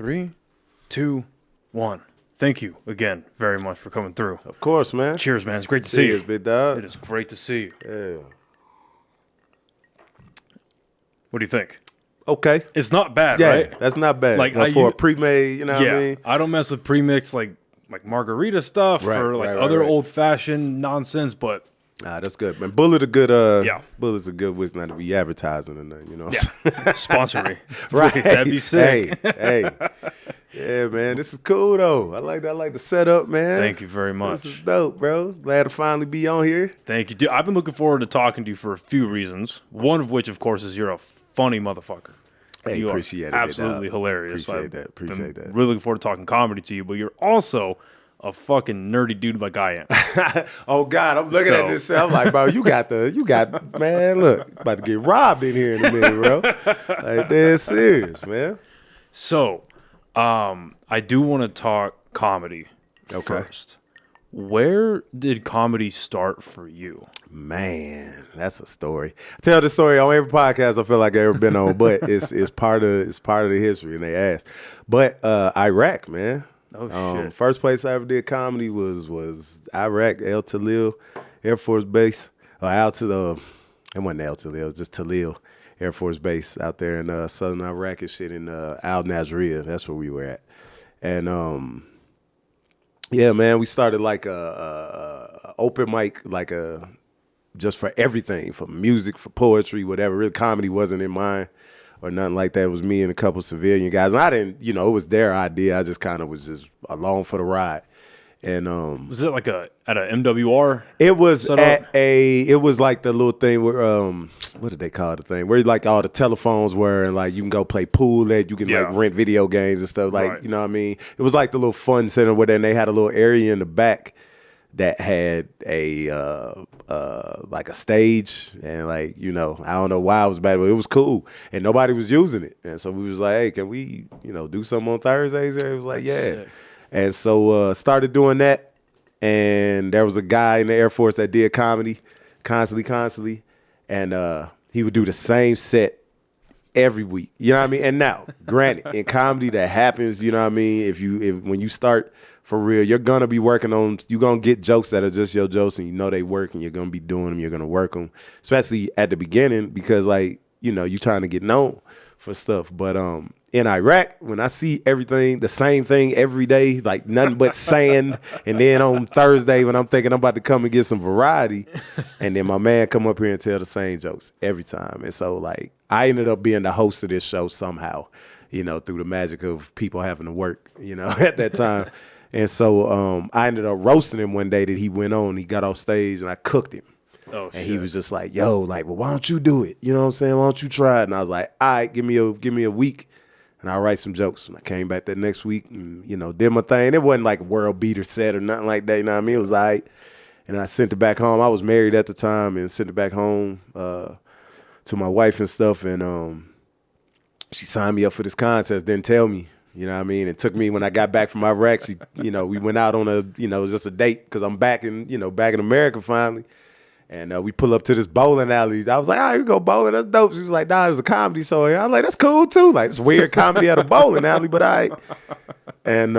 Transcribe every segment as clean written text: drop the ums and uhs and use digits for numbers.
3, 2, 1. Thank you again very much for coming through. Of course, man. Cheers, man. It's great to see you. Big dog. It is great to see you. Yeah. What do you think? Okay. It's not bad, Yeah, right? that's not bad. Like, for a pre-made, you know what I mean? I don't mess with pre-mix like margarita stuff or other old-fashioned nonsense, but that's good, man. Bullet a good Bullet's a good whiskey, not to be advertising and you know. Yeah. Sponsor me. Right. That'd be sick. Hey. Yeah, man. This is cool though. I like the setup, man. Thank you very much. This is dope, bro. Glad to finally be on here. Thank you, dude. I've been looking forward to talking to you for a few reasons. One of which, of course, is you're a funny motherfucker. Hey, you appreciate it. Absolutely hilarious. Appreciate that. Really looking forward to talking comedy to you, but you're also a fucking nerdy dude like I am. Oh God, I'm looking at this. I'm like, bro, you got man. Look, about to get robbed in here in a minute, bro. Like, dead serious, man. So, I do want to talk comedy first. Where did comedy start for you? Man, that's a story. I tell this story on every podcast I feel like I've ever been on, but it's part of the history, and they asked. But Iraq, man. Oh shit! First place I ever did comedy was Iraq, El Talil Air Force Base. It wasn't El Talil, it was just Talil Air Force Base out there in southern Iraq and shit in Al Nazria. That's where we were at. And yeah, man, we started like a open mic, like just for everything, for music, for poetry, whatever. Really, comedy wasn't in mind or nothing like that. It was me and a couple civilian guys. And I didn't, it was their idea. I just kind of was just along for the ride. And was it like at a MWR? It was it was like the little thing where what did they call the thing? Where like all the telephones were and like you can go play pool at, you can like rent video games and stuff. Like, you know what I mean? It was like the little fun center where then they had a little area in the back that had a like a stage and like, I don't know why it was bad, but it was cool and nobody was using it. And so we was like, hey, can we, do something on Thursdays? And it was like, That's yeah. sick. And so started doing that. And there was a guy in the Air Force that did comedy constantly. And he would do the same set every week. You know what I mean? And now, granted, in comedy that happens, you know what I mean? If when you start for real, you're going to be you're going to get jokes that are just your jokes and they work and you're going to be doing them, you're going to work them, especially at the beginning because like, you're trying to get known for stuff. But in Iraq, when I see everything, the same thing every day, like nothing but sand, and then on Thursday when I'm thinking I'm about to come and get some variety, and then my man come up here and tell the same jokes every time. And so like I ended up being the host of this show somehow, through the magic of people having to work, at that time. And so I ended up roasting him one day that he went on. He got off stage and I cooked him. Oh, and shit. he was just like, yo, like, well, why don't you do it? You know what I'm saying? Why don't you try it? And I was like, all right, give me a week and I'll write some jokes. And I came back that next week and, did my thing. It wasn't like a world beater set or nothing like that. You know what I mean? It was all right. And I sent it back home. I was married at the time and sent it back home to my wife and stuff. And she signed me up for this contest, didn't tell me. You know what I mean? It took me when I got back from Iraq. She, we went out on just a date because I'm back in America finally. And we pull up to this bowling alley. I was like, all right, we go bowling. That's dope. She was like, nah, there's a comedy show here. I was like, that's cool too. Like, it's weird comedy at a bowling alley, but all right. And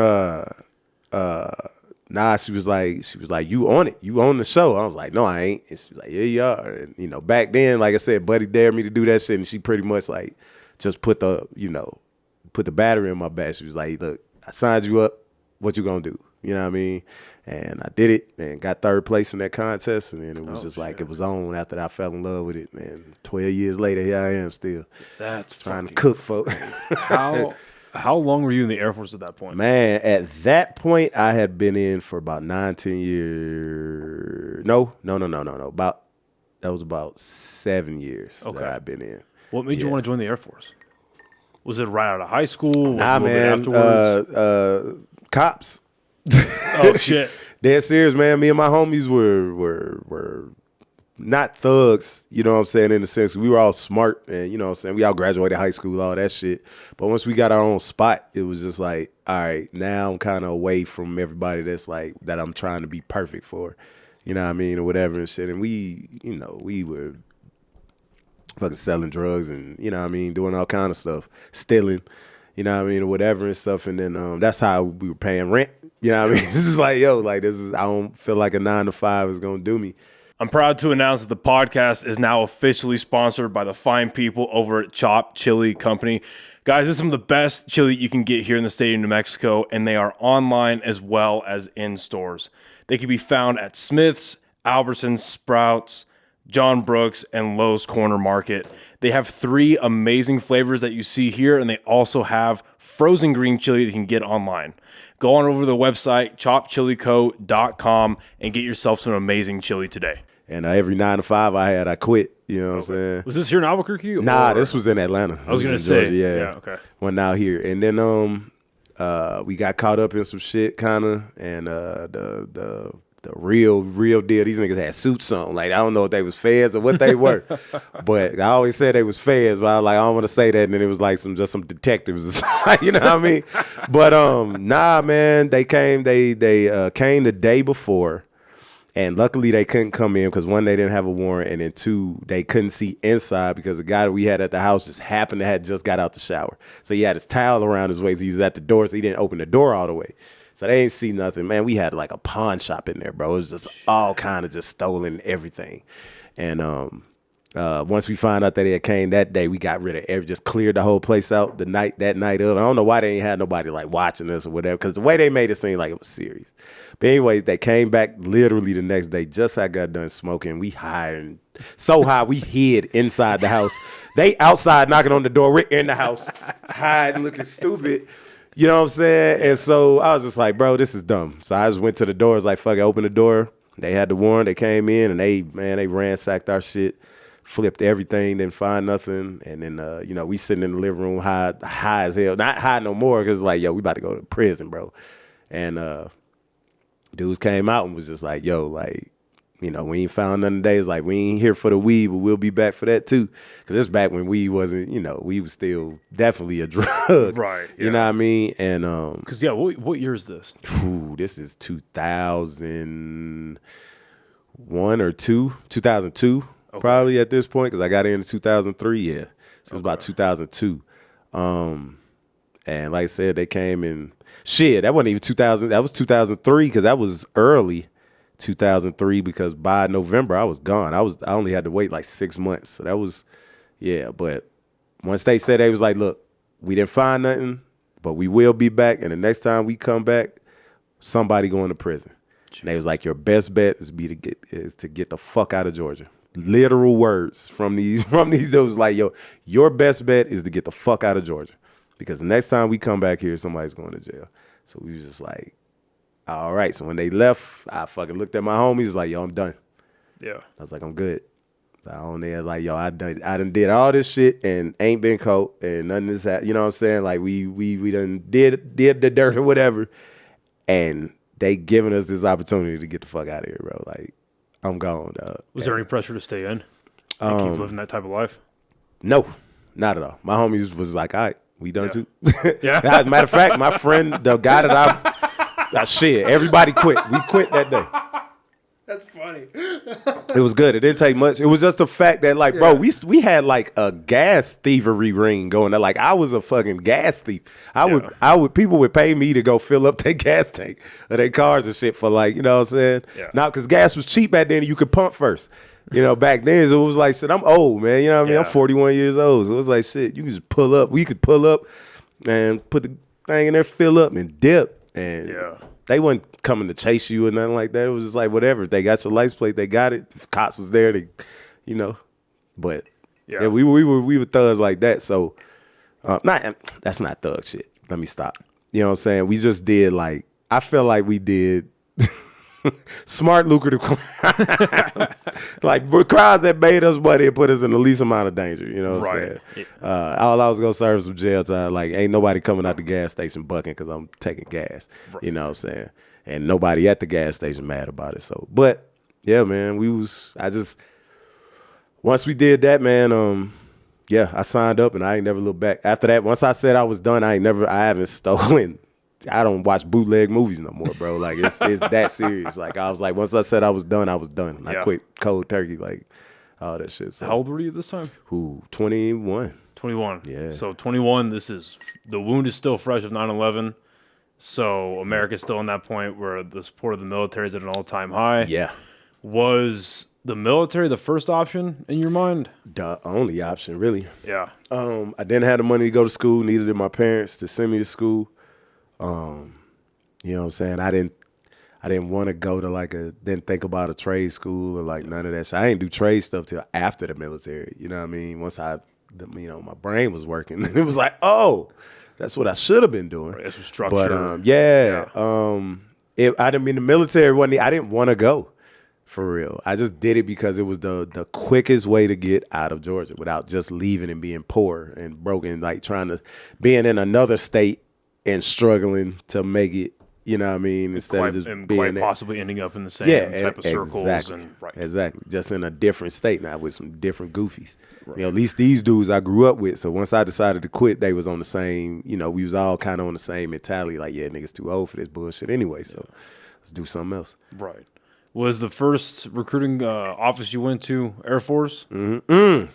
she was like, you on it. You on the show. I was like, no, I ain't. And she was like, yeah, you are. And, back then, like I said, Buddy dared me to do that shit. And she pretty much like just put the battery in my back. She was like, look, I signed you up. What you gonna do? You know what I mean? And I did it and got third place in that contest. And then it was it was on after I fell in love with it, man. 12 years later, here I am still. That's trying to cook, folks. How long were you in the Air Force at that point? Man, at that point, I had been in for about 9-10 years. No. That was about 7 years that I've been in. What made you want to join the Air Force? Was it right out of high school? Nah, man. Afterwards? Cops. Oh shit! Dead serious, man. Me and my homies were not thugs, you know what I'm saying, in the sense we were all smart and what I'm saying, we all graduated high school, all that shit. But once we got our own spot, it was just like, all right, now I'm kind of away from everybody that's like that I'm trying to be perfect for, you know what I mean, or whatever and shit. And we were fucking selling drugs and, doing all kind of stuff, stealing. you know what I mean, or whatever and stuff. And then that's how we were paying rent. You know what I mean? This is like, yo, like I don't feel like a 9 to 5 is gonna do me. I'm proud to announce that the podcast is now officially sponsored by the fine people over at Chop Chili Company. Guys, this is some of the best chili you can get here in the state of New Mexico, and they are online as well as in stores. They can be found at Smith's, Albertsons, Sprouts, John Brooks, and Lowe's Corner Market. They have 3 amazing flavors that you see here, and they also have frozen green chili that you can get online. Go on over to the website, chopchilico.com, and get yourself some amazing chili today. And every 9 to 5 I quit. You know what I'm saying? Was this here in Albuquerque? Nah, this was in Atlanta. I was going to say. Georgia, yeah. Okay. Went out here. And then we got caught up in some shit kind of. And the real deal, these niggas had suits on. Like, I don't know if they was feds or what they were. But I always said they was feds. But I was like, I don't want to say that. And then it was like some detectives. You know what I mean? But nah, man, they came came the day before. And luckily they couldn't come in because 1, they didn't have a warrant, and then 2, they couldn't see inside because the guy that we had at the house just happened to have just got out the shower. So he had his towel around his waist. He was at the door, so he didn't open the door all the way. So they ain't see nothing. Man, we had like a pawn shop in there, bro. It was just all kind of just stolen everything. And once we found out that it came that day, we got rid of just cleared the whole place out that night of. I don't know why they ain't had nobody like watching us or whatever, because the way they made it seem like it was serious. But anyways, they came back literally the next day, just I got done smoking. We high and so high, we hid inside the house. They outside knocking on the door. We're in the house, hiding, looking stupid. You know what I'm saying? And so I was just like, bro, this is dumb. So I just went to the door. I was like, fuck it, open the door. They had the warrant. They came in, and they ransacked our shit, flipped everything, didn't find nothing. And then, we sitting in the living room high as hell. Not high no more because, like, yo, we about to go to prison, bro. And dudes came out and was just like, yo, like, we ain't found nothing today. It's like, we ain't here for the weed, but we'll be back for that too. Because it's back when weed wasn't, we was still definitely a drug. Right. Yeah. You know what I mean? And because, yeah, what year is this? This is 2001 or 2002, okay. Probably at this point, because I got in 2003, yeah. So it was about 2002. And like I said, they came in, shit, that wasn't even 2000, that was 2003, because that was early 2003, because by November I was gone. I only had to wait like 6 months. So that was, yeah. But once they said, they was like, look, we didn't find nothing, but we will be back. And the next time we come back, somebody going to prison. And they was like, your best bet is to get the fuck out of Georgia. Literal words from these dudes, like, yo, your best bet is to get the fuck out of Georgia, because the next time we come back here, somebody's going to jail. So we was just like, all right. So when they left, I fucking looked at my homies, like, yo, I'm done. Yeah. I was like, I'm good. I on there like, yo, I done did all this shit and ain't been caught and nothing is happened. You know what I'm saying? Like we done did the dirt or whatever, and they giving us this opportunity to get the fuck out of here, bro. Like, I'm gone, dog. Was there any pressure to stay in and keep living that type of life? No, not at all. My homies was like, all right, we done too. Yeah. As a matter of fact, my friend, the guy that shit, everybody quit. We quit that day. That's funny. It was good. It didn't take much. It was just the fact that, like, bro, we had like a gas thievery ring going there. Like, I was a fucking gas thief. People would pay me to go fill up their gas tank of their cars and shit for, like, you know what I'm saying? Yeah. Now, because gas was cheap back then, and you could pump first. You know, back then it was like, shit, I'm old, man. You know what I mean? I'm 41 years old. So it was like, shit, you can just pull up. We could pull up and put the thing in there, fill up and dip. And they wasn't coming to chase you or nothing like that. It was just like, whatever. If they got your license plate, they got it. If cops was there, they, you know. But we were thugs like that. So that's not thug shit. Let me stop. You know what I'm saying? We just did, like, I feel like we did smart, lucrative crimes. Like, crimes that made us money and put us in the least amount of danger. You know what I'm saying? Yeah. All I was going to serve some jail time. Like, ain't nobody coming out the gas station bucking because I'm taking gas. Right. You know what I'm saying? And nobody at the gas station mad about it. So, but, yeah, man, once we did that, man, I signed up and I ain't never looked back. After that, once I said I was done, I haven't stolen. I don't watch bootleg movies no more, bro. Like, it's that serious. Like, I was like, once I said I was done, I was done. I quit cold turkey, like, all that shit. So. How old were you this time? 21. 21. Yeah. So 21, the wound is still fresh of 9/11. So America's still in that point where the support of the military is at an all-time high. Yeah. Was the military the first option in your mind? The only option, really. Yeah. I didn't have the money to go to school, neither did my parents to send me to school. You know what I'm saying? I didn't want to go to didn't think about a trade school or none of that shit. I didn't do trade stuff till after the military. You know what I mean? Once my brain was working, it was like, oh, that's what I should have been doing. Right, that's some structure. But I didn't mean the military I didn't want to go. For real. I just did it because it was the quickest way to get out of Georgia without just leaving and being poor and broken, being in another state and struggling to make it, you know what I mean, instead of just being possibly ending up in the same type of circles. Exactly. Just in a different state now with some different goofies. Right. You know, at least these dudes I grew up with. So once I decided to quit, they was on the same, we was all kind of on the same mentality, niggas too old for this bullshit anyway, so let's do something else. Right. Was the first recruiting office you went to Air Force? That's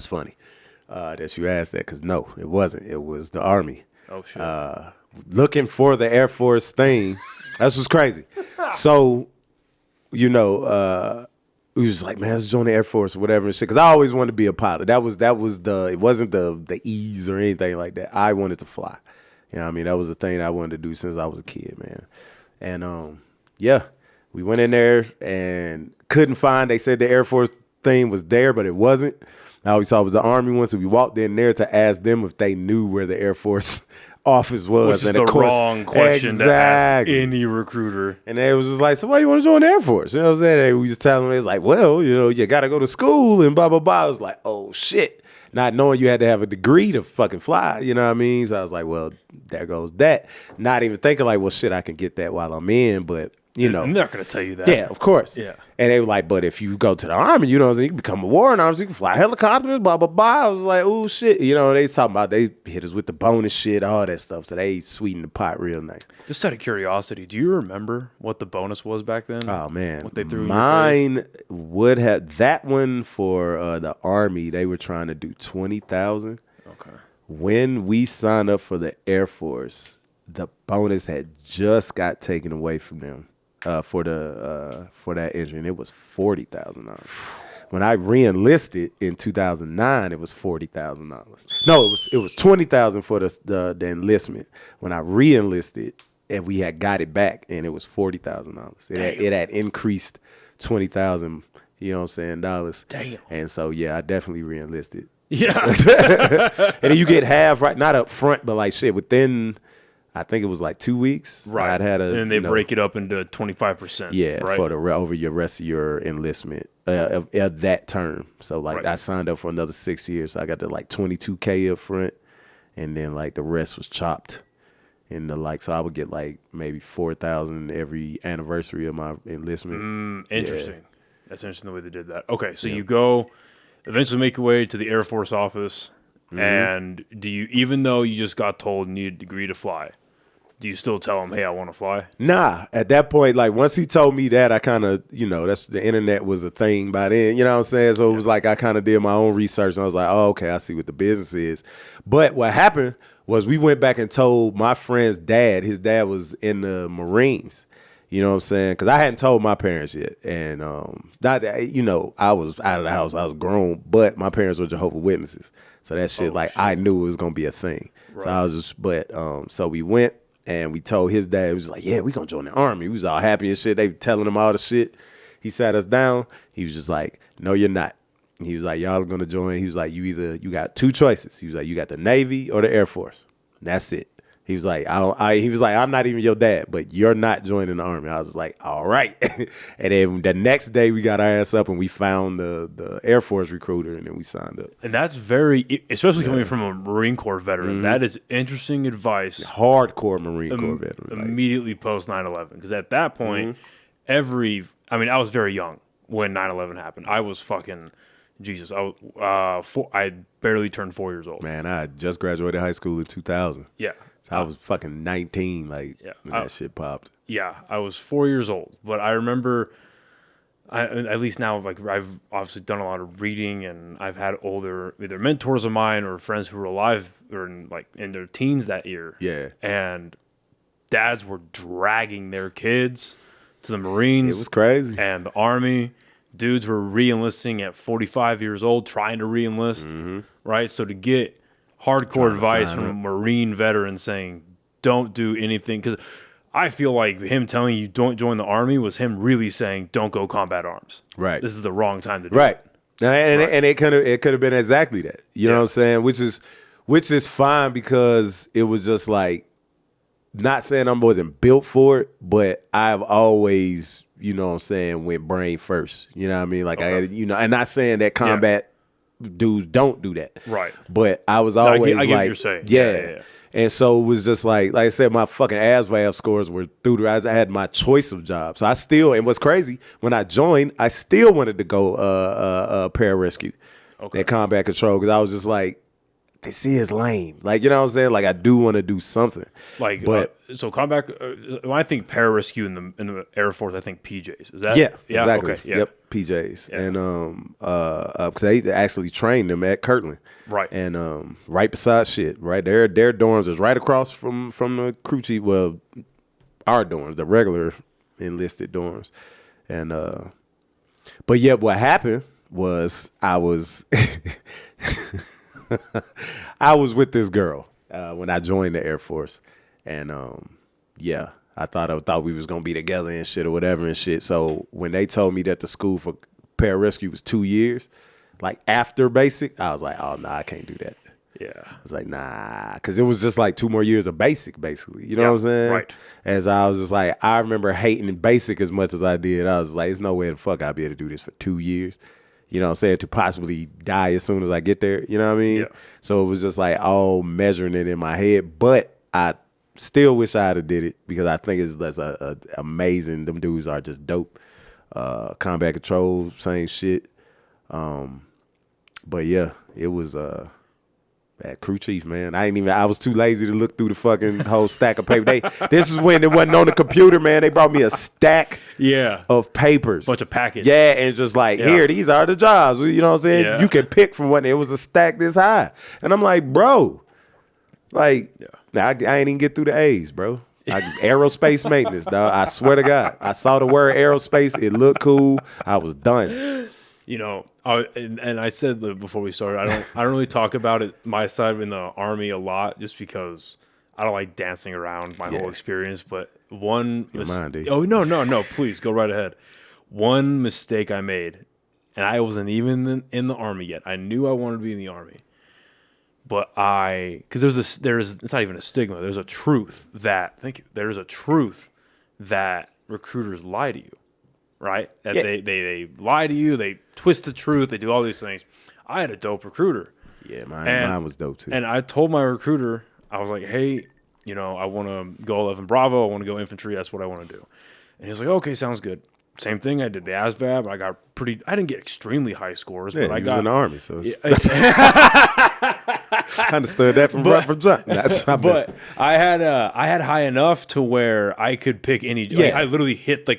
funny that you asked that, because no, it wasn't. It was the Army. Oh, shit. Looking for the Air Force thing. That's what's crazy. So, we was just like, man, let's join the Air Force or whatever and shit. Because I always wanted to be a pilot. It wasn't the ease or anything like that. I wanted to fly. You know what I mean? That was the thing I wanted to do since I was a kid, man. And, yeah, we went in there and couldn't find. They said the Air Force thing was there, but it wasn't. All we saw was the Army one, so we walked in there to ask them if they knew where the Air Force office was. Which is the wrong question to ask any recruiter. And they was just like, so why you want to join the Air Force? You know what I'm saying? We just telling them, it's like, well, you got to go to school and blah, blah, blah. I was like, oh, shit. Not knowing you had to have a degree to fucking fly, you know what I mean? So I was like, well, there goes that. Not even thinking well, shit, I can get that while I'm in, but I'm not going to tell you that. Yeah, of course. Yeah. And they were like, but if you go to the Army, you can become a warrant officer, you can fly helicopters, blah, blah, blah. I was like, oh, shit. They talking about, they hit us with the bonus shit, all that stuff. So they sweetened the pot real nice. Just out of curiosity, do you remember what the bonus was back then? Oh, man. What they threw Mine in your face? would have, that one for the Army, they were trying to do $20,000. Okay. When we signed up for the Air Force, the bonus had just got taken away from them. For that injury, and it was $40,000. When I re-enlisted in 2009, it was $40,000. No, it was $20,000 for the enlistment. When I re-enlisted, and we had got it back, and it was $40,000. It had increased $20,000. You know what I'm saying, dollars. Damn. And so I definitely re-enlisted. Yeah. And then you get half, right? Not up front, but within. I think it was 2 weeks. Right. I'd had and they break it up into 25%. Yeah, right? for over your rest of your enlistment of that term. So right. I signed up for another 6 years. So I got the $22K up front, and then the rest was chopped. And so I would get maybe $4,000 every anniversary of my enlistment. Interesting. Yeah. That's interesting the way they did that. Okay, so you go, eventually make your way to the Air Force office, and do you, even though you just got told you need a degree to fly, do you still tell him, hey, I want to fly? Nah. At that point, once he told me that, I kind of, that's the internet was a thing by then. You know what I'm saying? So it was I kind of did my own research, and I was like, oh, okay, I see what the business is. But what happened was we went back and told my friend's dad. His dad was in the Marines. You know what I'm saying? Because I hadn't told my parents yet. And, not that, I was out of the house. I was grown. But my parents were Jehovah's Witnesses. So that shit, I knew it was going to be a thing. Right. So I was just, so we went. And we told his dad, he was like, yeah, we going to join the Army. We was all happy and shit. They telling him all the shit. He sat us down. He was just like, no, you're not. He was like, y'all are going to join. He was like, you got two choices. He was like, you got the Navy or the Air Force. That's it. He was like, he was like, I'm not even your dad, but you're not joining the Army. I was like, all right. And then the next day we got our ass up and we found the Air Force recruiter, and then we signed up. And that's very, especially coming from a Marine Corps veteran, that is interesting advice. Hardcore Marine Corps veteran. Immediately post 9/11. Because at that point, I was very young when 9/11 happened. I was fucking, Jesus, I barely turned 4 years old. Man, I just graduated high school in 2000. Yeah. I was fucking 19, when that shit popped. Yeah, I was 4 years old. But I remember at least now, like I've obviously done a lot of reading, and I've had older either mentors of mine or friends who were alive or in their teens that year. Yeah. And dads were dragging their kids to the Marines. It was crazy. And the Army. Dudes were re-enlisting at 45 years old, trying to re-enlist, right? So to get hardcore advice from a Marine veteran saying, don't do anything, because I feel like him telling you don't join the Army was him really saying, don't go combat arms. Right. This is the wrong time to do it. And it could have been exactly that. You know what I'm saying? Which is fine, because it was just like, not saying I wasn't built for it, but I've always, you know what I'm saying, went brain first. You know what I mean? Like, I had, and not saying that combat dudes don't do that. Right. But I was always I get like, what you're saying. Yeah. And so it was just like I said, my fucking ASVAB scores were through the rise. I had my choice of jobs. So I still, and what's crazy, when I joined, I still wanted to go pararescue, that combat control, because I was just like, this is lame. Like, you know what I'm saying? Like, I do want to do something. Like, but so combat, when I think pararescue in the Air Force, I think PJs. Is that? Yeah, exactly. Okay, yeah. Yep, PJs. Yeah. And because they actually trained them at Kirtland. Right. And right beside shit, right? Their dorms is right across from the crew chief, well, our dorms, the regular enlisted dorms. And but yeah, what happened was I was I was with this girl when I joined the Air Force, and I thought we was gonna be together and shit or whatever and shit. So when they told me that the school for pararescue was 2 years, like after basic, I was like, oh no, I can't do that. Yeah, I was like, nah, because it was just like 2 more years of basic, basically. You know what I'm saying? Right. As I was just like, I remember hating basic as much as I did. I was like, there's no way the fuck I'd be able to do this for 2 years. You know what I'm saying? To possibly die as soon as I get there. You know what I mean? Yeah. So it was just like all measuring it in my head. But I still wish I had did it, because I think that's amazing. Them dudes are just dope. Combat control, same shit. But yeah, it was that crew chief, man. I was too lazy to look through the fucking whole stack of paper. This is when it wasn't on the computer, man. They brought me a stack of papers. Bunch of packets. Yeah, and just like, here, these are the jobs. You know what I'm saying? Yeah. You can pick from one. It was a stack this high. And I'm like, bro, like, I ain't even get through the A's, bro. Aerospace maintenance, dog. I swear to God. I saw the word aerospace. It looked cool. I was done. You know, and I said before we started, I don't really talk about it, my side in the Army a lot, just because I don't like dancing around my whole experience. But one no, please go right ahead. One mistake I made, and I wasn't even in the Army yet. I knew I wanted to be in the Army, but because it's not even a stigma. There's a truth that recruiters lie to you. Right? That they lie to you, they twist the truth, they do all these things. I had a dope recruiter. Yeah, mine was dope too. And I told my recruiter, I was like, hey, you know, I want to go 11 Bravo, I want to go infantry, that's what I want to do. And he was like, okay, sounds good. Same thing, I did the ASVAB, I didn't get extremely high scores, but I got in the Army, so I understood that from jump. But I had high enough to where I could pick any. Like, I literally hit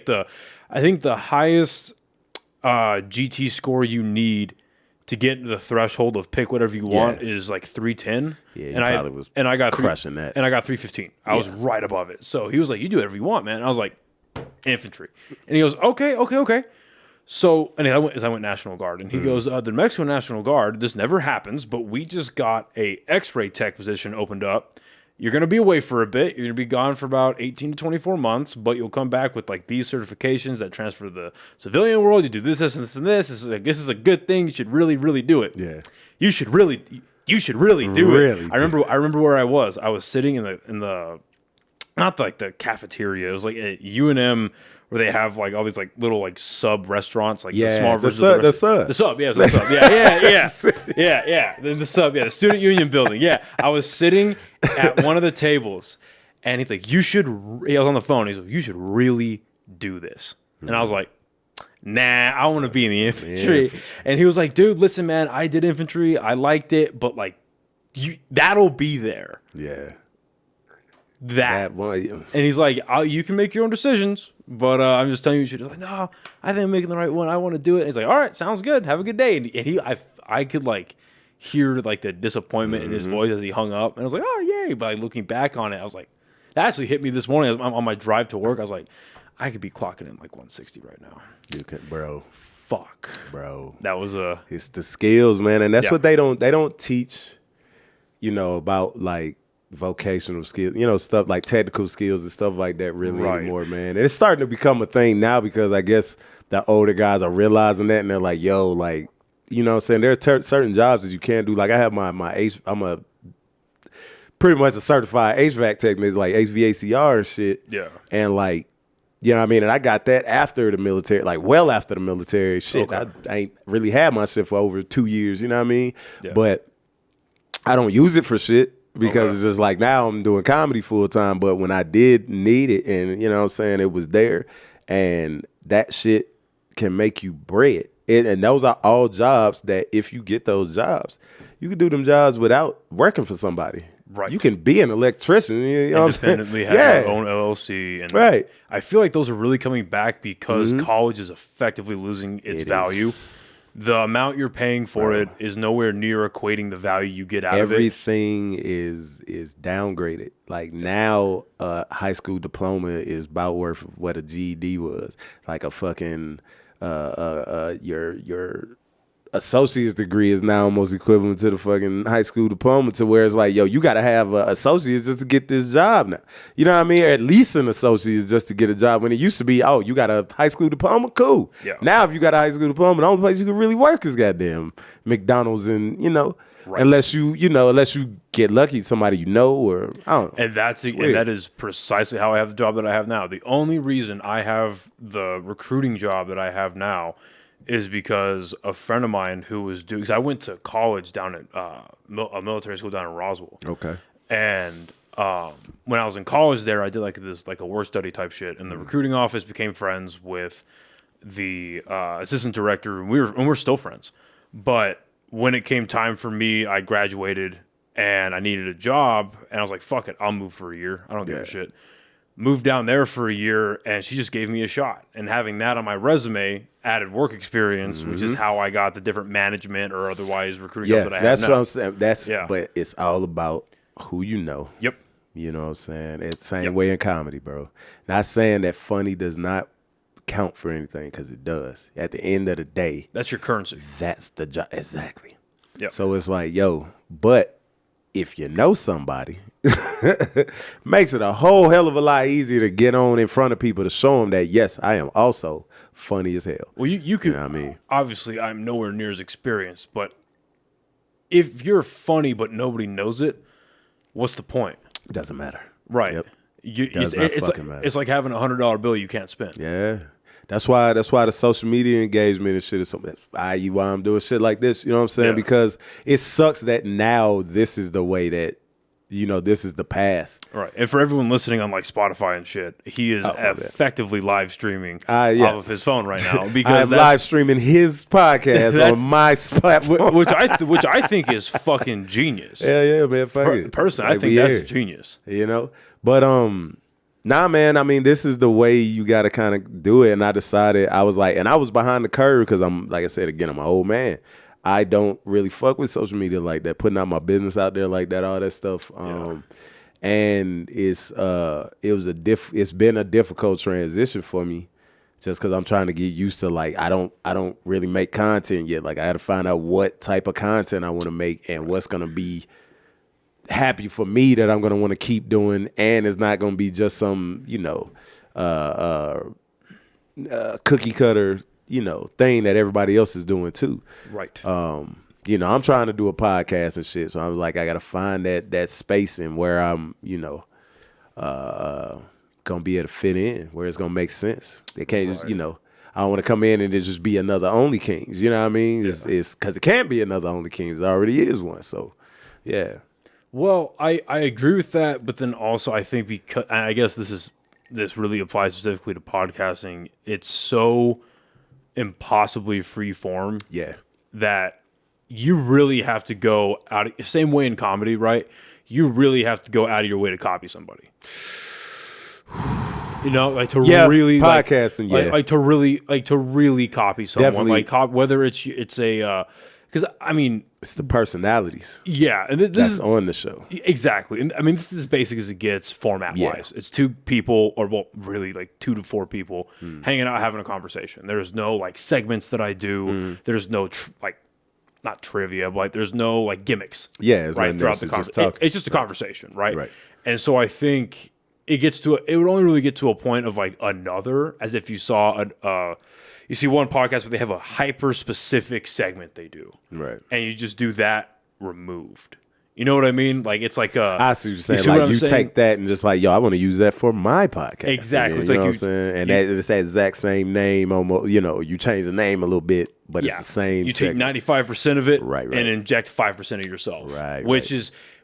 I think the highest GT score you need to get the threshold of pick whatever you want is like 310. Yeah, I got crushing that. And I got 315. I was right above it. So he was like, "You do whatever you want, man." And I was like, "Infantry." And he goes, "Okay." So, and I went National Guard, and he goes, "The New Mexico National Guard. This never happens, but we just got a X-ray tech position opened up. You're going to be away for a bit. You're going to be gone for about 18 to 24 months, but you'll come back with like these certifications that transfer to the civilian world. You do this, this, and this, and this. This is a good thing. You should really, really do it. Yeah. You should really do it. I remember where I was. I was sitting in the not like the cafeteria. It was like at UNM where they have like all these like little like sub restaurants, like the small versions of the sub. The sub, yeah, the sub. Yeah. Then the sub, the student union building. Yeah. I was sitting at one of the tables, and he's like, he was on the phone. He's like, you should really do this. And I was like, nah, I want to be in the infantry. And he was like, dude, listen, man, I did infantry. I liked it, but like, that'll be there. Yeah. That. one. And he's like, you can make your own decisions, but I'm just telling you, you should. Like, no, I think I'm making the right one. I want to do it. And he's like, all right, sounds good. Have a good day. And I could like hear like the disappointment in his voice as he hung up. And I was like, oh, yay. But like, looking back on it, I was like, that actually hit me this morning. On my drive to work. I was like, I could be clocking in like 160 right now. You can, bro. Fuck. Bro. That was It's the skills, man. And that's what they don't teach, about like vocational skills, stuff like technical skills and stuff like that really anymore, man. And it's starting to become a thing now because I guess the older guys are realizing that and they're like, yo, like, you know what I'm saying? There are certain jobs that you can't do. Like I have I'm a pretty much a certified HVAC technician, like HVACR and shit. Yeah. And like, you know what I mean? And I got that after the military, like well after the military. Shit, Okay. I ain't really had my shit for over 2 years, you know what I mean? Yeah. But I don't use it for shit because it's just like now I'm doing comedy full time. But when I did need it and, you know what I'm saying, it was there. And that shit can make you bread. And those are all jobs that if you get those jobs, you can do them jobs without working for somebody. Right. You can be an electrician. You know Independently what I'm saying? have your own LLC. And Right. I feel like those are really coming back because college is effectively losing its value. The amount you're paying for it is nowhere near equating the value you get out of it. Everything is downgraded. Like now, a high school diploma is about worth what a GED was. Like a fucking your associate's degree is now almost equivalent to the fucking high school diploma. To where it's like, yo, you got to have an associate's just to get this job now. You know what I mean? Or at least an associate's just to get a job. When it used to be, oh, you got a high school diploma, cool. Yeah. Now, if you got a high school diploma, the only place you can really work is goddamn McDonald's and Right. unless you get lucky, somebody or I don't know. And that is precisely how I have the job that I have now. The only reason I have the recruiting job that I have now is because a friend of mine who was doing, because I went to college down at a military school down in Roswell. Okay. And when I was in college there, I did like a work study type shit. And the recruiting office became friends with the assistant director. And we're still friends. But when it came time for me, I graduated and I needed a job. And I was like, fuck it, I'll move for a year. I don't give a shit. Moved down there for a year, and she just gave me a shot. And having that on my resume added work experience, which is how I got the different management or otherwise recruiting jobs that I have now. That's what I'm saying. But it's all about who you know. Yep. You know what I'm saying? It's the same way in comedy, bro. Not saying that funny does not count for anything, because it does. At the end of the day, that's your currency. That's the job. Exactly. Yep. So it's like, yo, but if you know somebody, makes it a whole hell of a lot easier to get on in front of people to show them that, yes, I am also funny as hell. Well, you could, know what I mean? Obviously, I'm nowhere near as experienced, but if you're funny but nobody knows it, what's the point? It doesn't matter. Right. Yep. Matter. It's like having a $100 bill you can't spend. Yeah. That's why the social media engagement and shit is something, i.e. why I'm doing shit like this, you know what I'm saying? Yeah. Because it sucks that now this is the way that, this is the path. Right. And for everyone listening on like Spotify and shit, he is effectively live streaming off of his phone right now. Because I'm live streaming his podcast on my platform. which I think is fucking genius. Yeah, man. Fuck it. Personally, I think that's genius. But nah, man, I mean, this is the way you got to kind of do it. And I decided, I was like, and I was behind the curve because I'm, like I said, again, I'm an old man. I don't really fuck with social media like that, putting out my business out there like that, all that stuff. And it's been a difficult transition for me just because I'm trying to get used to, like, I don't really make content yet. Like, I got to find out what type of content I want to make and what's going to be happy for me that I'm going to want to keep doing, and it's not going to be just some, cookie cutter, thing that everybody else is doing too. Right. I'm trying to do a podcast and shit, so I'm like, I got to find that space in where I'm, gonna be able to fit in, where it's gonna make sense. It can't just, I don't want to come in and it just be another OnlyKings. You know what I mean? Yeah. It's because it can't be another OnlyKings. There already is one. So, yeah. Well, I agree with that, but then also I think because I guess this really applies specifically to podcasting. It's so impossibly free form. Yeah. That you really have to go out. Same way in comedy, right? you really have to go out of your way to copy somebody. You know, like to really podcasting, to really copy someone. Definitely. Like whether it's a because I mean it's the personalities. Yeah, and this that's is on the show. Exactly. And I mean, this is as basic as it gets format wise. It's two people, or well, really like 2 to 4 people hanging out having a conversation. There's no like segments that I do. There's no not trivia, but like there's no like gimmicks. Yeah, right throughout the conversation. It's just a conversation, right? Right. And so I think it would only really get to a point of like another, as if you saw you see one podcast where they have a hyper specific segment they do, right? And you just do that removed. You know what I mean? Like it's like I see what you're saying. Like you take that and just like, yo, I want to use that for my podcast. Exactly. You know what I'm saying? And it's that exact same name. Almost, you know, you change the name a little bit, but it's the same. You take 95% of it, and inject 5% of yourself,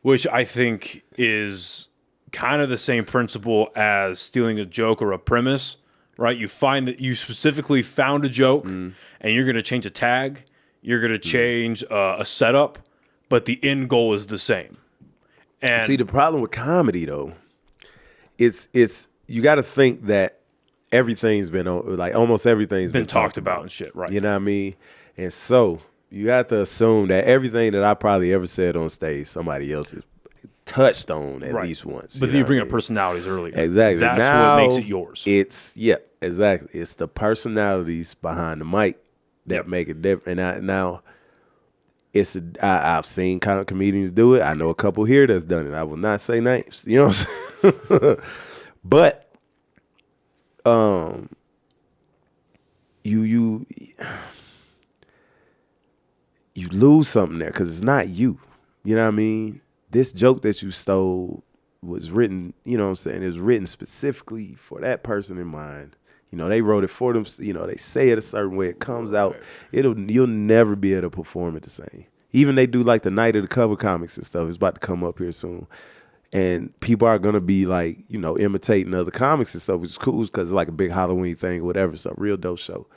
which I think is kind of the same principle as stealing a joke or a premise, right? You find that you specifically found a joke and you're going to change a tag, you're going to change a setup, but the end goal is the same. And see, the problem with comedy though, it's you got to think that everything's been like almost everything's been talked about and shit, right? You know what I mean? And so you have to assume that everything that I probably ever said on stage, somebody else has touched on at least once. But then you bring up personalities earlier. Exactly. That's now, what makes it yours. Exactly. It's the personalities behind the mic that make it different. And I've seen kind of comedians do it. I know a couple here that's done it. I will not say names. You know what I'm saying? But you lose something there because it's not you. You know what I mean? This joke that you stole was written, you know what I'm saying, it was written specifically for that person in mind. You know, they wrote it for them. You know, they say it a certain way. It comes out. You'll never be able to perform it the same. Even they do like the night of the cover comics and stuff. It's about to come up here soon. And people are going to be like, you know, imitating other comics and stuff, which is cool because it's like a big Halloween thing or whatever. It's a real dope show.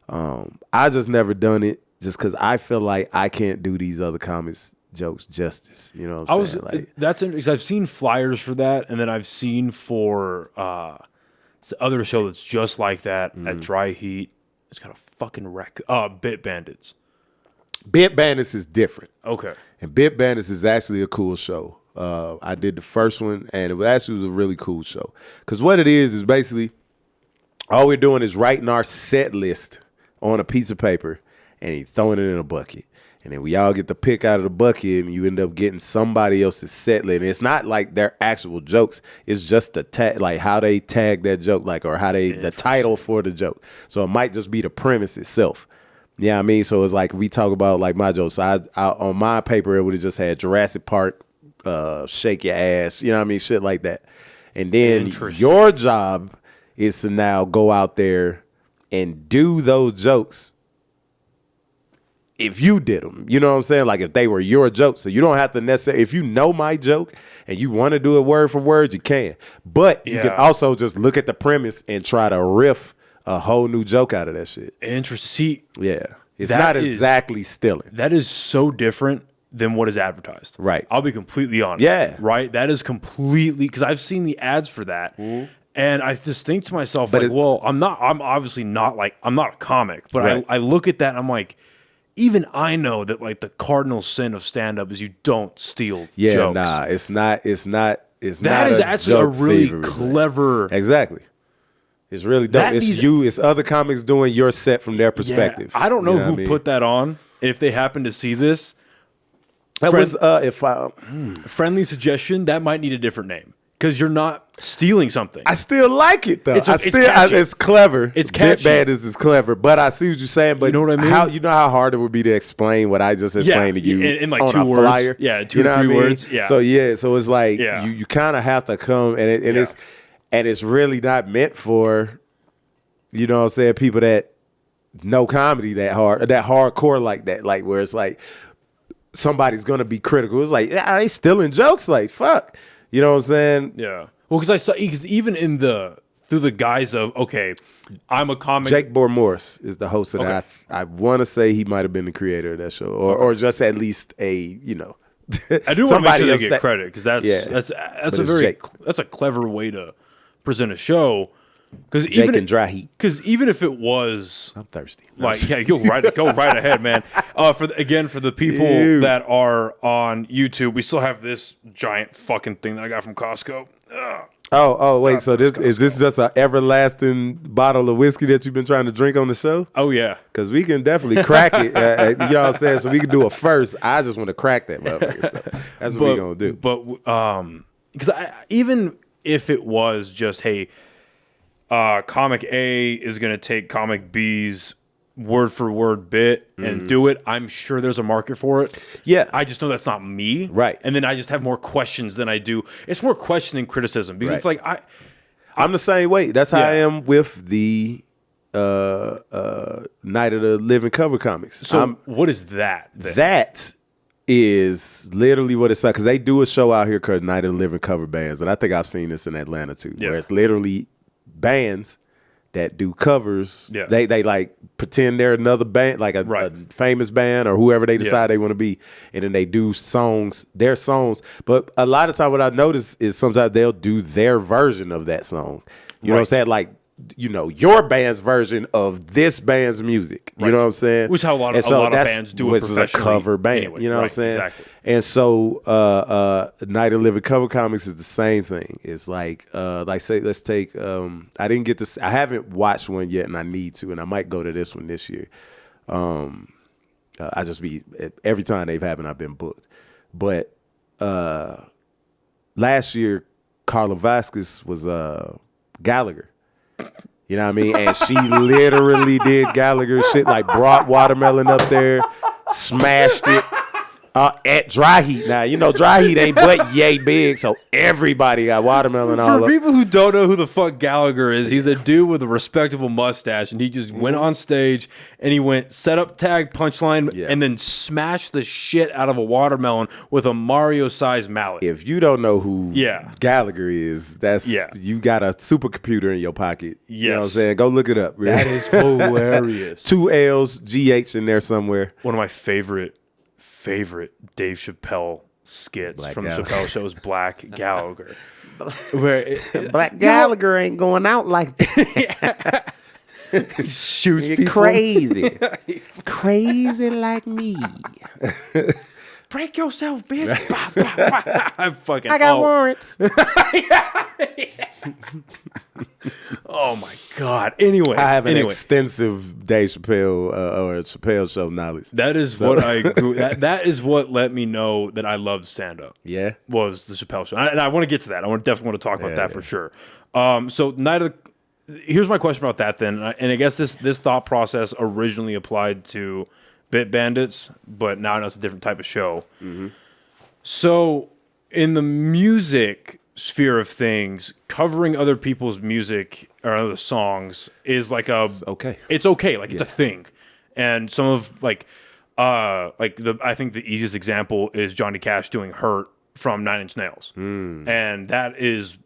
I just never done it just because I feel like I can't do these other comics jokes justice. You know what I'm saying? That's interesting. I've seen flyers for that, and then I've seen for it's the other show that's just like that at Dry Heat. It's got a fucking wreck. Bit Bandits. Bit Bandits is different. Okay. And Bit Bandits is actually a cool show. I did the first one, and it actually was a really cool show. Because what it is basically all we're doing is writing our set list on a piece of paper and throwing it in a bucket. And then we all get to pick out of the bucket, and you end up getting somebody else's set list. And it's not like their actual jokes. It's just the tag, like how they tag that joke, like or how the title for the joke. So it might just be the premise itself. Yeah, you know what I mean? So it's like we talk about like my jokes. So I on my paper, it would have just had Jurassic Park, shake your ass, you know what I mean? Shit like that. And then your job is to now go out there and do those jokes if you did them. You know what I'm saying? Like if they were your jokes. So you don't have to necessarily, if you know my joke and you want to do it word for word, you can. But you can also just look at the premise and try to riff a whole new joke out of that shit. Interesting. See, yeah. It's not exactly stealing. That is so different than what is advertised. Right. I'll be completely honest. Yeah. Right? That is completely, because I've seen the ads for that. Mm-hmm. And I just think to myself, but I'm obviously not like, I'm not a comic, but I look at that and I'm like, even I know that like the cardinal sin of stand-up is you don't steal jokes. Nah, it's not. That is actually a really clever. Exactly. It's really dope. It's other comics doing your set from their perspective. Yeah, I don't know who put that on. If they happen to see this, friendly suggestion, that might need a different name. Because you're not stealing something. I still like it though. It's clever. It's catchy. Bit Bandits is clever, but I see what you're saying. But you know what I mean? How hard it would be to explain what I just explained to you in like on 2 a words. Flyer. Yeah, 2 or 3 words. Yeah. So it's like you kind of have to come and it's really not meant for, you know what I'm saying, people that know comedy that hardcore like that, like where it's like somebody's gonna be critical. It's like, are they stealing jokes? Like fuck. You know what I'm saying? Yeah. Well, because even through the guise of, okay, I'm a comic. Jake Morris is the host of that. I want to say he might have been the creator of that show, or just at least a, you know, I do want to make sure they get else credit because that's a clever way to present a show. Because and dry heat. Because even if it was, I'm thirsty. Like, yeah, go right ahead, man. For the people that are on YouTube, we still have this giant fucking thing that I got from Costco. Ugh. Oh, wait. So is this just an everlasting bottle of whiskey that you've been trying to drink on the show? Oh yeah, because we can definitely crack it. You know what I'm saying? So we can do it first. I just want to crack that motherfucker. So that's what we're gonna do. But because even if it was just hey. Comic A is going to take Comic B's word for word bit and do it. I'm sure there's a market for it. Yeah. I just know that's not me. Right. And then I just have more questions than I do. It's more question than criticism because it's like I'm the same way. That's how I am with the Night of the Living Cover Comics. So what is that then? That is literally what it's like because they do a show out here called Night of the Living Cover Bands, and I think I've seen this in Atlanta too, where it's literally bands that do covers. Yeah. They like pretend they're another band, like a famous band or whoever they decide they want to be, and then they do their songs. But a lot of time what I notice is sometimes they'll do their version of that song. You know what I'm saying? Like, you know, your band's version of this band's music. You know what I'm saying? Which is how a lot of bands do it professionally. Which is a cover band. Anyway, you know what I'm saying? Exactly. And so Night of Living Cover Comics is the same thing. It's like say let's take I didn't get this. I haven't watched one yet, and I need to, and I might go to this one this year. I just every time they've happened, I've been booked. But last year, Carla Vasquez was Gallagher. You know what I mean? And she literally did Gallagher shit, like brought watermelon up there, smashed it at dry heat. Now, you know, dry heat ain't but yay big, so everybody got watermelon all For up. people who don't know who the fuck Gallagher is, he's a dude with a respectable mustache, and he just went on stage and he went set up, tag, punchline, and then smashed the shit out of a watermelon with a Mario-sized mallet. If you don't know who Gallagher is, you got a supercomputer in your pocket. Yes. You know what I'm saying? Go look it up. Really. That is hilarious. 2 L's, GH in there somewhere. One of my favorite Dave Chappelle skits from the Chappelle Show is Black Gallagher. Black Gallagher ain't going out like that. Shoots You're people. Crazy. Crazy like me. Break yourself, bitch. I got warrants. Oh my God. Anyway, I have an extensive Dave Chappelle or Chappelle Show knowledge. That is what I grew. That is what let me know that I loved stand up. Yeah, was the Chappelle Show, and I want to get to that. I definitely want to talk about that for sure. So here's my question about that then, and I guess this thought process originally applied to Bit Bandits, but now it's a different type of show. Mm-hmm. So in the music sphere of things, covering other people's music or other songs is like it's okay. Like it's a thing. And some of I think the easiest example is Johnny Cash doing Hurt from 9 Inch Nails. And that is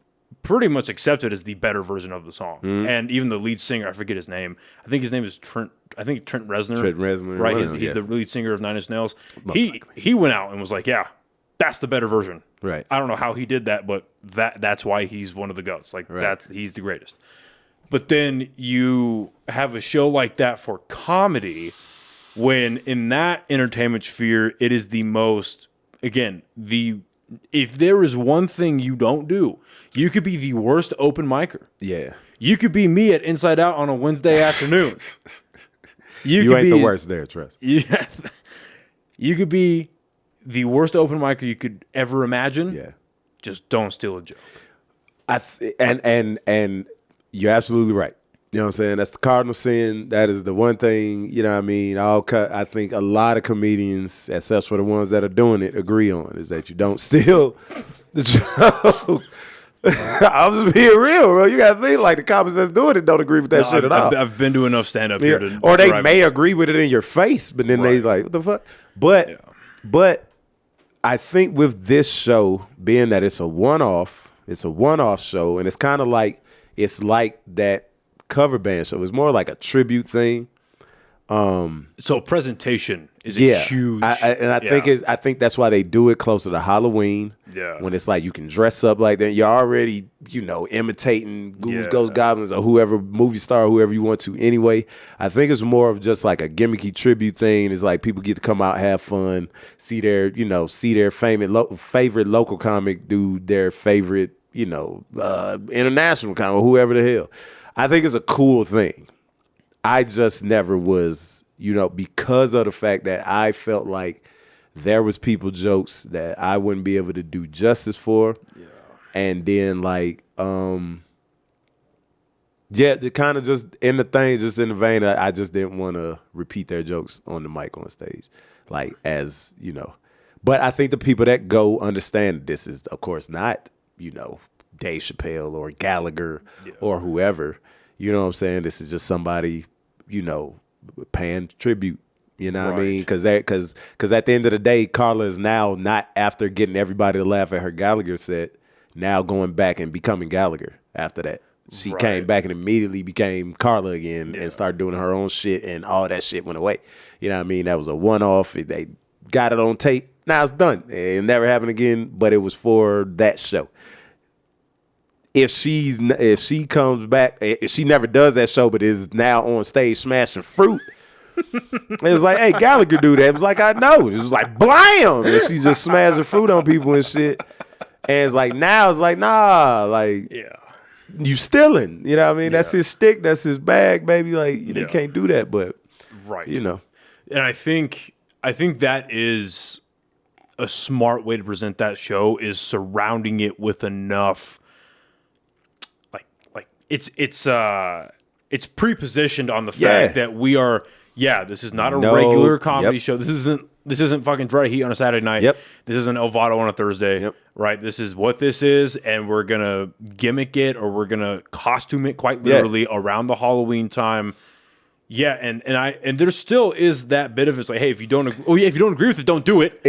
pretty much accepted as the better version of the song. And even the lead singer, I forget his name. I think his name is Trent Reznor. Trent Reznor. Right. He's the lead singer of 9 Inch Nails. He went out and was like, yeah, that's the better version. Right. I don't know how he did that, but that's why he's one of the GOATs. Like he's the greatest. But then you have a show like that for comedy when in that entertainment sphere, it is the most, again, if there is one thing you don't do, you could be the worst open micer. Yeah. You could be me at Inside Out on a Wednesday afternoon. You ain't the worst there, trust. Yeah. You could be the worst open micer you could ever imagine. Yeah. Just don't steal a joke. And you're absolutely right. You know what I'm saying? That's the cardinal sin. That is the one thing, you know what I mean? I think a lot of comedians, except for the ones that are doing it, agree on is that you don't steal the joke. I'm just being real, bro. You got to think like the comics that's doing it don't agree with that shit at all. I've been to enough stand-up here to... Or they may agree with it in your face, but then they like, what the fuck? But I think with this show, being that it's a one-off show, and it's kind of like, it's like that cover band show. It's more like a tribute thing. So presentation is a huge. I think that's why they do it closer to Halloween. Yeah. When it's like you can dress up like that, you're already imitating ghouls, ghosts, goblins, or whoever movie star, whoever you want to. Anyway, I think it's more of just like a gimmicky tribute thing. It's like people get to come out, have fun, see their favorite local comic do their favorite international comic, or whoever the hell. I think it's a cool thing. I just never was, because of the fact that I felt like there was people jokes that I wouldn't be able to do justice for. Yeah. And then the kind of just in the thing, just in the vein that I just didn't want to repeat their jokes on the mic on stage. But I think the people that go understand this is, of course, not, Dave Chappelle or Gallagher or whoever. You know what I'm saying? This is just somebody, paying tribute. You know what I mean? Because at the end of the day, Carla is now not, after getting everybody to laugh at her Gallagher set, now going back and becoming Gallagher after that. She came back and immediately became Carla again and started doing her own shit, and all that shit went away. You know what I mean? That was a one-off. They got it on tape. Now it's done. It never happened again, but it was for that show. If she comes back, if she never does that show, but is now on stage smashing fruit, it was like, hey, Gallagher do that. It was like, I know. It was like, blam! And she's just smashing fruit on people and shit. And it's like, now it's like, nah, you stealing. You know what I mean? That's his stick. That's his bag, baby. Like, you can't do that, but, And I think that is a smart way to present that show, is surrounding it with enough, it's pre-positioned on the fact that we are, this is not a regular comedy show. This isn't fucking Dry Heat on a Saturday night. Yep. This isn't Elvado on a Thursday. Yep. Right? This is what this is, and we're gonna gimmick it, or we're gonna costume it quite literally around the Halloween time. Yeah, and there still is that bit of, it's like, hey, if you don't agree with it, don't do it.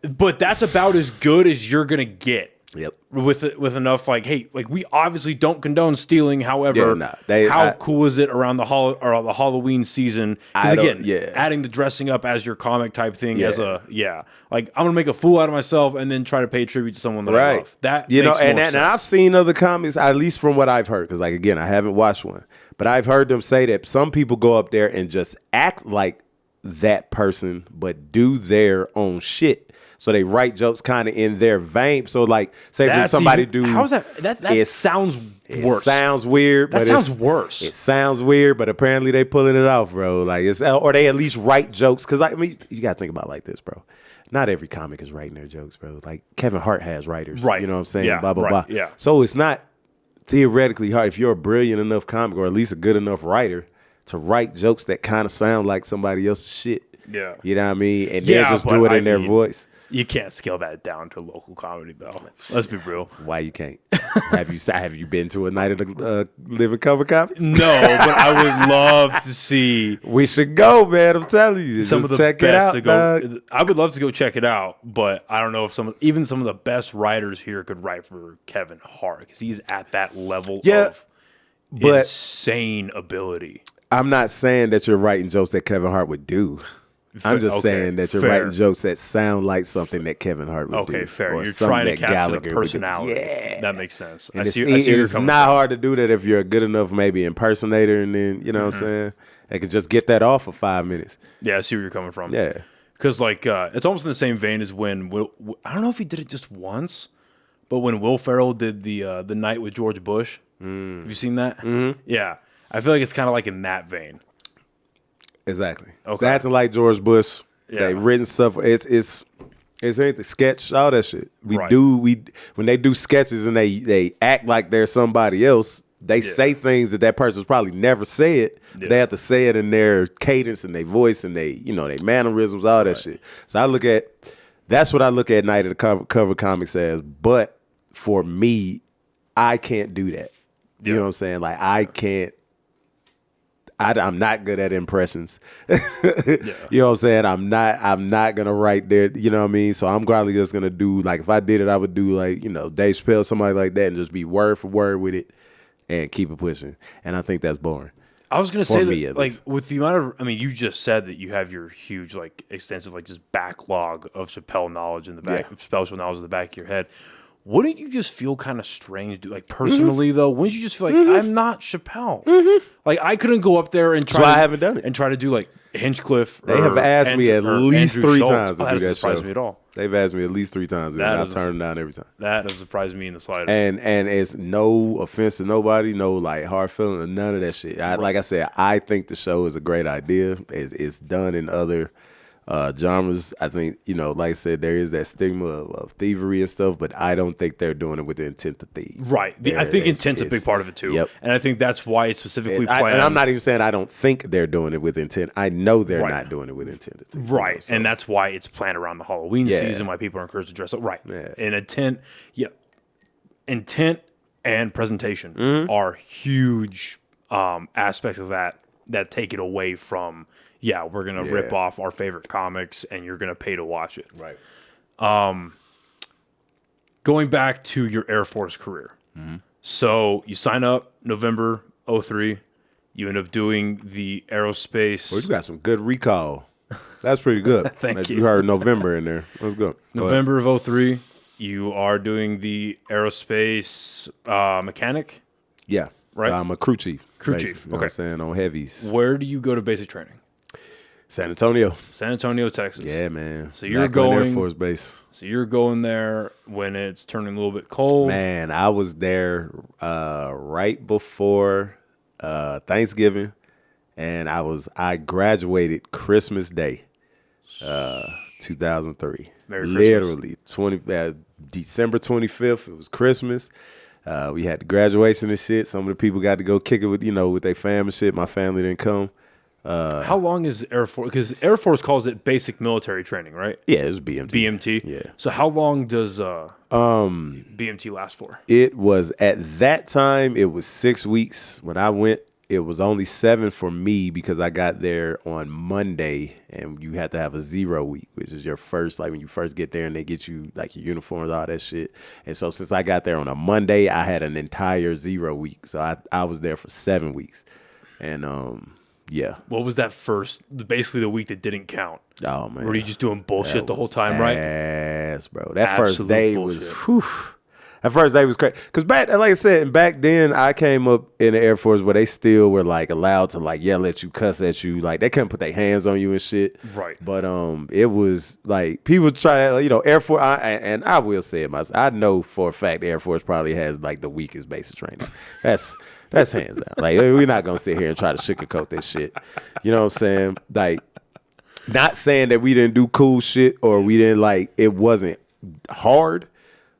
But that's about as good as you're gonna get. Yep. With enough we obviously don't condone stealing. However, how cool is it around the Halloween season? Because again, adding the dressing up as your comic type thing as I'm gonna make a fool out of myself and then try to pay tribute to someone that I love. That makes more sense. And I've seen other comics, at least from what I've heard, because again, I haven't watched one, but I've heard them say that some people go up there and just act like that person, but do their own shit. So they write jokes kind of in their vein. So say if somebody how's that? That sounds worse. It sounds weird. That sounds worse. It sounds weird, but apparently they pulling it off, bro. Or they at least write jokes. Because you got to think about it like this, bro. Not every comic is writing their jokes, bro. Like Kevin Hart has writers. Right. You know what I'm saying? Yeah, blah, blah, blah. Yeah. So it's not theoretically hard if you're a brilliant enough comic, or at least a good enough writer, to write jokes that kind of sound like somebody else's shit. Yeah. You know what I mean? And they just do it in their voice. You can't scale that down to local comedy, though. Let's be real. Why you can't? Have you been to a night of the living cover comics? No, but I would love to see. We should go, man. I'm telling you. Some of the check best it out, to go. I would love to go check it out, but I don't know if some of the best writers here could write for Kevin Hart, because he's at that level of insane ability. I'm not saying that you're writing jokes that Kevin Hart would do. I'm just saying that you're writing jokes that sound like something that Kevin Hart would do. Okay, fair. You're trying to capture the personality. Yeah. That makes sense. I see it's not hard to do that if you're a good enough maybe impersonator, and then, you know what I'm saying? They could just get that off for 5 minutes. Yeah, I see where you're coming from. Yeah. Because, it's almost in the same vein as when I don't know if he did it just once, but when Will Ferrell did the night with George Bush. Have you seen that? Mm-hmm. Yeah. I feel like it's kind of like in that vein. Exactly. Okay. It's acting like George Bush. Yeah. They written stuff. It's anything, sketch, all that shit. When they do sketches and they act like they're somebody else, they say things that person's probably never said. Yeah. They have to say it in their cadence and their voice and they mannerisms, all that shit. So that's what I look at Night of the Cover Comics as. But for me, I can't do that. You know what I'm saying? I can't. I'm not good at impressions. You know what I'm saying? I'm not gonna write there. You know what I mean? So I'm probably just gonna do, if I did it, I would do Dave Chappelle, somebody like that, and just be word for word with it and keep it pushing. And I think that's boring. I was gonna say that, like, least. with the amount of, I mean, you just said that you have your huge, like, extensive, like, just backlog of Chappelle knowledge in the back, Chappelle show knowledge in the back of your head. Wouldn't you just feel kind of strange, like, personally though? Wouldn't you just feel like I'm not Chappelle? Like, I couldn't go up there and try. That's why I haven't done it. And try to do like Hinchcliffe. They have asked me at least Andrew 3 Schultz. times to That do doesn't that surprise show. me at all. They've asked me at least 3 times, and I've turned them down every time. That doesn't surprise me in the slightest. And it's no offense to nobody, no like hard feeling, none of that shit. Like I said, I think the show is a great idea. It's done in other genres. I think, like I said, there is that stigma of thievery and stuff, but I don't think they're doing it with the intent to thieve. Right. I think intent's a big part of it too. Yep. And I think that's why it's specifically planned. And I'm not even saying I don't think they're doing it with intent. I know they're not doing it with intent to thieve. Right. And that's why it's planned around the Halloween season, why people are encouraged to dress up. Right. Yeah. And intent and presentation are huge aspects of that take it away from, we're going to rip off our favorite comics and you're going to pay to watch it. Right. Going back to your Air Force career. So you sign up November 03. You end up doing the aerospace. Well, you got some good recall. That's pretty good. Thank you. You heard November in there. Let's go. November of 03. You are doing the aerospace mechanic. Yeah. Right. I'm a crew chief. Crew basically, chief. You know what I'm saying? On heavies. Where do you go to basic training? San Antonio. San Antonio, Texas. Yeah, man. So you're Lackland going Air Force Base. So you're going there when it's turning a little bit cold. Man, I was there right before Thanksgiving, and I graduated Christmas Day, 2003. Merry Literally, December 25th. It was Christmas. We had the graduation and shit. Some of the people got to go kick it with their family and shit. My family didn't come. How long is Air Force? Because Air Force calls it basic military training, right? Yeah, it was BMT. BMT. Yeah. So how long does BMT last for? It was at that time. It was 6 weeks when I went. It was only 7 for me because I got there on Monday, and you had to have a 0 week, which is your first, like when you first get there and they get you like your uniforms, all that shit. And so since I got there on a Monday, I had an entire 0 week. So I was there for 7 weeks, and yeah. What was that first? Basically, the week that didn't count. Oh man, were you just doing bullshit the whole time, right? Yes, bro. That Absolute first day bullshit. was. Whew. That first day was crazy. Because like I said, back then I came up in the Air Force where they still were like allowed to like yell at you, cuss at you. Like they couldn't put their hands on you and shit. Right. But it was like people try to, Air Force, and I will say it myself. I know for a fact the Air Force probably has like the weakest basic training. That's hands down. Like we're not gonna sit here and try to sugarcoat this shit. You know what I'm saying? Like, not saying that we didn't do cool shit or we didn't it wasn't hard,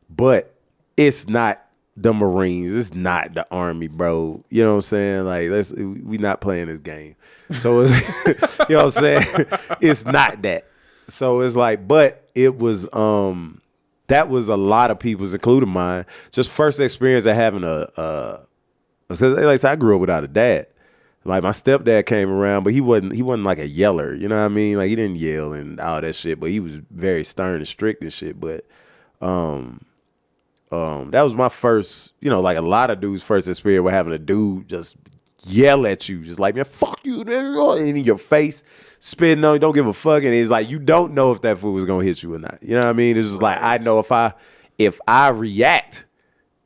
but it's not the Marines. It's not the Army, bro. You know what I'm saying? Like, we not playing this game. So, it's, you know what I'm saying? It's not that. So, it's like, but it was, that was a lot of people's, including mine, just first experience of having like I said, I grew up without a dad. Like, my stepdad came around, but he wasn't like a yeller. You know what I mean? Like, he didn't yell and all that shit, but he was very stern and strict and shit. But, that was my first, like a lot of dudes' first experience with having a dude just yell at you, just like, man, fuck you, in your face, spitting on you, don't give a fuck. And it's like, you don't know if that fool was gonna hit you or not. You know what I mean? It's just like, I know if I react,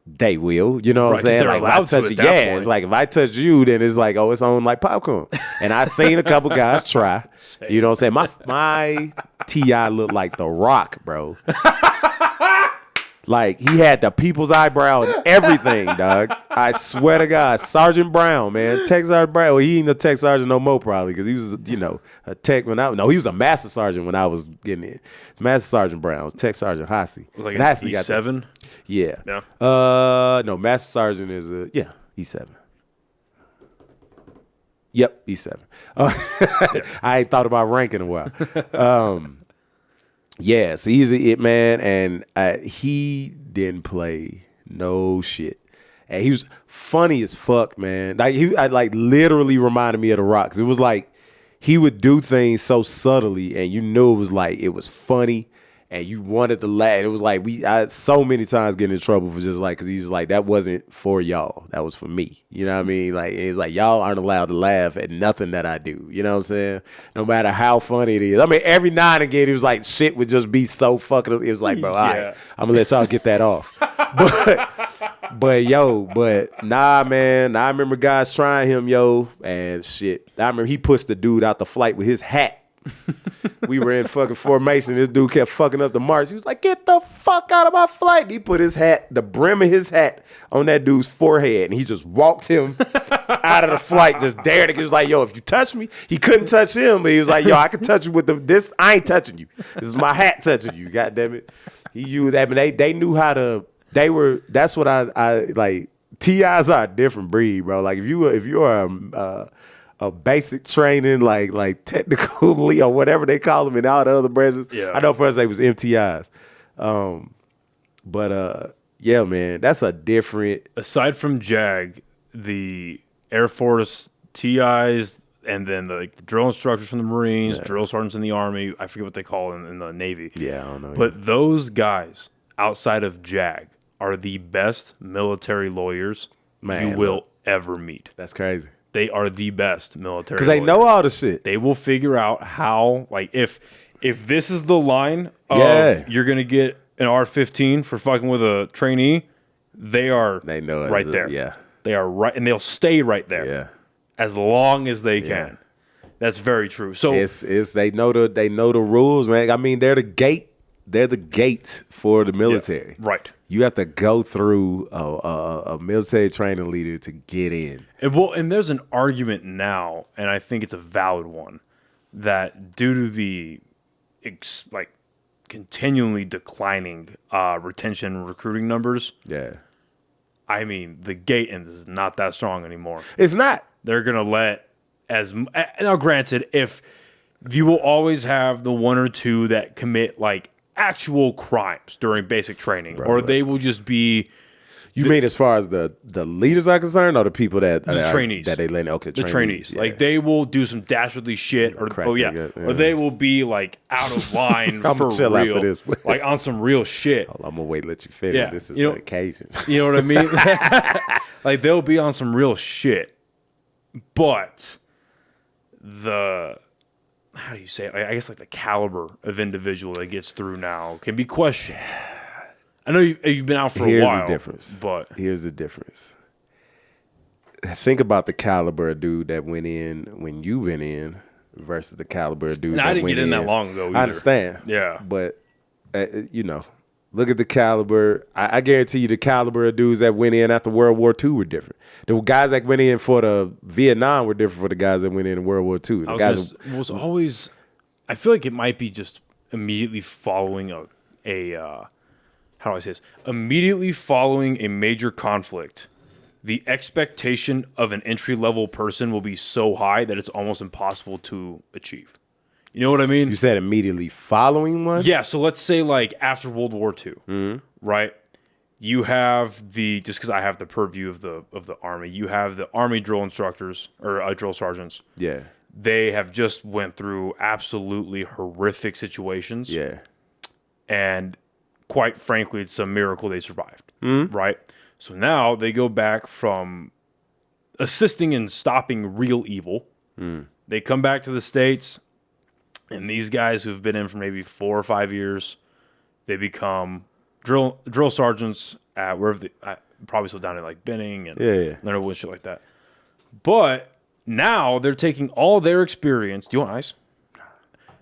they will. You know what I'm saying? Like, if I touch you, it's like if I touch you, then it's like, oh, it's on like popcorn. And I've seen a couple guys try. You know what I'm saying? My TI looked like The Rock, bro. Like, he had the people's eyebrow and everything, dog. I swear to God. Sergeant Brown, man. Tech Sergeant Brown. Well, he ain't a tech sergeant no more, probably, because he was, a tech when he was a master sergeant when I was getting in. It's Master Sergeant Brown. It was Tech Sergeant Hossey. Like an E7? Yeah. Yeah. No, Master Sergeant is E7. Yep, E7. I ain't thought about ranking in a while. Yeah, so he's it, man, and he didn't play no shit. And he was funny as fuck, man. Like he literally reminded me of The Rock. 'Cause it was like he would do things so subtly, and you knew it was like it was funny, and you wanted to laugh. It was like I so many times getting in trouble for just like, because he's like, that wasn't for y'all, that was for me. You know what I mean? Like, it's like, y'all aren't allowed to laugh at nothing that I do. You know what I'm saying? No matter how funny it is. I mean, every now and again, it was like shit would just be so fucking. It was like, bro, all right, I'm gonna let y'all get that off. But nah, man. I remember guys trying him, yo, and shit. I remember he pushed the dude out the flight with his hat. We were in fucking formation. This dude kept fucking up the march. He was like, get the fuck out of my flight. He put his hat, the brim of his hat, on that dude's forehead, and he just walked him out of the flight, just dared it. He was like, yo, if you touch me, he couldn't touch him, but he was like, yo, I can touch you with this. I ain't touching you. This is my hat touching you. God damn it. He used that, but they knew how to. That's what I like. TIs are a different breed, bro. Like if you are a basic training, like technically or whatever they call them in all the other branches. Yeah. I know for us they was MTIs. Yeah, man, that's a different. Aside from JAG, the Air Force TIs, and then the drill instructors from the Marines, drill sergeants in the Army. I forget what they call it in the Navy. Yeah, I don't know. But those guys outside of JAG are the best military lawyers you will ever meet. That's crazy. They are the best military because they know all the shit. They will figure out how, like, if this is the line of you're gonna get an R-15 for fucking with a trainee, they know it right there. Yeah, they are right, and they'll stay right there. Yeah, as long as they can. That's very true. So they know the rules, man. I mean, they're the gate. They're the gate for the military. Yeah, right. You have to go through a military training leader to get in. And there's an argument now, and I think it's a valid one, that due to the continually declining retention and recruiting numbers. Yeah. I mean, the gate is not that strong anymore. It's not. They're gonna let now. Granted, if you will always have the one or two that commit like actual crimes during basic training, they will just be. You mean as far as the leaders are concerned, or the people the trainees that they let? Okay, the trainees. Like they will do some dastardly shit, or or they will be like out of line for chill real, after this. Like on some real shit. I'm gonna wait, let you finish. Yeah. This is an occasion. You know what I mean? Like they'll be on some real shit, but how do you say it? I guess like the caliber of individual that gets through now can be questioned. I know you've been out for a while. Here's the difference. But here's the difference. Think about the caliber of dude that went in when you went in versus the caliber of dude. And I didn't get in that long ago either. I understand. Yeah. But look at the caliber. I guarantee you the caliber of dudes that went in after World War II were different. The guys that went in for the Vietnam were different for the guys that went in World War II. I feel like it might be just immediately following how do I say this? Immediately following a major conflict, the expectation of an entry-level person will be so high that it's almost impossible to achieve. You know what I mean? You said immediately following one? Yeah, so let's say like after World War II, right? You have just because I have the purview of the Army, you have the Army drill instructors or drill sergeants. Yeah. They have just went through absolutely horrific situations. Yeah. And quite frankly, it's a miracle they survived, right? So now they go back from assisting in stopping real evil. They come back to the States, and these guys who've been in for maybe 4 or 5 years, they become drill sergeants at wherever probably still down in like Benning and Leonard Wood, shit like that. But now they're taking all their experience. Do you want ice?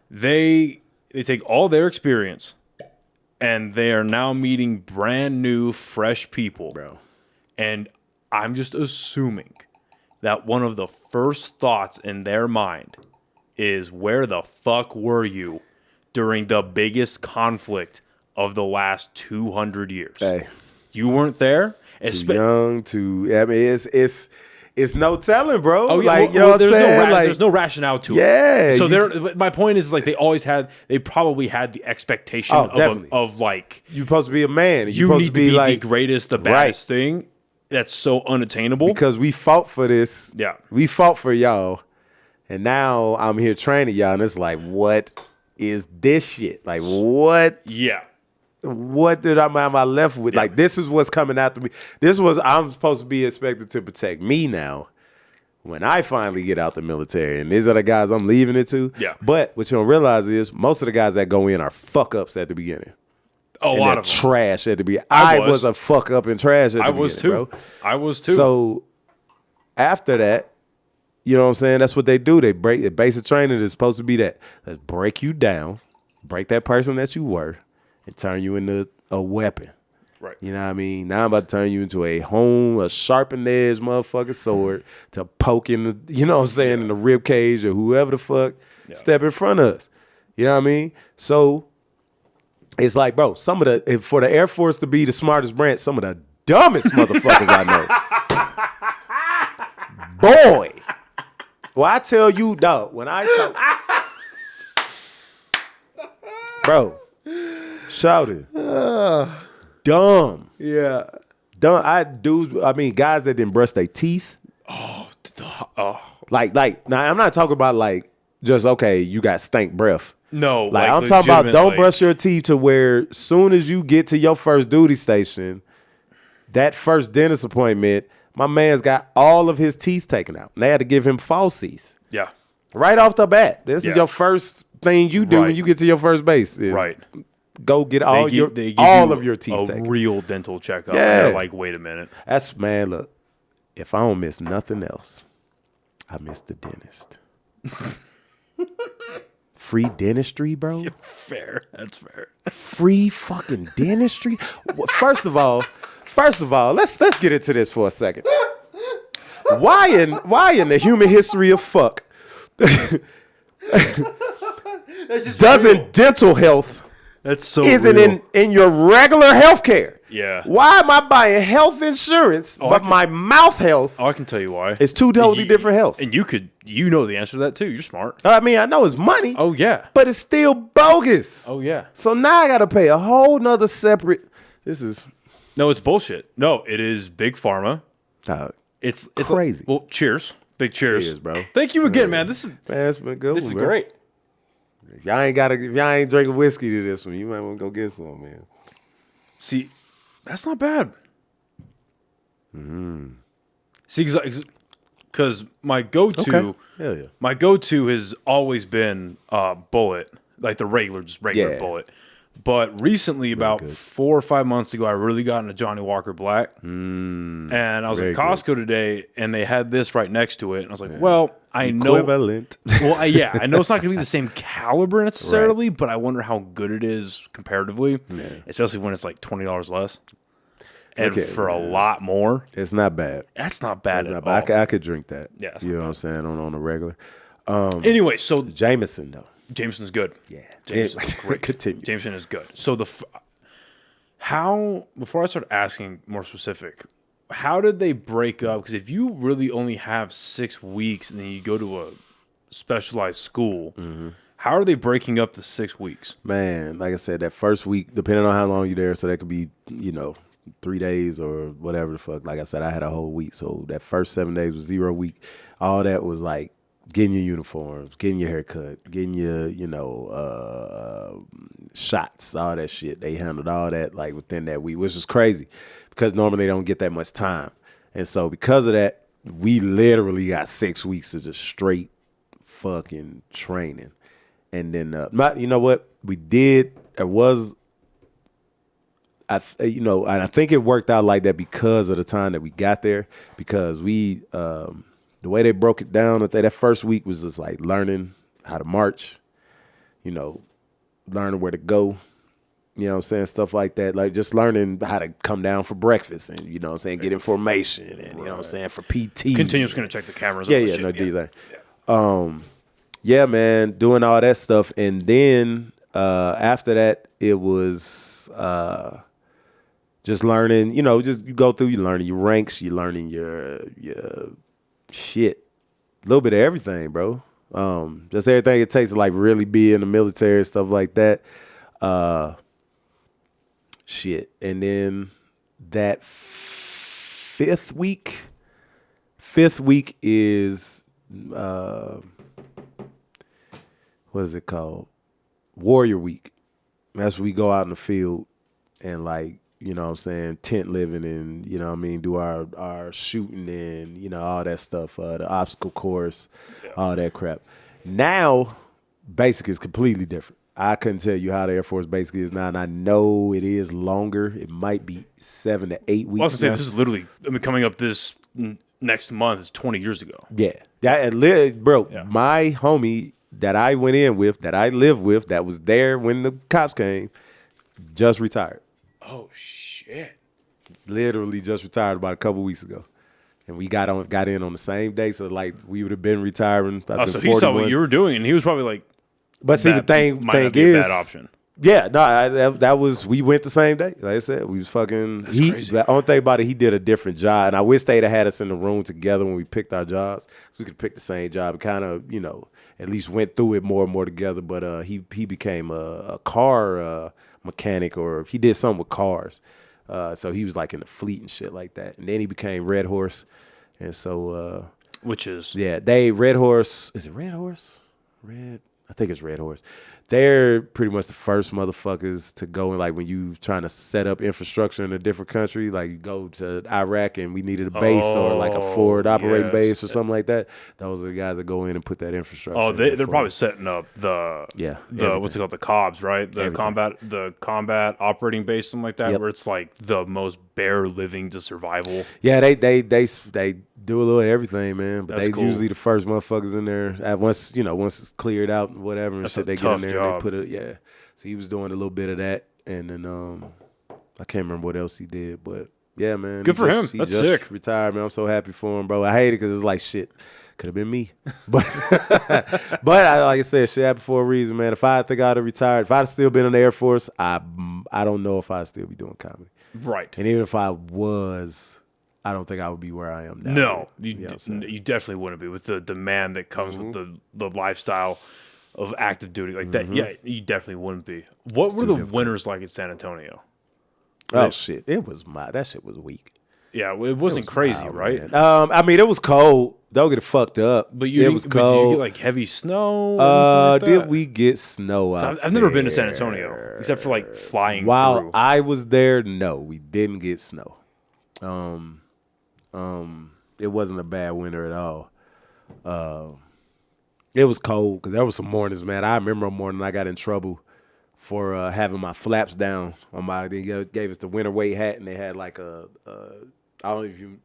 They take all their experience, and they are now meeting brand new, fresh people. Bro. And I'm just assuming that one of the first thoughts in their mind is, where the fuck were you during the biggest conflict of the last 200 years? Hey. You weren't there? Too young, I mean, it's no telling, bro. Oh, yeah, like, you know what I'm saying? There's no rationale to it. Yeah. So my point is, like, they probably had the expectation of like, you're supposed to be a man. You need to be like the greatest, the baddest thing. That's so unattainable. Because we fought for this. Yeah. We fought for y'all. And now I'm here training y'all. And it's like, what is this shit? Like, what? Yeah. What am I left with? Yeah. Like, this is what's coming after me. I'm supposed to be expected to protect me now when I finally get out the military. And these are the guys I'm leaving it to. Yeah. But what you don't realize is most of the guys that go in are fuck ups at the beginning. A lot of them. Trash at the beginning. I was a fuck up and trash at the beginning, was too. bro. I was too. So after that, you know what I'm saying? That's what they do. They break the basic training is supposed to be that. Let's break you down, break that person that you were, and turn you into a weapon. Right. You know what I mean? Now I'm about to turn you into a sharpened edge motherfucking sword to poke in the, you know what I'm saying, in the rib cage or whoever the fuck step in front of us. You know what I mean? So it's like, bro, for the Air Force to be the smartest branch, some of the dumbest motherfuckers I know. Boy. Well, I tell you, dog, when I talk. Bro, shout it. Dumb. Yeah. Dumb. I mean, guys that didn't brush their teeth. Oh. Like, now I'm not talking about like, just, okay, you got stank breath. No, like I'm talking about don't brush your teeth to where soon as you get to your first duty station, that first dentist appointment, my man's got all of his teeth taken out. And they had to give him falsies. Yeah. Right off the bat. This is your first thing you do when you get to your first base. Is go get all of your teeth taken. Real dental checkup. Yeah. And like, wait a minute. That's, man, look, if I don't miss nothing else, I miss the dentist. Free dentistry, bro. Fair. That's fair. Free fucking dentistry. First of all, let's get into this for a second. Why in the human history of fuck doesn't dental health isn't in your regular health care? Yeah. Why am I buying health insurance, but my mouth health? Oh, I can tell you why. It's two totally different healths. And you know the answer to that too. You're smart. I mean, I know it's money. Oh yeah. But it's still bogus. Oh yeah. So now I gotta pay a whole nother separate. No, it's bullshit. No, it is big pharma. It's crazy. Well, cheers. Big cheers. Cheers, bro. Thank you again, man. This it's been good. This is great. If y'all ain't drinking whiskey to this one, you might want to go get some, man. See, that's not bad. See, because my go-to, Hell yeah. my go-to has always been Bullet, like the regular Bullet. But recently, about 4 or 5 months ago, I really got into Johnny Walker Black. And I was at Costco today, and they had this right next to it. And I was like, well, I know. Equivalent. Well, I know it's not going to be the same caliber necessarily, but I wonder how good it is comparatively, especially when it's like $20 less. And for a lot more. It's not bad. That's not bad at all. I could drink that. Yeah, you know what I'm saying, on a regular. Anyway, so Jameson, though. Jameson's good. Yeah. Jameson's great. Continue. Jameson is good. So before I start asking more specific, how did they break up? Because if you really only have 6 weeks and then you go to a specialized school, how are they breaking up the 6 weeks? Man, like I said, that first week, depending on how long you're there, so that could be, 3 days or whatever the fuck. Like I said, I had a whole week. So that first 7 days was 0 week. All that was like getting your uniforms, getting your haircut, getting your, shots, all that shit. They handled all that like within that week, which is crazy because normally they don't get that much time. And so because of that, we literally got 6 weeks of just straight fucking training. And then, you know what? We did, there was, and I think it worked out like that because of the time that we got there, because we, the way they broke it down, that first week was just like learning how to march, learning where to go, you know what I'm saying, stuff like that. Like just learning how to come down for breakfast and, you know what I'm saying, get information and, you know what I'm saying, for PT. Continuous going to check the cameras. Yeah, man, doing all that stuff. And then after that, it was just learning, just you go through, you're learning your ranks, you're learning your shit, a little bit of everything, bro. Just everything it takes to like really be in the military and stuff like that. Shit. And then that fifth week is what is it called? Warrior Week. That's when we go out in the field and like, you know what I'm saying, tent living and, you know what I mean, do our shooting and, you know, all that stuff, the obstacle course, all that crap. Now, basic is completely different. I couldn't tell you how the Air Force basic is now, and I know it is longer. It might be 7 to 8 weeks. I was going to say, this is literally, coming up this next month is 20 years ago. Yeah. Bro, my homie that I went in with, that I lived with, that was there when the cops came, just retired. Oh, shit. Literally just retired about a couple weeks ago. And we got in on the same day, so like we would have been retiring. So he saw what you were doing, and he was probably like, but see, the thing might not be is, a bad option. Yeah, no, that was, we went the same day. Like I said, we was fucking. That's crazy. The only thing about it, he did a different job, and I wish they'd have had us in the room together when we picked our jobs, so we could pick the same job. Kind of, you know, at least went through it more and more together. But he became a car mechanic, or he did something with cars. So he was like in the fleet and shit like that, and then he became Red Horse, and so which is Red Horse. Is it Red Horse? I think it's Red Horse. They're pretty much the first motherfuckers to go, and like when you trying to set up infrastructure in a different country, like you go to Iraq and we needed a base or like a forward operating base or something like that. Those are the guys that go in and put that infrastructure. Oh, they're probably setting up the what's it called, the COBs, right? The combat operating base, something like that, where it's like the most bare living to survival. Yeah, they do a little of everything, man. But they usually the first motherfuckers in there. Once it's cleared out and whatever and shit, they get in there and they put it. So he was doing a little bit of that, and then I can't remember what else he did, but yeah, man. Good for him. That's sick. Retired, man. I'm so happy for him, bro. I hate it because it's like shit. Could have been me, but like I said, shit happened for a reason, man. If I think I'd have retired, if I'd still been in the Air Force, I don't know if I'd still be doing comedy. Right. And even if I was, I don't think I would be where I am now. No, you definitely wouldn't be with the demand that comes with the lifestyle of active duty like that. Yeah, you definitely wouldn't be. What were the winters like in San Antonio? Shit, that shit was weak. Yeah, it wasn't crazy, wild, right? I mean, it was cold. Don't get it fucked up. But it was cold. Did you get like heavy snow? Did we get snow out I've never been to San Antonio except for like flying While through. I was there, no, we didn't get snow. It wasn't a bad winter at all. It was cold because there was some mornings, man. I remember a morning I got in trouble for having my flaps down on my. They gave us the winter weight hat, and they had like I don't know if you.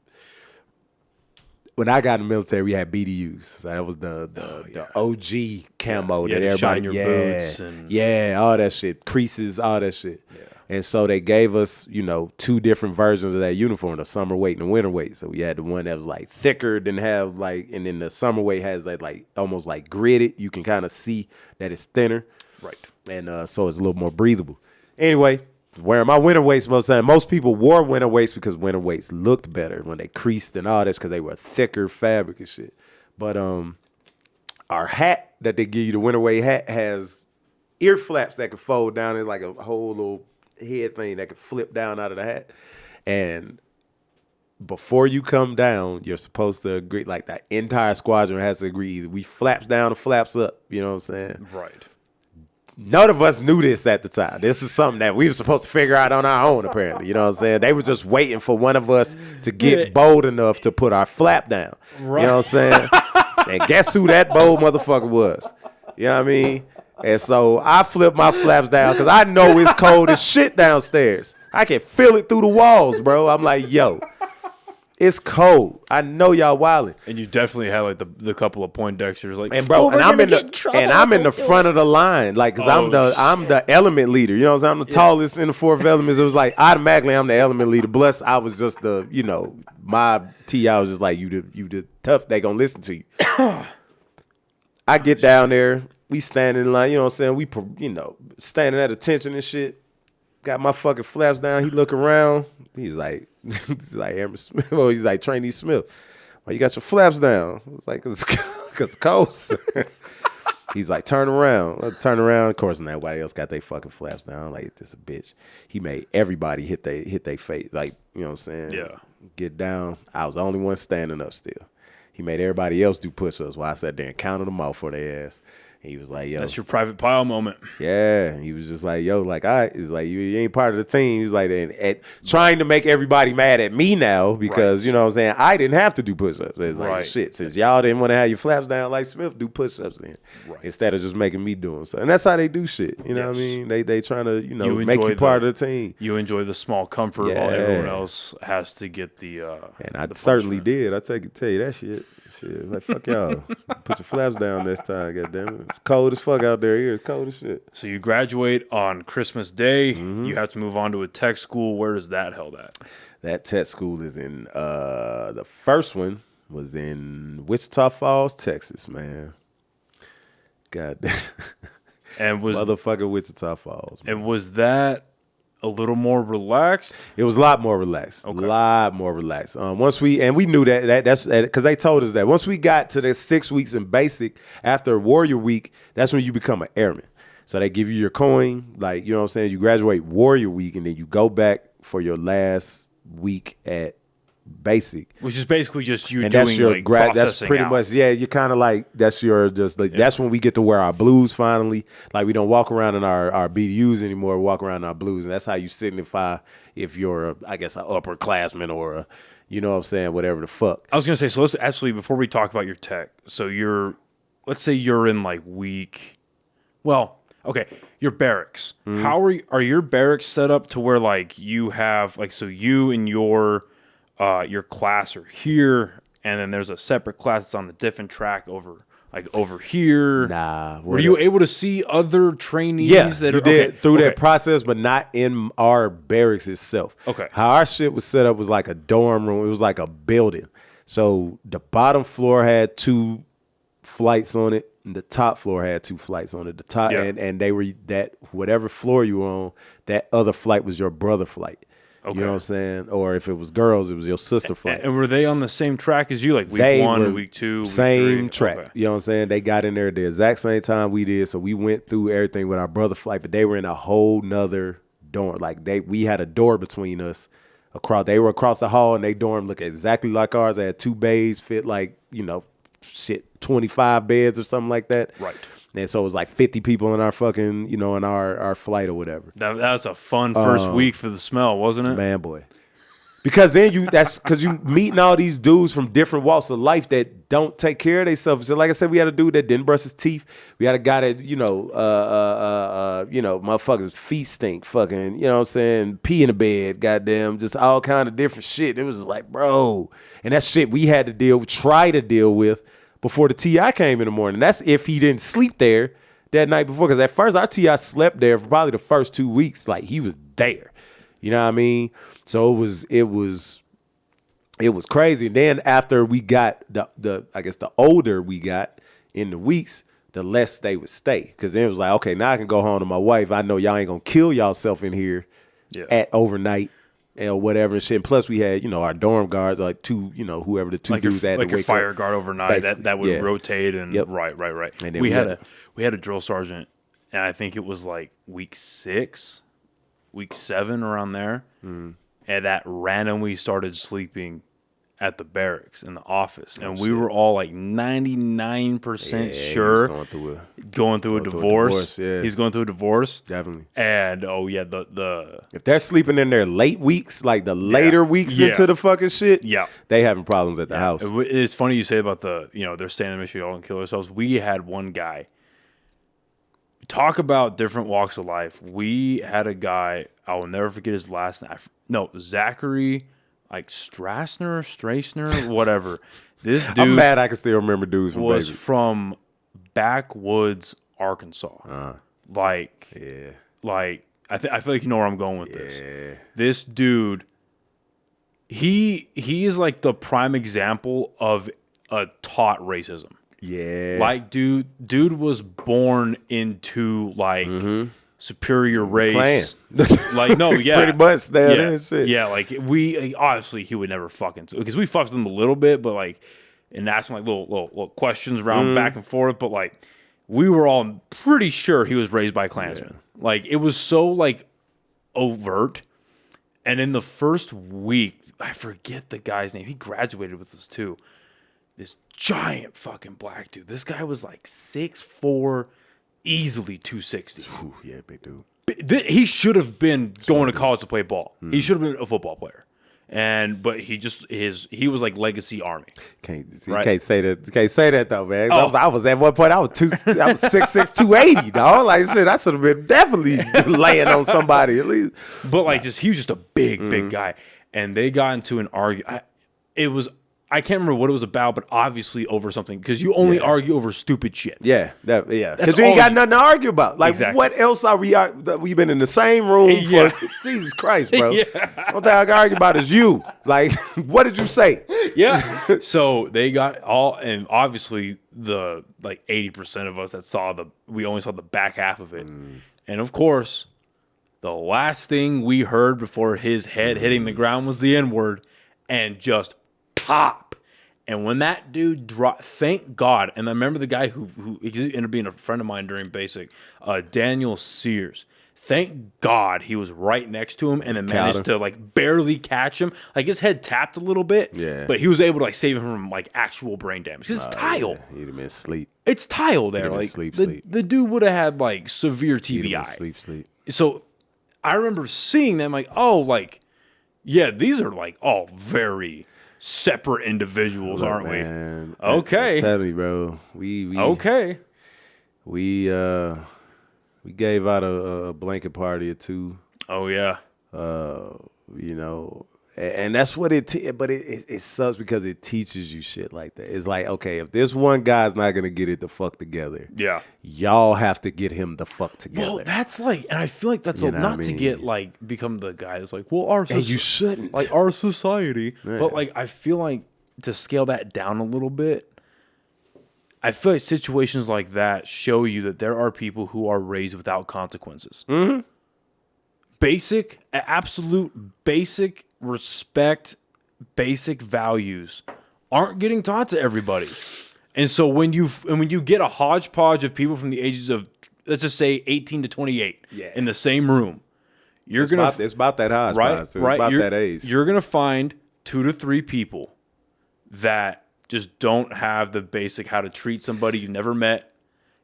When I got in the military, we had BDUs. So that was the OG camo that everybody. Shine your boots and all that shit, creases, all that shit. Yeah. And so they gave us, two different versions of that uniform, the summer weight and the winter weight. So we had the one that was like thicker than have like, and then the summer weight has that like almost like gridded. You can kind of see that it's thinner. Right. And so it's a little more breathable. Anyway, wearing my winter weights most of the time. Most people wore winter weights because winter weights looked better when they creased and all this because they were thicker fabric and shit. But our hat that they give you, the winter weight hat, has ear flaps that can fold down. It's like a whole little head thing that can flip down out of the hat. And before you come down, you're supposed to agree, like that entire squadron has to agree. Either we flaps down or flaps up. You know what I'm saying? Right. None of us knew this at the time. This is something that we were supposed to figure out on our own, apparently. You know what I'm saying? They were just waiting for one of us to get bold enough to put our flap down. Right. You know what I'm saying? And guess who that bold motherfucker was? You know what I mean? And so I flipped my flaps down because I know it's cold as shit downstairs. I can feel it through the walls, bro. I'm like, yo, it's cold. I know y'all wilding. And you definitely had like the couple of Poindexters, like, and bro, I'm in the front of the line, like, cause I'm the element leader. You know what I'm saying? I'm the tallest in the 4th elements. It was like automatically I'm the element leader. Plus I was just my TI was just like, you the tough. They gonna listen to you. I get down there. We standing in line. You know what I'm saying? We standing at attention and shit. Got my fucking flaps down. He look around. He's like Aaron Smith. Well, he's like Trainee Smith. Why you got your flaps down? I was like, cause it's cold. He's like, turn around. I turn around. Of course, nobody else got their fucking flaps down. I'm like, this a bitch. He made everybody hit their face. Like, you know what I'm saying? Yeah. Get down. I was the only one standing up still. He made everybody else do push-ups while I sat there and counted them out for their ass. He was like, yo. That's your private pile moment. Yeah. He was just like, yo, like, all right. He's like, you ain't part of the team. He's like, and trying to make everybody mad at me now because, you know what I'm saying, I didn't have to do push-ups. It's like, shit, since y'all didn't want to have your flaps down like Smith, do push-ups then. Instead of just making me do them. So, and that's how they do shit. You know what I mean? They trying to, make you part of the team. You enjoy the small comfort while everyone else has to get the and I certainly did. I tell you that shit. Shit, like, fuck y'all. Put your flaps down this time, goddammit. It's cold as fuck out there here. It's cold as shit. So you graduate on Christmas Day. You have to move on to a tech school. Where is that held at? That tech school is in, the first one was in Wichita Falls, Texas, man. God damn. And was motherfucking Wichita Falls, man. And was that a little more relaxed? It was a lot more relaxed. Okay. A lot more relaxed. We knew that's because they told us that once we got to the 6 weeks in basic after Warrior Week, that's when you become an airman. So they give you your coin, like, you know what I'm saying? You graduate Warrior Week and then you go back for your last week at basic, which is basically just you and doing that's your like processing that's pretty out. much you're kind of like that's your just like that's when we get to wear our blues finally. Like we don't walk around in our BDUs anymore, walk around in our blues, and that's how you signify if you're I guess an upperclassman or a, you know what I'm saying, whatever the fuck. I was gonna say, so let's actually, before we talk about your tech, so let's say you're in like your barracks. How are your barracks set up to where like you have like, so you and your class are here, and then there's a separate class that's on the different track over here. Nah. Were you able to see other trainees? Yeah, that you did through that process, but not in our barracks itself. Okay. How our shit was set up was like a dorm room. It was like a building. So the bottom floor had 2 flights on it, and the top floor had 2 flights on it. The top and they were that whatever floor you were on, that other flight was your brother flight. Okay. You know what I'm saying? Or if it was girls, it was your sister flight. And were they on the same track as you? Like week 1, week 2, week 3? Same track. Okay. You know what I'm saying? They got in there at the exact same time we did. So we went through everything with our brother flight, but they were in a whole nother dorm. Like we had a door between us. They were across the hall, and they dorm looked exactly like ours. They had 2 bays, fit like, 25 beds or something like that. Right. And so it was like 50 people in our fucking, in our flight or whatever. That was a fun first week for the smell, wasn't it? Man, boy. Because then that's because you meeting all these dudes from different walks of life that don't take care of themselves. So like I said, we had a dude that didn't brush his teeth. We had a guy that, motherfuckers' feet stink, fucking, you know what I'm saying, pee in the bed, goddamn, just all kind of different shit. It was like, bro. And that shit we had to try to deal with before the TI came in the morning. That's if he didn't sleep there that night before. Because at first our TI slept there for probably the first 2 weeks. Like he was there. You know what I mean? So it was crazy. And then after we got the older we got in the weeks, the less they would stay. Because then it was like, okay, now I can go home to my wife. I know y'all ain't gonna kill y'allself in here at overnight and whatever and shit. And plus we had, our dorm guards, like 2, whoever the 2 like dudes had to wake up. Like your fire guard overnight that would rotate and right. And then we had a drill sergeant, and I think it was like week 6, week 7, around there, and that randomly started sleeping at the barracks in the office, and we were all like 99% sure going through a divorce. He's going through a divorce, definitely. And the if they're sleeping in their late weeks, like the later weeks into the fucking shit, they having problems at the house. It's funny you say about they're staying in Michigan and kill themselves. We had one guy. Talk about different walks of life. We had a guy, I will never forget his last name. Zachary, like Strassner, whatever. This dude, I'm mad I can still remember dudes from was Baby. From backwoods Arkansas. I feel like you know where I'm going with this. This dude, he is like the prime example of a taught racism. Yeah. Like, dude was born into, like, superior race. Like, no, pretty much. Shit. Yeah, like, obviously, he would never fucking, because we fucked with him a little bit, but, like, and asked him, like, little questions around back and forth, but, like, we were all pretty sure he was raised by Klansmen. Yeah. Like, it was so, like, overt. And in the first week, I forget the guy's name. He graduated with us, too. this giant fucking black dude. This guy was like 6'4", easily 260. Ooh, yeah, big dude. He should have been going to college to play ball. He should have been a football player. But he was like legacy Army. Can't say that. Can't say that though, man. I was at one point. I was 6'6", 280, dog. Like shit, I should have been definitely laying on somebody at least. But like, he was just a big guy, and they got into an argument. I can't remember what it was about, but obviously over something, because you only argue over stupid shit. Yeah, because you ain't got nothing to argue about. Like, exactly. What else are we've been in the same room for? Jesus Christ, bro. One thing I can argue about is you. Like, what did you say? Yeah. So they got and obviously the 80% of us we only saw the back half of it. And of course, the last thing we heard before his head hitting the ground was the N-word, and just pop. And when that dude dropped, thank God. And I remember the guy who ended up being a friend of mine during basic, Daniel Sears. Thank God he was right next to him and then managed to barely catch him. Like his head tapped a little bit, but he was able to save him from actual brain damage. Because it's tile. Yeah. He'd have been asleep. It's tile there. The dude would have had severe TBI. Sleep. So I remember seeing them these are all very separate individuals, aren't man, we? Okay. Tell me, bro. We okay. We gave out a blanket party or two. Oh yeah. And that's what but it sucks because it teaches you shit like that. It's like, okay, if this one guy's not gonna get it the fuck together, y'all have to get him the fuck together. Well, that's and I feel like that's not to get become the guy that's our and you shouldn't our society. But I feel like to scale that down a little bit, I feel like situations like that show you that there are people who are raised without consequences. Mm-hmm. Absolute basic respect, basic values aren't getting taught to everybody. And so when you get a hodgepodge of people from the ages of, let's just say 18 to 28 in the same room, it's about that hodgepodge. Right? It's about that age. You're going to find 2 to 3 people that just don't have the basic how to treat somebody you've never met,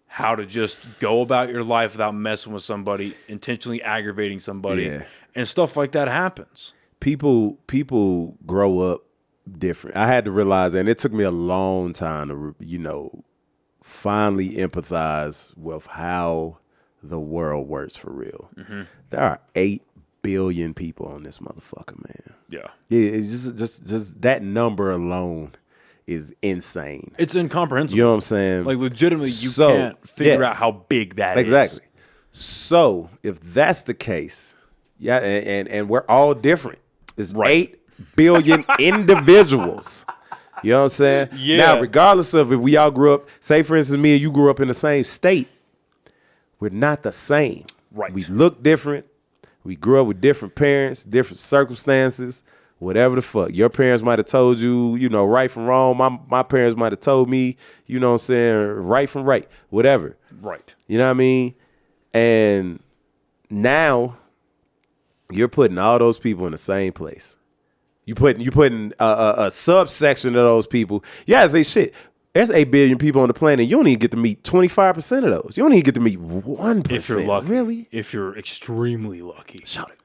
how to just go about your life without messing with somebody, intentionally aggravating somebody, and stuff like that happens. People grow up different. I had to realize that, and it took me a long time to, finally empathize with how the world works for real. Mm-hmm. There are 8 billion people on this motherfucker, man. Yeah. Yeah, it's just that number alone is insane. It's incomprehensible. You know what I'm saying? Legitimately, you can't figure out how big that is. Exactly. So if that's the case, and we're all different. It's 8 billion individuals. You know what I'm saying? Yeah. Now, regardless of if we all grew up, say for instance, me and you grew up in the same state, we're not the same. Right. We look different. We grew up with different parents, different circumstances, whatever the fuck. Your parents might have told you, right from wrong. My parents might have told me, you know what I'm saying, right from right, whatever. Right. You know what I mean? And now you're putting all those people in the same place. You putting a subsection of those people. Yeah, they shit. There's 8 billion people on the planet. You don't even get to meet 25% of those. You don't even get to meet 1%. If you're lucky. Really? If you're extremely lucky. Shout it.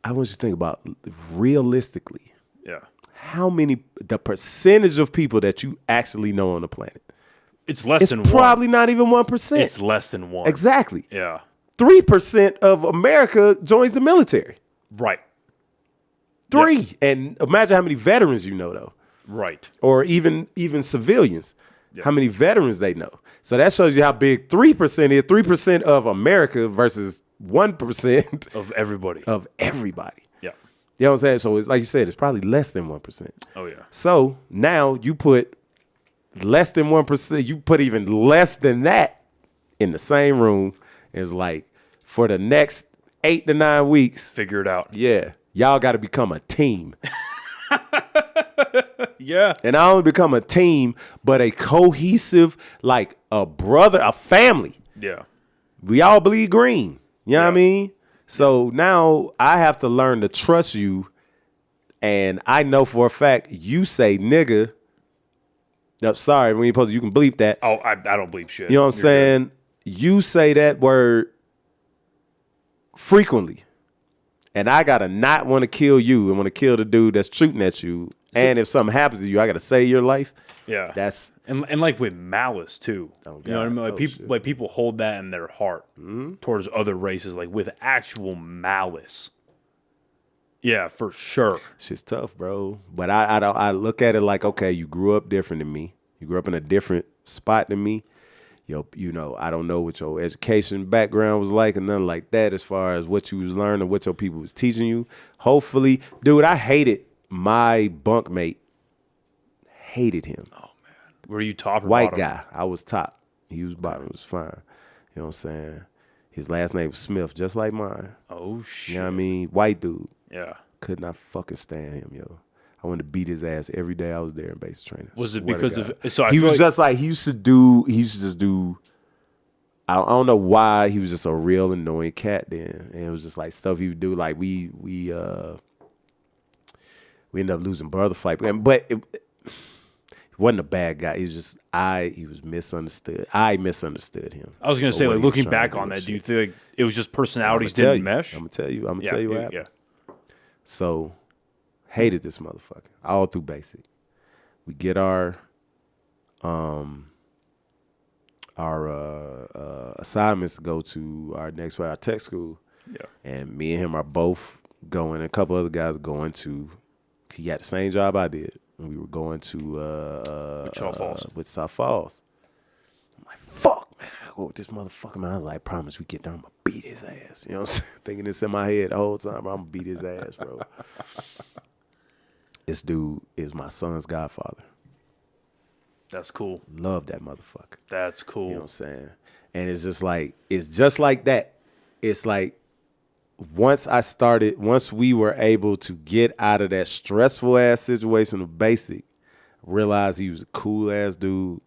I want you to think about realistically. Yeah. The percentage of people that you actually know on the planet. It's less than 1. It's probably not even 1%. It's less than 1. Exactly. Yeah. 3% of America joins the military. Right. 3. Yeah. And imagine how many veterans you know, though. Right. Or even civilians. Yeah. How many veterans they know. So that shows you how big 3% is. 3% of America versus 1% of everybody. Of everybody. Yeah. You know what I'm saying? So it's, like you said, it's probably less than 1%. Oh, yeah. So now you put less than 1%, you put even less than that in the same room. It's like for the next 8 to 9 weeks. Figure it out. Yeah. Y'all got to become a team. Yeah. And not only become a team, but a cohesive, like a brother, a family. Yeah. We all bleed green. You know what I mean? So now I have to learn to trust you. And I know for a fact you say nigga No, sorry, we ain't supposed to, you can bleep that. Oh, I don't bleep shit. You know what I'm saying? Good. You say that word frequently. And I gotta not want to kill you and want to kill the dude that's shooting at you. And if something happens to you, I gotta save your life. Yeah. That's and like with malice too. Oh, you know what I mean? Like people hold that in their heart towards other races, like with actual malice. Yeah, for sure. Shit's tough, bro. But I look at it like, okay, you grew up different than me. You grew up in a different spot than me. You know, I don't know what your education background was like and nothing like that as far as what you was learning, what your people was teaching you. Hopefully, dude, I hated my bunkmate. Hated him. Oh, man. Were you top or White bottom? guy. I was top. He was bottom. It was fine. You know what I'm saying? His last name was Smith, just like mine. Oh, shit. You know what I mean? White dude. Yeah. Could not fucking stand him, yo. I wanted to beat his ass every day I was there in basic training. Was it because of? So he was just like he used to just do. I don't know why he was just a real annoying cat then, and it was just like stuff he would do. Like we ended up losing brother fight, but he wasn't a bad guy. He was just he was misunderstood. I misunderstood him. I was gonna say, like looking back on that, do you think it was just personalities didn't mesh? I'm gonna tell you what happened. Yeah. So, hated this motherfucker all through basic. We get our assignments to go to our next our tech school. Yeah. And me and him are both going, and a couple other guys are going to. He had the same job I did, and we were going to Wichita Falls. I'm like, fuck, man. I go with this motherfucker, man. I was like, promise we get done, I'm gonna beat his ass. You know what I'm saying? Thinking this in my head the whole time, bro. I'm gonna beat his ass, bro. This dude is my son's godfather. That's cool. Love that motherfucker. That's cool. You know what I'm saying? And it's just like that. It's like once we were able to get out of that stressful ass situation of basic, realized he was a cool ass dude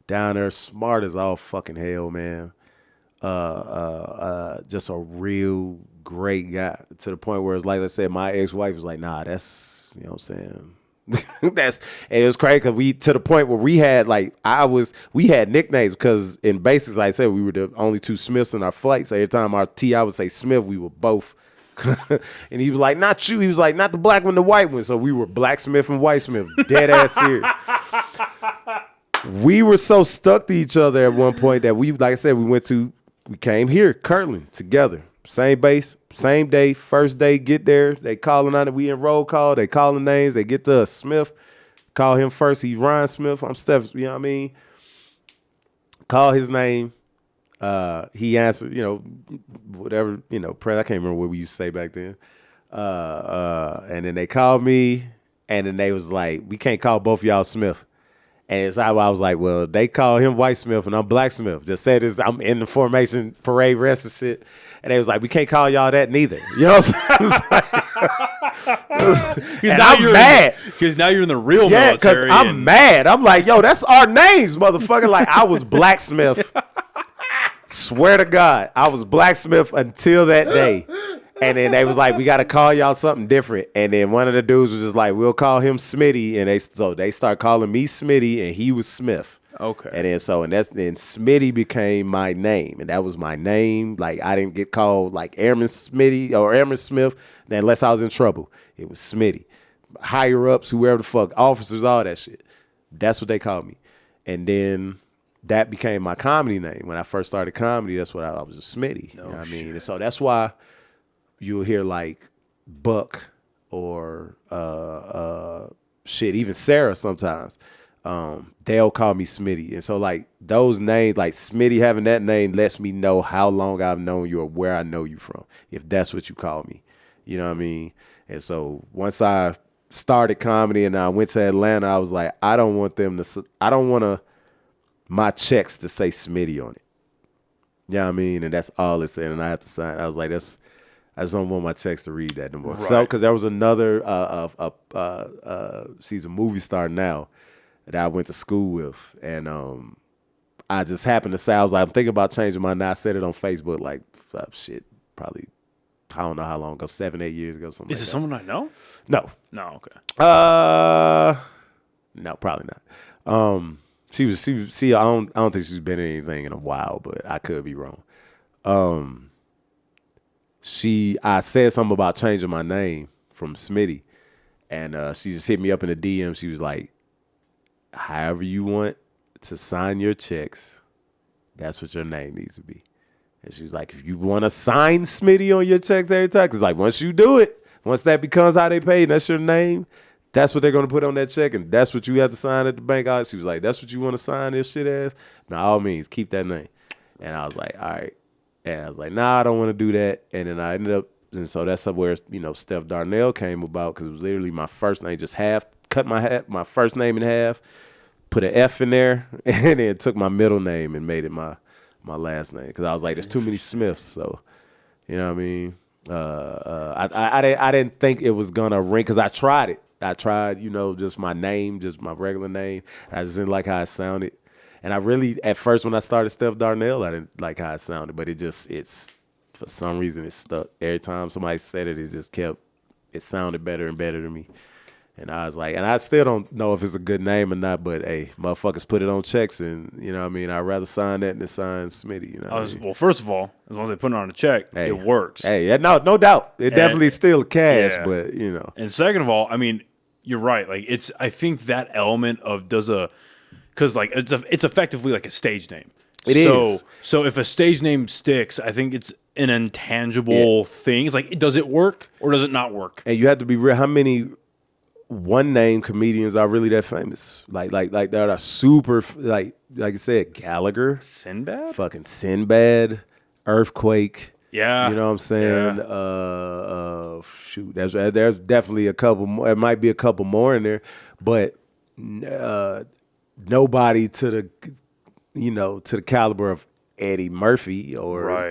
down there, smart as all fucking hell, man. Just a real great guy to the point where it's like, let's say my ex-wife was like, nah, that's, you know what I'm saying? And it was crazy because we, to the point where we had we had nicknames because in basics, like I said, we were the only two Smiths in our flight. So every time our TI would say Smith, we were both. And he was like, not you. He was like, not the black one, the white one. So we were Blacksmith and Whitesmith, dead ass serious. We were so stuck to each other at one point that we, like I said, we came here, Kirtland, together. Same base, same day, first day, get there. They calling on it. We in roll call. They calling names. They get to us. Smith. Call him first. He's Ryan Smith. I'm Steph. You know what I mean? Call his name. He answered, whatever, I can't remember what we used to say back then. And then they called me, and then they was like, we can't call both of y'all Smith. And it's how I was like, well, they call him Whitesmith and I'm Blacksmith. Just said this, I'm in the formation parade rest and shit. And they was like, we can't call y'all that neither. You know what I'm saying? And I'm mad. Because now you're in the real military. Yeah, because I'm mad. I'm like, yo, that's our names, motherfucker. Like, I was Blacksmith. Swear to God, I was Blacksmith until that day. And then they was like, we got to call y'all something different. And then one of the dudes was just like, we'll call him Smitty. And they start calling me Smitty, and he was Smith. Okay. And then then Smitty became my name, and that was my name. Like, I didn't get called like Airman Smitty or Airman Smith unless I was in trouble. It was Smitty. Higher ups, whoever the fuck, officers, all that shit. That's what they called me. And then that became my comedy name. When I first started comedy, that's what I was, a Smitty. You know what I mean? And so that's why you'll hear like Buck or even Sarah sometimes. They'll call me Smitty. And so like those names, like Smitty, having that name lets me know how long I've known you or where I know you from, if that's what you call me. You know what I mean? And so once I started comedy and I went to Atlanta, I was like, I don't want my checks to say Smitty on it. You know what I mean? And that's all it said. And I had to sign. I was like, I just don't want my checks to read that no more. Right. So, because there was another, she's a movie star now that I went to school with. And I just happened to say, I was like, I'm thinking about changing my name. I said it on Facebook like, probably, I don't know how long ago, 7-8 years ago, something. Is it someone I know? No. No, okay. No, probably not. See, I don't think she's been in anything in a while, but I could be wrong. I said something about changing my name from Smitty, and she just hit me up in the DM. She was like, however you want to sign your checks, that's what your name needs to be. And she was like, if you want to sign Smitty on your checks every time, because like once you do it, once that becomes how they pay, and that's your name, that's what they're going to put on that check, and that's what you have to sign at the bank. She was like, that's what you want to sign this shit as? By all means, keep that name. And I was like, all right. And I was like, nah, I don't want to do that. And then I ended up, and so that's where, Stef Darnell came about, because it was literally my first name, just cut my first name in half, put an F in there, and then took my middle name and made it my last name. Because I was like, there's too many Smiths, so, you know what I mean? I didn't think it was going to ring, because I tried it. I tried, just my name, just my regular name. I just didn't like how it sounded. And I really, at first when I started Stef Darnell, I didn't like how it sounded, but it's for some reason it stuck. Every time somebody said it, it sounded better and better to me. And I was like, and I still don't know if it's a good name or not, but hey, motherfuckers put it on checks, and you know what I mean? I'd rather sign that than sign Smitty, Well, first of all, as long as they put it on a check, it works. Hey, no doubt. It definitely still cash, but And second of all, I mean, you're right. Like I think that element of because like it's effectively like a stage name. It is. So if a stage name sticks, I think it's an intangible thing. It's like, does it work or does it not work? And you have to be real. How many one name comedians are really that famous? Like that are super, like you said, Gallagher, fucking Sinbad, Earthquake. Yeah, you know what I'm saying. Yeah. Shoot, there's definitely a couple more. There might be a couple more in there, but nobody to the caliber of Eddie Murphy or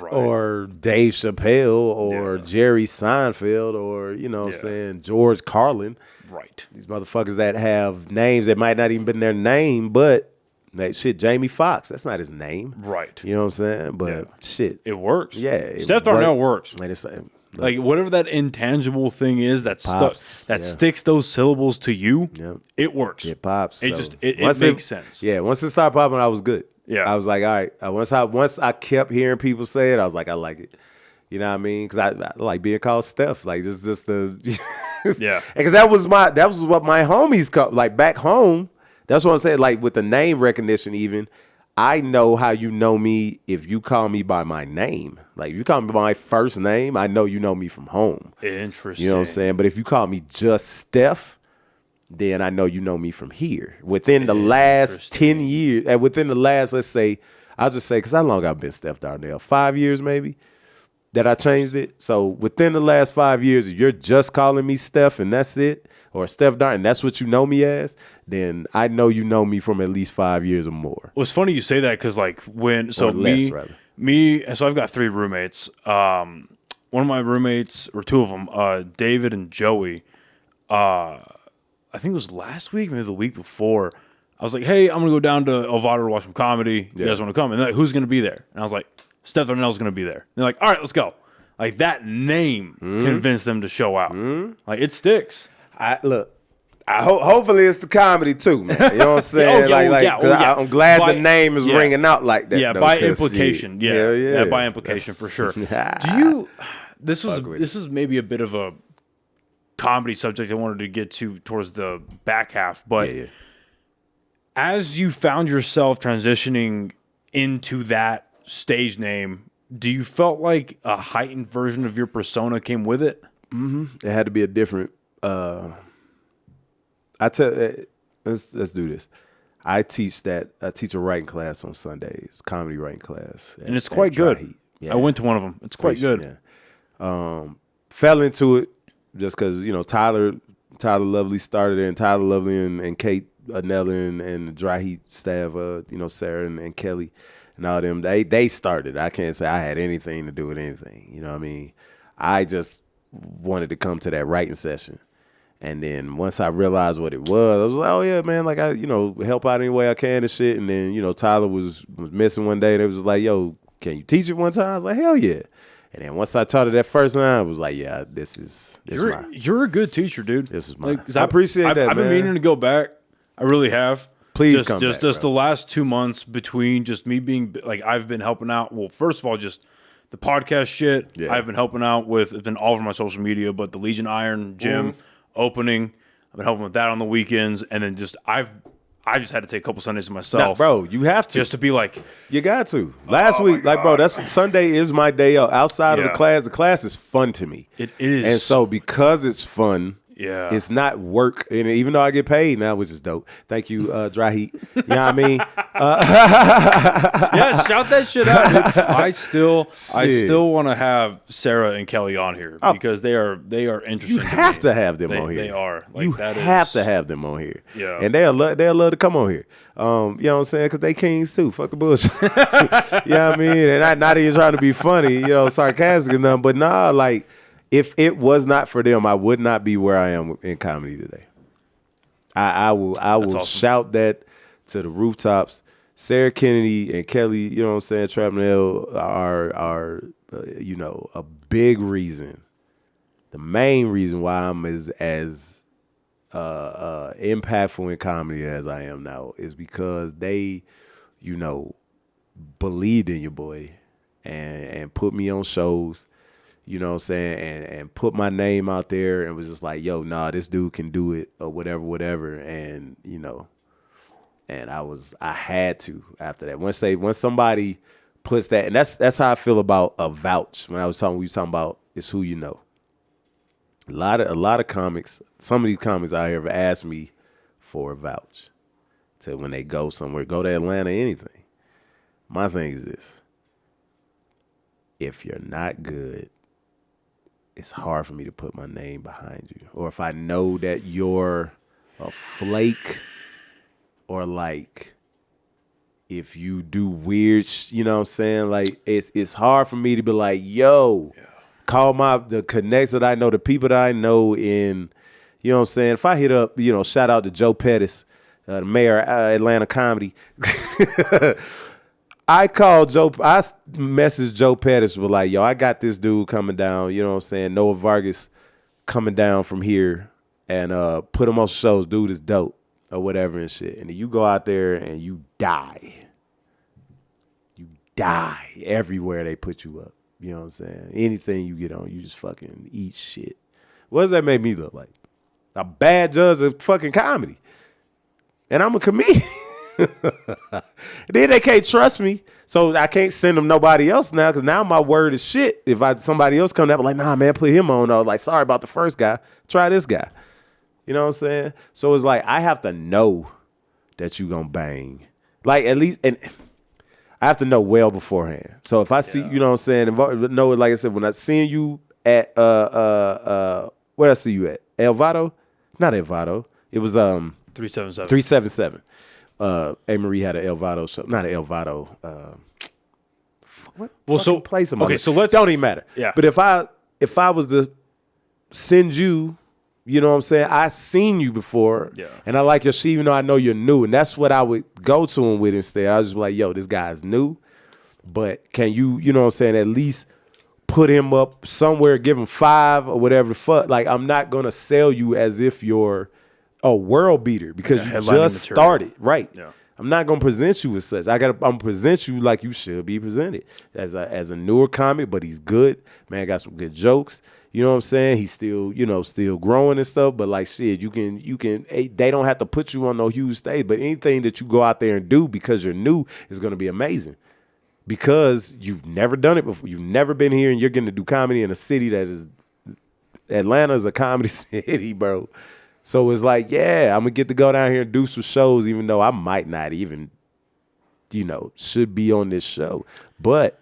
or Dave Chappelle or Jerry Seinfeld or what I'm saying, George Carlin. Right. These motherfuckers that have names that might not even been their name, but Jamie Foxx, that's not his name. Right. You know what I'm saying? But shit. It works. Yeah. Stef Darnell works. Man, it's like whatever that intangible thing is that sticks those syllables to you, it works. It pops. It makes sense. Yeah, once it started popping, I was good. Yeah. I was like, all right. Once I kept hearing people say it, I was like, I like it. You know what I mean? Because I like being called Steph. Like just the yeah. Because that was what my homies called. Like back home, that's what I'm saying. Like with the name recognition, even I know how you know me if you call me by my name. Like if you call me by my first name, I know you know me from home. Interesting. You know what I'm saying? But if you call me just Steph, then I know you know me from here. Within the last 10 years, and within the last, let's say, I'll just say, because how long I've been Stef Darnell? 5 years maybe that I changed it. So within the last 5 years, if you're just calling me Steph and that's it, or Stef Darnell, and that's what you know me as, then I know you know me from at least 5 years or more. Well, it's funny you say that because like so I've got 3 roommates. One of my roommates, or 2 of them, David and Joey, I think it was last week, maybe the week before. I was like, hey, I'm going to go down to Elvada to watch some comedy. You guys want to come? And they're like, who's going to be there? And I was like, Stef Darnell's going to be there. And they're like, all right, let's go. Like that name convinced them to show out. Like it sticks. Hopefully it's the comedy too, man. You know what I'm saying? I'm glad the name is ringing out like that. Yeah, by implication. Yeah, by implication for sure. Do you? This is maybe a bit of a comedy subject I wanted to get to towards the back half, but as you found yourself transitioning into that stage name, do you felt like a heightened version of your persona came with it? Mm-hmm. It had to be a different. Let's do this. I teach a writing class on Sundays, comedy writing class, and it's quite good. I went to one of them. It's quite good. Yeah. Fell into it just because Tyler Lovely started it, and Tyler Lovely and Kate Anella and the Dry Heat staff, Sarah and Kelly and all them. They started. I can't say I had anything to do with anything. You know what I mean? I just wanted to come to that writing session. And then once I realized what it was, I was like, oh, yeah, man, like, I, help out any way I can and shit. And then, Tyler was missing one day. And it was like, yo, can you teach it one time? I was like, hell yeah. And then once I taught it that first time, I was like, yeah, you're a good teacher, dude. This is mine. I appreciate that, I've been meaning to go back. I really have. Please come back, Just bro. the last 2 months between just me being like, I've been helping out. Well, first of all, just the podcast shit. Yeah. I've been helping out with. It's been all over my social media, but the Legion Iron gym opening. I've been helping with that on the weekends, and then just I just had to take a couple Sundays to myself, Bro, you have to. just to be like, You got to. Last week, like, bro, that's Sunday is my day out. Outside of the class is fun to me. It is. And so because it's fun, Yeah. it's not work. And even though I get paid now, which is dope. Thank you, Dry Heat. You know what I mean? yeah, shout that shit out, dude. I still want to have Sarah and Kelly on here because they are interesting. You have to have them on here. They are. Like, you that have is, to have them on here. Yeah. And they'll love to come on here. You know what I'm saying? Because they kings too. Fuck the bullshit. You know what I mean? And not even trying to be funny, sarcastic or nothing. But nah, like, if it was not for them, I would not be where I am in comedy today. I will awesome. shout that to the rooftops. Sarah Kennedy and Kelly, you know what I'm saying, Darnell are a big reason. The main reason why I'm as impactful in comedy as I am now is because they, believed in your boy and put me on shows. You know what I'm saying? And put my name out there and was just like, yo, nah, this dude can do it or whatever. And, and I had to after that. Once somebody puts that, and that's how I feel about a vouch. When we was talking about it's who you know. A lot of comics, some of these comics out here have asked me for a vouch to when they go somewhere, go to Atlanta, anything. My thing is this. If you're not good, it's hard for me to put my name behind you. Or if I know that you're a flake, or like if you do weird, you know what I'm saying? Like it's hard for me to be like, yo, call the connects that I know, the people that I know in, you know what I'm saying? If I hit up, shout out to Joe Pettis, the mayor of Atlanta Comedy. I messaged Joe Pettis with like, yo, I got this dude coming down, you know what I'm saying? Noah Vargas coming down from here and put him on shows. Dude is dope or whatever and shit. And then you go out there and you die. You die everywhere they put you up. You know what I'm saying? Anything you get on, you just fucking eat shit. What does that make me look like? A bad judge of fucking comedy. And I'm a comedian. Then they can't trust me, so I can't send them nobody else now because now my word is shit. If somebody else come down, like, nah, man, put him on. Like, sorry about the first guy. Try this guy. You know what I'm saying? So it's like I have to know that you gonna bang. Like at least, and I have to know well beforehand. So if I see, you know what I'm saying, know it. Like I said, when I seen you at where I see you at El Vado, not El Vado. It was 377. 377. A. Marie had an El Vado show. Not an El Vado. What place am I? Okay, so let's don't even matter. Yeah. But if I was to send you, you know what I'm saying? I seen you before. Yeah. And I like your shit, even though I know you're new. And that's what I would go to him with instead. I was just like, yo, this guy's new. But can you know what I'm saying, at least put him up somewhere, give him 5 or whatever the fuck. Like, I'm not gonna sell you as if you're a world beater because you just started, right? Yeah. I'm not gonna present you as such. I'm gonna present you like you should be presented as a newer comic, but he's good. Man, got some good jokes. You know what I'm saying? He's still, still growing and stuff. But like shit, you can. They don't have to put you on no huge stage, but anything that you go out there and do because you're new is gonna be amazing. Because you've never done it before. You've never been here, and you're getting to do comedy in a city that is. Atlanta is a comedy city, bro. So it's like, yeah, I'm going to get to go down here and do some shows, even though I might not even, should be on this show. But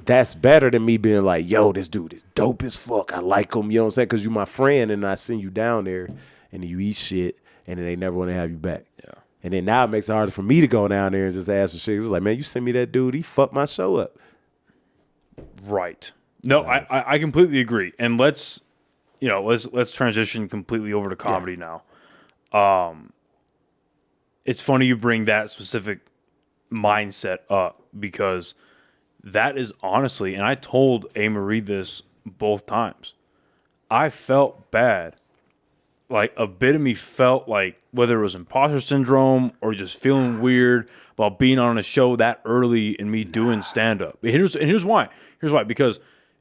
that's better than me being like, yo, this dude is dope as fuck. I like him, you know what I'm saying? Because you're my friend, and I send you down there, and you eat shit, and then they never want to have you back. Yeah. And then now it makes it harder for me to go down there and just ask for shit. It was like, man, you send me that dude, he fucked my show up. Right. No, I completely agree. And let's transition completely over to comedy now. It's funny you bring that specific mindset up because that is honestly, and I told A. Marie this both times, I felt bad like a bit of me felt like whether it was imposter syndrome or just feeling weird about being on a show that early and me doing stand-up. Here's why. Because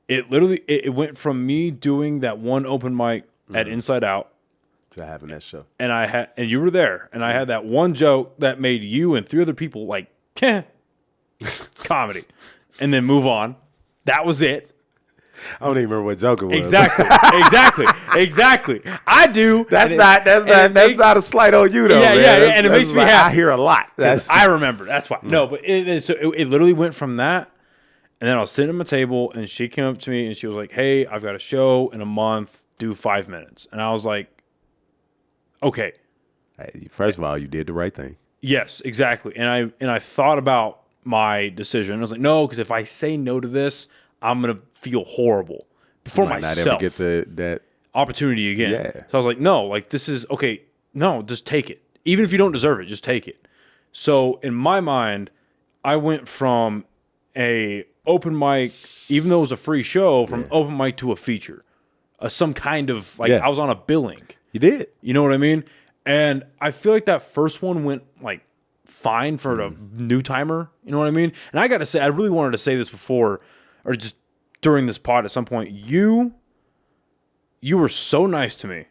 it went from me doing that one open mic at Inside Out to having that show. And you were there, and I had that one joke that made you and 3 other people like, comedy, and then move on. That was it. I don't even remember what joke it was. Exactly. I do. That's not a slight on you though. Yeah, man. And it makes me happy. I hear a lot. I remember. That's why. No, but it literally went from that, and then I was sitting at my table, and she came up to me, and she was like, "Hey, I've got a show in a month. Do 5 minutes." And I was like, "Okay." Hey, first of all, you did the right thing. Yes, exactly. And I thought about my decision. I was like, no, because if I say no to this, I'm gonna feel horrible for myself. Not ever get that opportunity again. Yeah. So I was like, no, like this is okay. No, just take it. Even if you don't deserve it, just take it. So in my mind, I went from a open mic, even though it was a free show, from open mic to a feature, some kind of like I was on a billing. You did. You know what I mean? And I feel like that first one went like fine for a new timer. You know what I mean? And I got to say, I really wanted to say this before, or just during this pod at some point. You were so nice to me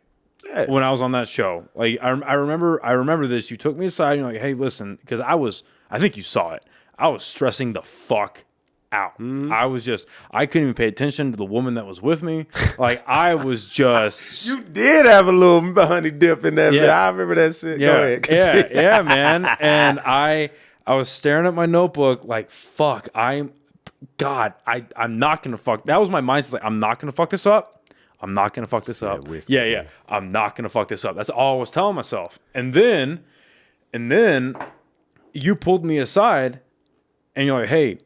when I was on that show. Like I remember this. You took me aside and you're like, hey, listen, because I think you saw it. I was stressing the fuck out. I couldn't even pay attention to the woman that was with me. Like I was just. You did have a little honey dip in that. Yeah. I remember that shit. Yeah. Go ahead. Continue. Yeah, man. And I was staring at my notebook like, fuck, I'm not gonna fuck. That was my mindset. Like, I'm not gonna fuck this up. I'm not gonna fuck this up. Whiskey, yeah. I'm not gonna fuck this up. That's all I was telling myself. And then you pulled me aside and you're like, hey,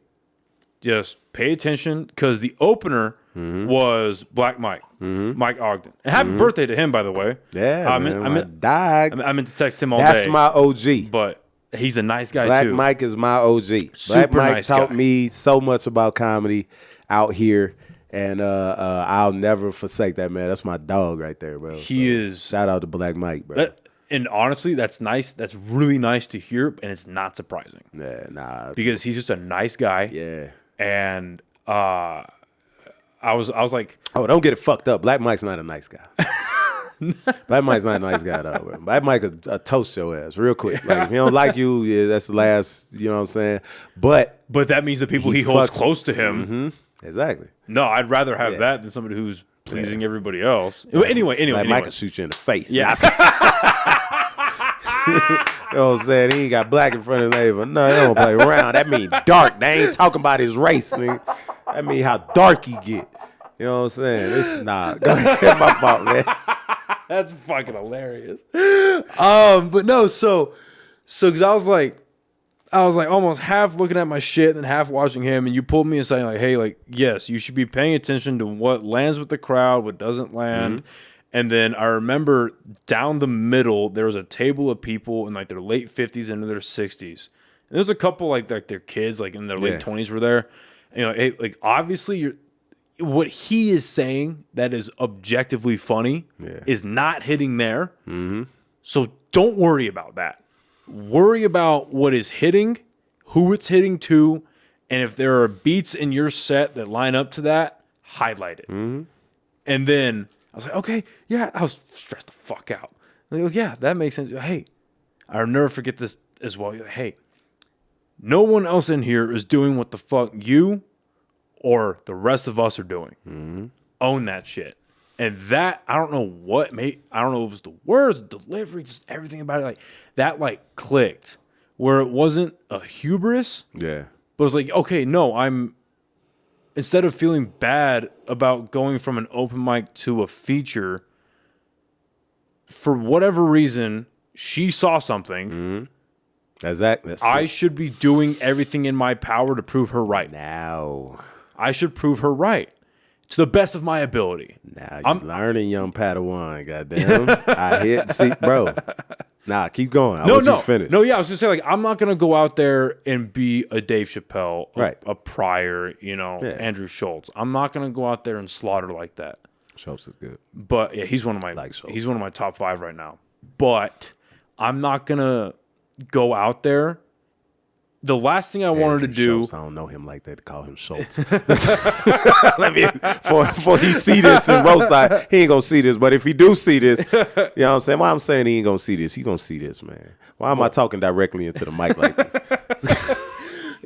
just pay attention, because the opener was Black Mike, Mike Ogden. And happy birthday to him, by the way. Yeah, I meant to text him all day. That's my OG. But he's a nice guy, Black too. Mike is my OG. Super Black Mike nice taught guy. me so much about comedy out here, and I'll never forsake that, man. That's my dog right there, bro. He is. Shout out to Black Mike, bro. And honestly, that's nice. That's really nice to hear, and it's not surprising. Yeah, nah. Because he's just a nice guy. Yeah. And I was like, oh, don't get it fucked up. Black Mike's not a nice guy. Black Mike's not a nice guy though, bro. Black Mike a toast your ass real quick. Like if he don't like you, yeah, that's the last. You know what I'm saying? But that means the people he holds close to him. Exactly. No, I'd rather have that than somebody who's pleasing everybody else. Anyway. Black Mike can shoot you in the face. Yeah. You know what I'm saying? He ain't got black in front of his name, but no, they don't play around. That mean dark. They ain't talking about his race, nigga. That mean how dark he get. You know what I'm saying? It's not. Go ahead, my fault, man. That's fucking hilarious. But no, so because I was like almost half looking at my shit and half watching him, and you pulled me aside like, hey, like, yes, you should be paying attention to what lands with the crowd, what doesn't land. And then I remember down the middle, there was a table of people in like their late 50s into their 60s. And there's a couple like their kids like in their late 20s were there. And, you know, hey, like obviously what he is saying that is objectively funny is not hitting there. So don't worry about that. Worry about what is hitting, who it's hitting to, and if there are beats in your set that line up to that, highlight it. And then I was like, okay, yeah, I was stressed the fuck out. Like, yeah, that makes sense. Hey, I'll never forget this as well. Hey, no one else in here is doing what the fuck you or the rest of us are doing. Own that shit. And that, I don't know what made, I don't know if it was the words, the delivery, just everything about it. Like that like clicked where it wasn't a hubris. Yeah. But it was like, okay, no, instead of feeling bad about going from an open mic to a feature, for whatever reason, she saw something. Exactly. I should be doing everything in my power to prove her right. Now. I should prove her right to the best of my ability. Now you're learning, young Padawan. Goddamn. See, bro. Nah, keep going. I want you to finish. No, yeah, I was just saying, like, I'm not gonna go out there and be a Dave Chappelle, right? A Pryor, Andrew Schultz. I'm not gonna go out there and slaughter like that. Schultz is good. But yeah, he's one of my top 5 right now. But I'm not gonna go out there. The last thing I wanted to do. Schultz, I don't know him like that to call him Schultz. Before he see this in Roadside, he ain't gonna see this. But if he do see this, you know what I'm saying? Why I'm saying he ain't gonna see this? He gonna see this, man. Why am I talking directly into the mic like this?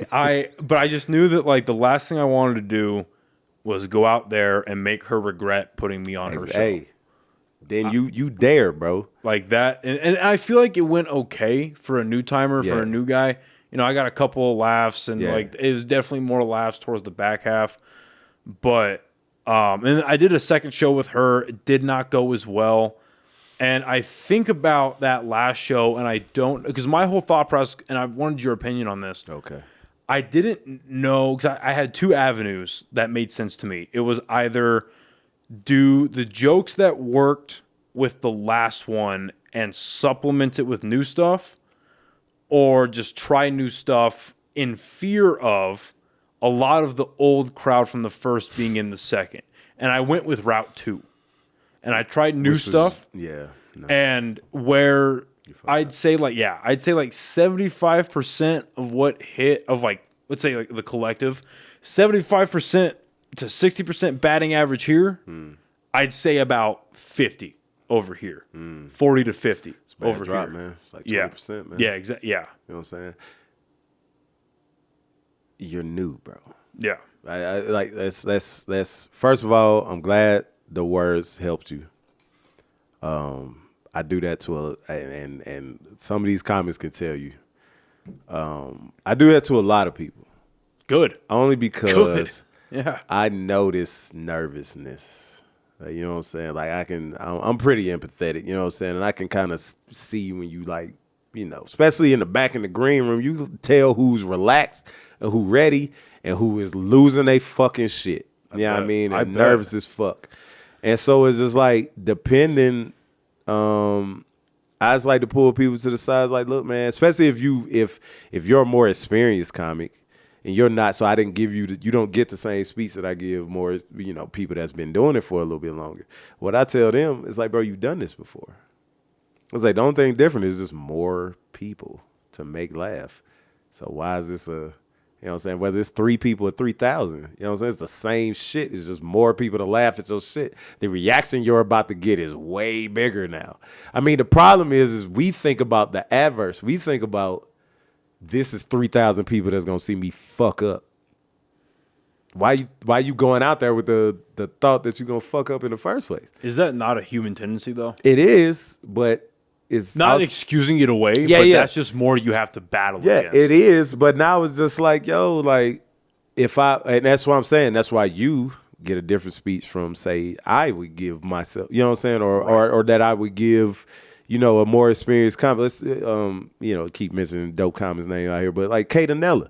But I just knew that like the last thing I wanted to do was go out there and make her regret putting me on her show. Hey, then you dare, bro. Like that, and I feel like it went okay for a new timer, for a new guy. You know, I got a couple of laughs, and like it was definitely more laughs towards the back half. But and I did a second show with her. It did not go as well. And I think about that last show, and I don't, because my whole thought process, and I wanted your opinion on this. Okay. I didn't know, because I had 2 avenues that made sense to me. It was either do the jokes that worked with the last one and supplement it with new stuff, or just try new stuff in fear of a lot of the old crowd from the first being in the second. And I went with route 2. And I tried new stuff. And where I'd say like 75% of what hit of like, let's say like the collective, 75% to 60% batting average here. I'd say about 50 over here, 40 to 50 over drop, here. Man. It's like 20%, man. Yeah, exactly. Yeah. You know what I'm saying? You're new, bro. Yeah. I like that's first of all, I'm glad the words helped you. I do that to and some of these comments can tell you. I do that to a lot of people. Good. Only because Yeah. I notice nervousness. You know what I'm saying? Like I'm pretty empathetic, you know what I'm saying? And I can kind of see when you like, you know, especially in the back in the green room, you can tell who's relaxed and who ready and who is losing their fucking shit. You know what I mean? And nervous as fuck. And so it's just like depending, I just like to pull people to the side like, look, man, especially if you're a more experienced comic and you're not, so I didn't give you, you don't get the same speech that I give more, you know, people that's been doing it for a little bit longer. What I tell them is like, bro, you've done this before. It's like, the only thing different is just more people to make laugh. So why is this you know what I'm saying? Whether it's 3 people or 3,000, you know what I'm saying? It's the same shit. It's just more people to laugh at your shit. The reaction you're about to get is way bigger now. I mean, the problem is we think about the adverse. We think about this is 3,000 people that's going to see me fuck up. Why you going out there with the thought that you're going to fuck up in the first place? Is that not a human tendency, though? It is, but it's not excusing it away, but that's just more you have to battle against. Yeah, it is, but now it's just like, yo, like, and that's what I'm saying, that's why you get a different speech from, say, I would give myself, you know what I'm saying, or that I would give, you know, a more experienced comic. Let's, you know, keep mentioning dope comic's name out here, but like Clayton Birtcher.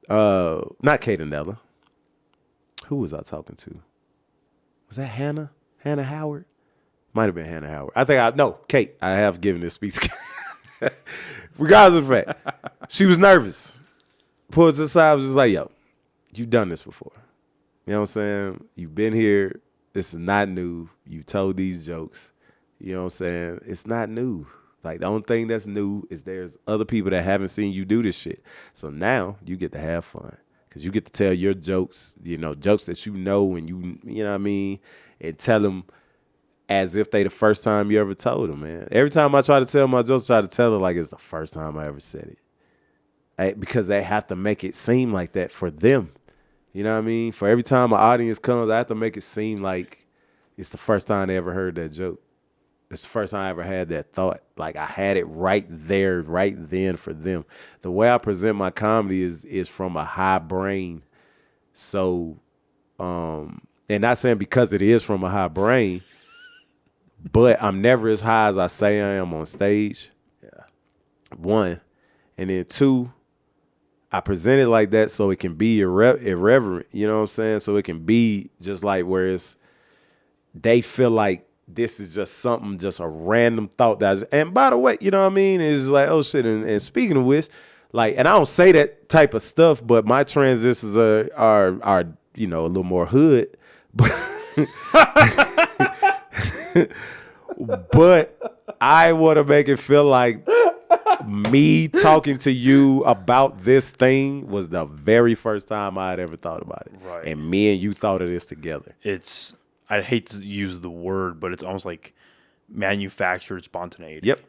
Not Clayton Birtcher. Who was I talking to? Was that Hannah? Hannah Howard? Might have been Hannah Howard. Kate. I have given this speech. Regardless of the fact, she was nervous. Pulled to the side, was just like, yo, you've done this before. You know what I'm saying? You've been here. This is not new. You told these jokes. You know what I'm saying? It's not new. Like, the only thing that's new is there's other people that haven't seen you do this shit. So now you get to have fun. Because you get to tell your jokes, you know, jokes that you know and you know what I mean? And tell them as if they the first time you ever told them, man. Every time I try to tell my jokes, I try to tell it like it's the first time I ever said it. Because they have to make it seem like that for them. You know what I mean? For every time an audience comes, I have to make it seem like it's the first time they ever heard that joke. It's the first time I ever had that thought. Like, I had it right there, right then for them. The way I present my comedy is from a high brain. So, and not saying because it is from a high brain, but I'm never as high as I say I am on stage. Yeah. 1. And then 2, I present it like that so it can be irreverent. You know what I'm saying? So it can be just like where they feel like this is just something, just a random thought and by the way, you know what I mean? It's like, oh shit. And speaking of which, like, and I don't say that type of stuff, but my transitions are you know, a little more hood, but But I want to make it feel like me talking to you about this thing was the very first time I had ever thought about it. Right. And me and you thought of this together. It's, I hate to use the word, but it's almost like manufactured spontaneity. Yep.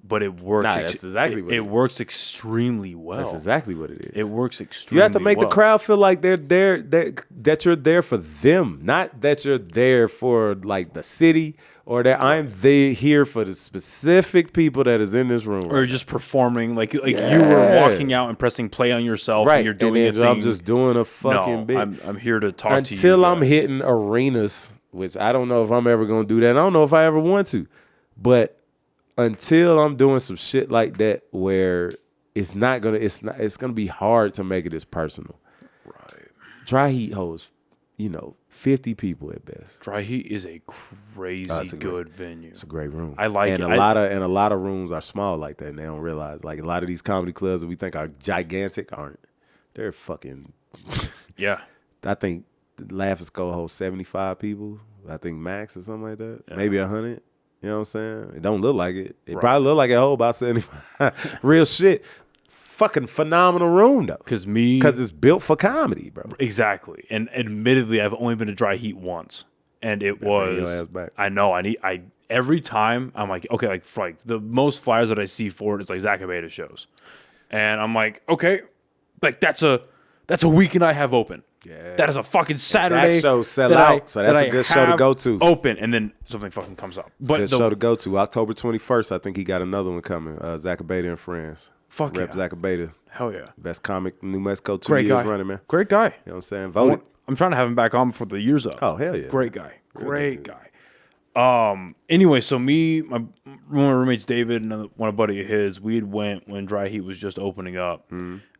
But it works. That's exactly what it works extremely well. That's exactly what it is. It works extremely You have to make well. the crowd feel like they're there, that you're there for them, not that you're there for like the city or that I'm there here for the specific people that is in this room. Or just performing like you were walking out and pressing play on yourself. Right. And you're doing and a thing. I'm just doing a fucking no, bit. I'm here to talk to you. Until I'm hitting arenas, which I don't know if I'm ever going to do that. I don't know if I ever want to. But until I'm doing some shit like that where it's gonna be hard to make it as personal. Right. Dry Heat holds, 50 people at best. Dry Heat is a crazy good venue. It's a great room. I like it. A lot of rooms are small like that and they don't realize. Like a lot of these comedy clubs that we think are gigantic aren't. They're fucking Yeah. I think the Laughing Skull holds 75 people. I think max or something like that. Yeah. Maybe 100. You know what I'm saying? It don't look like it. It probably look like it hold about 75. Real shit. Fucking phenomenal room though. Because it's built for comedy, bro. Exactly. And admittedly, I've only been to Dry Heat once, and it was. Your ass back. I know. Every time I'm like, okay, like the most flyers that I see for it is like Zach Abeda shows, and I'm like, okay, like that's a weekend I have open. Yeah. That is a fucking Saturday. That show sell out, so that's a good show to go to. Open, and then something fucking comes up. But good show to go to. October 21st, I think he got another one coming. Zach Abeda and Friends. Fuck Rep yeah. Zach Abeda. Hell yeah. Best comic in New Mexico 2 Great years guy. running, man. Great guy. You know what I'm saying? Voted. I'm trying to have him back on before the year's up. Oh, hell yeah. Great guy. Great guy. Anyway, so one of my roommates, David, and one a buddy of his, we had went when Dry Heat was just opening up,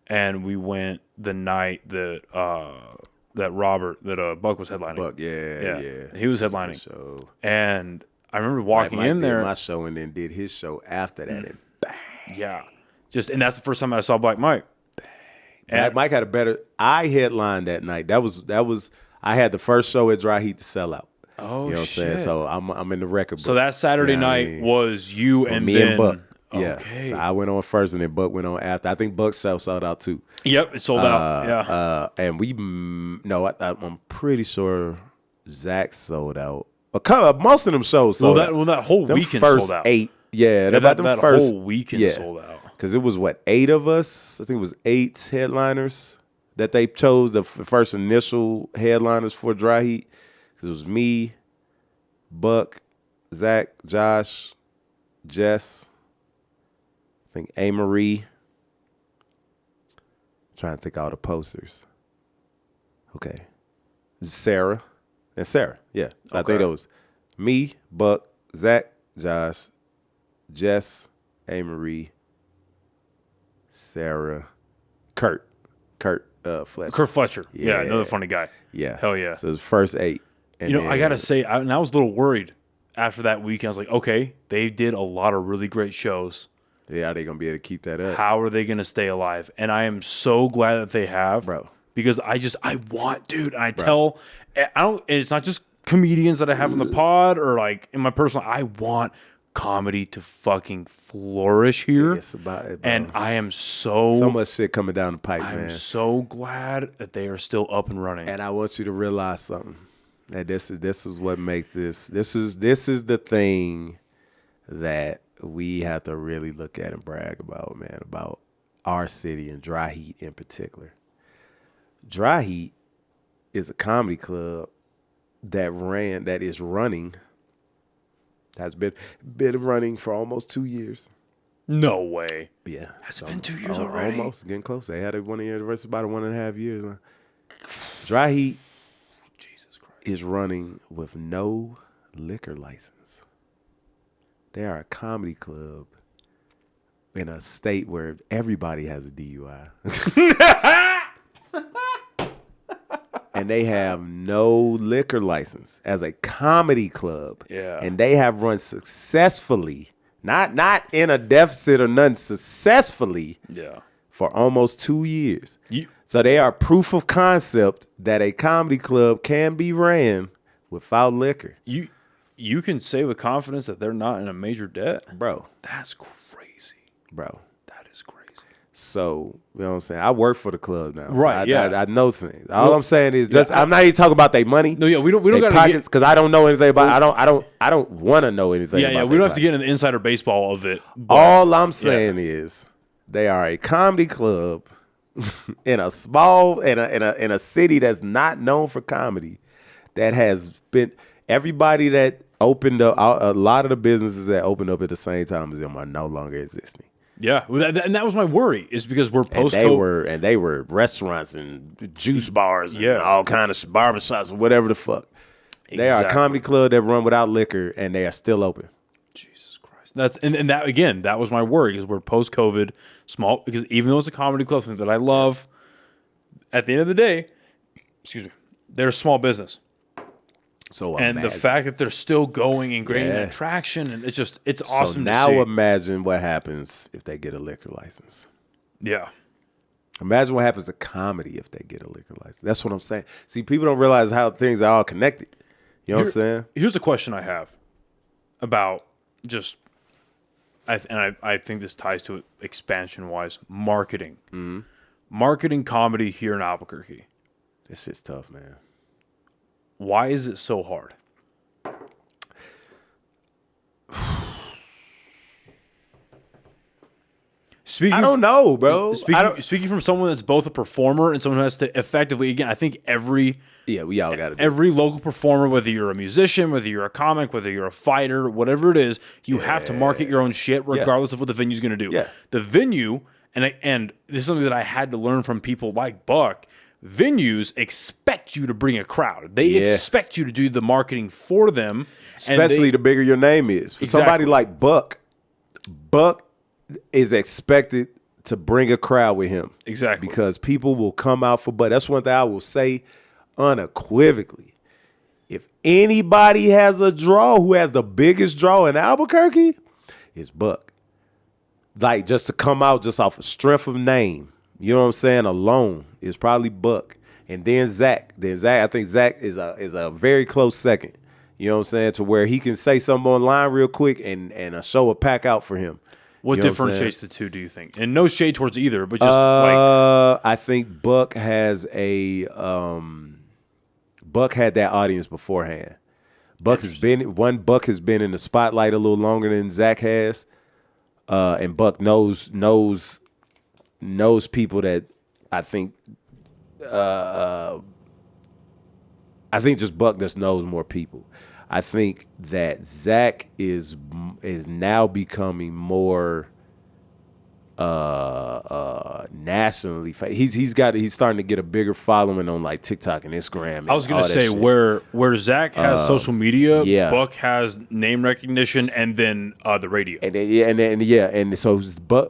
and we went the night that Buck was headlining. Buck, yeah. He was headlining. So And I remember walking Mike in did there. my show and then did his show after that. And bang. Yeah. And that's the first time I saw Black Mike. Black Mike had a better. I headlined that night. That was. I had the first show at Dry Heat to sell out. Oh, you know what I'm saying? So I'm in the record book. So that Saturday night was you and me then and Buck. Yeah. Okay. So I went on first and then Buck went on after. I think Buck's show sold out too. Yep, it sold out. Yeah. And I'm pretty sure Zach sold out. Most of them shows sold out. That whole them weekend first sold out. 8. Yeah, that whole weekend sold out. Because it was 8 of us. I think it was 8 headliners that they chose, the first initial headliners for Dry Heat. It was me, Buck, Zach, Josh, Jess, I think A. Marie. Trying to think of all the posters. Okay. Sarah. And Sarah, yeah. So I think that was me, Buck, Zach, Josh, Jess, A. Marie, Sarah, Kurt Fletcher. Kurt Fletcher. Yeah, another funny guy. Yeah. Hell yeah. So it was first 8. And I got to say, I was a little worried after that weekend. I was like, okay, they did a lot of really great shows. Yeah, are they going to be able to keep that up? How are they going to stay alive? And I am so glad that they have. Bro. Because I want, dude, and and it's not just comedians that I have in the pod or like in my personal, I want comedy to fucking flourish here. It's about it, bro. And I am so much shit coming down the pipe, man. I'm so glad that they are still up and running. And I want you to realize something. That this is what makes this is the thing that we have to really look at and brag about, man, about our city and Dry Heat in particular. Dry Heat is a comedy club that is running, has been running for almost 2 years. No way. Yeah. Has it been 2 years already? Almost. Getting close. They had a 1 year anniversary about 1.5 years now. Dry Heat Jesus Christ. is running with no liquor license. They are a comedy club in a state where everybody has a DUI. And they have no liquor license as a comedy club. Yeah. And they have run successfully, not in a deficit or nothing, successfully for almost 2 years. So they are proof of concept that a comedy club can be ran without liquor. You can say with confidence that they're not in a major debt? Bro. That's crazy. Bro. That is crazy. So, you know what I'm saying? I work for the club now. Right, so yeah. I know things. All I'm saying is I'm not even talking about their money. No, yeah, we don't got pockets, because I don't know anything about I don't want to know anything about we don't have to get into the insider baseball of it. All I'm saying is they are a comedy club in a small in a city that's not known for comedy, that has been everybody that opened up, a lot of the businesses that opened up at the same time as them are no longer existing. Yeah, and that was my worry, is because we're post-COVID. And they were restaurants and juice bars and all kind of barbershops or whatever the fuck. Exactly. They are a comedy club that run without liquor, and they are still open. Jesus Christ. That was my worry, because we're post-COVID, small, because even though it's a comedy club, something that I love, at the end of the day, they're a small business. So the fact that they're still going and gaining that traction, and it's awesome to see. Now imagine what happens if they get a liquor license. Yeah. Imagine what happens to comedy if they get a liquor license. That's what I'm saying. See, people don't realize how things are all connected. You know what I'm saying? Here's a question I have about just, I think this ties to it expansion-wise, marketing. Mm-hmm. Marketing comedy here in Albuquerque. This shit's tough, man. Why is it so hard? I don't know, bro. Speaking from someone that's both a performer and someone who has to effectively, again, I think we all got to every local performer, whether you're a musician, whether you're a comic, whether you're a fighter, whatever it is, you have to market your own shit regardless of what the venue's going to do. Yeah. The venue, and this is something that I had to learn from people like Buck. Venues expect you to bring a crowd. They expect you to do the marketing for them. Especially the bigger your name is. For somebody like Buck is expected to bring a crowd with him. Exactly. Because people will come out for Buck. That's one thing I will say unequivocally. If anybody has a draw who has the biggest draw in Albuquerque, it's Buck. Like, just to come out just off of strength of name. You know what I'm saying? Alone is probably Buck, and then Zach. I think Zach is a very close second. You know what I'm saying? To where he can say something online real quick and a show will pack out for him. What differentiates the two, do you think? And no shade towards either, but just I think Buck has Buck had that audience beforehand. Buck has been in the spotlight a little longer than Zach has, and Buck knows people that I think just Buck just knows more people. I think that Zach is now becoming more nationally famous. He's starting to get a bigger following on like TikTok and Instagram. And I was gonna say where Zach has social media, Buck has name recognition, and then the radio. And so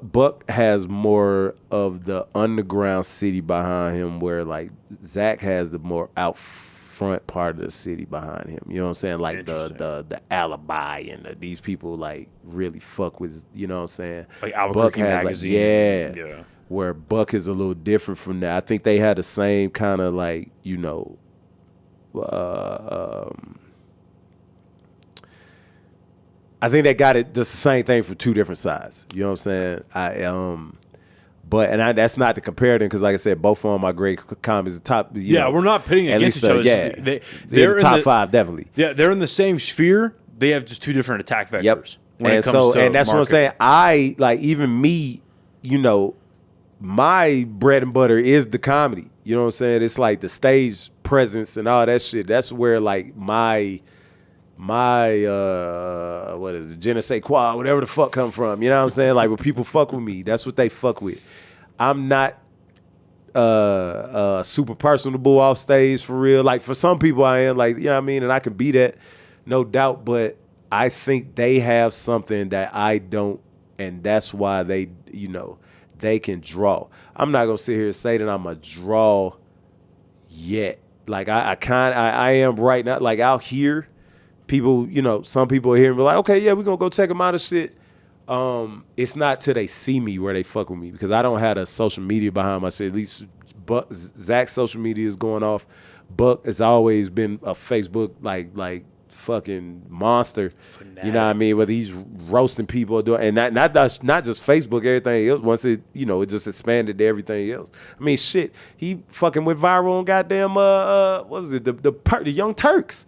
Buck has more of the underground city behind him, where like Zach has the more out front part of the city behind him. You know what I'm saying? Like the Alibi and these people like really fuck with, you know what I'm saying? Like Albuquerque magazine. Like, where Buck is a little different from that. I think they had the same kind of like, you know, I think they got it just the same thing from two different sides. You know what I'm saying? That's not to compare them, because like I said, both of them are great comedies. Top, we're not pitting against each other. They're top five, definitely. Yeah, they're in the same sphere. They have just two different attack vectors. Yep. When it comes to and that's marketing. what I'm saying. I like, even me, you know, my bread and butter is the comedy. You know what I'm saying? It's like the stage presence and all that shit. That's where like my what is it, je ne sais quoi, whatever the fuck come from. You know what I'm saying? Like, when people fuck with me, that's what they fuck with. I'm not super personable off stage, for real. Like, for some people I am, like, you know what I mean? And I can be that, no doubt. But I think they have something that I don't, and that's why they, you know, they can draw. I'm not gonna sit here and say that I'm a draw yet. Like, I am right now. Like, out here, people, you know, some people are here and be like, okay, yeah, we're gonna go check them out and shit. It's not till they see me where they fuck with me, because I don't have the social media behind my shit. At least Zach's social media is going off. Buck has always been a Facebook like fucking monster. Fanatic. You know what I mean? Whether he's roasting people or doing, and not just Facebook, everything else. Once it it just expanded to everything else. I mean, shit, he fucking went viral on goddamn what was it? The Young Turks.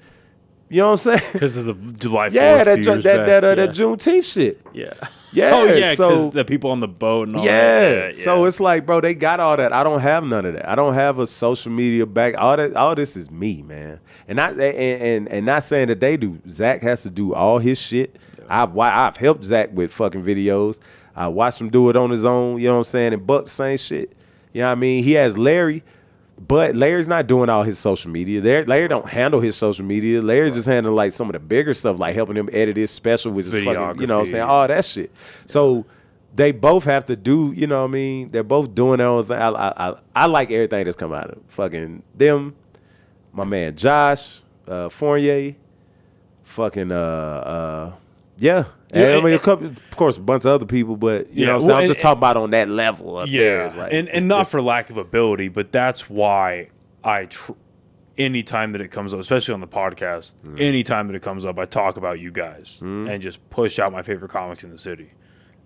You know what I'm saying? Because of the July 4th. Yeah, that that Juneteenth shit. Yeah. Yeah. Oh yeah, so because the people on the boat and all that. Yeah. So it's like, bro, they got all that. I don't have none of that. I don't have a social media back. All this is me, man. And not saying that they do. Zach has to do all his shit. Yeah. I've helped Zach with fucking videos. I watched him do it on his own. You know what I'm saying? And Buck, same shit. You know what I mean? He has Larry. But Larry's not doing all his social media. Larry don't handle his social media. Larry's just handling like some of the bigger stuff, like helping him edit his special, which is fucking, you know what I'm saying, all that shit. So they both have to do, you know what I mean? They're both doing their own thing. I like everything that's come out of fucking them, my man Josh, Fournier, fucking yeah. And I mean, of course, a bunch of other people, but you know what I'm saying? I'm just talking about on that level up there. Like, and not for lack of ability, but that's why anytime that it comes up, especially on the podcast, anytime that it comes up, I talk about you guys and just push out my favorite comics in the city.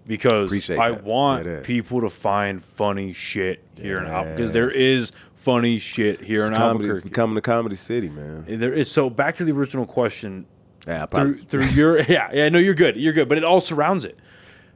Because I want people to find funny shit here in Albuquerque. Because there is funny shit here in Albuquerque. Becoming the comedy city, man. There is. So back to the original question. Yeah, through your no, you're good, but it all surrounds it.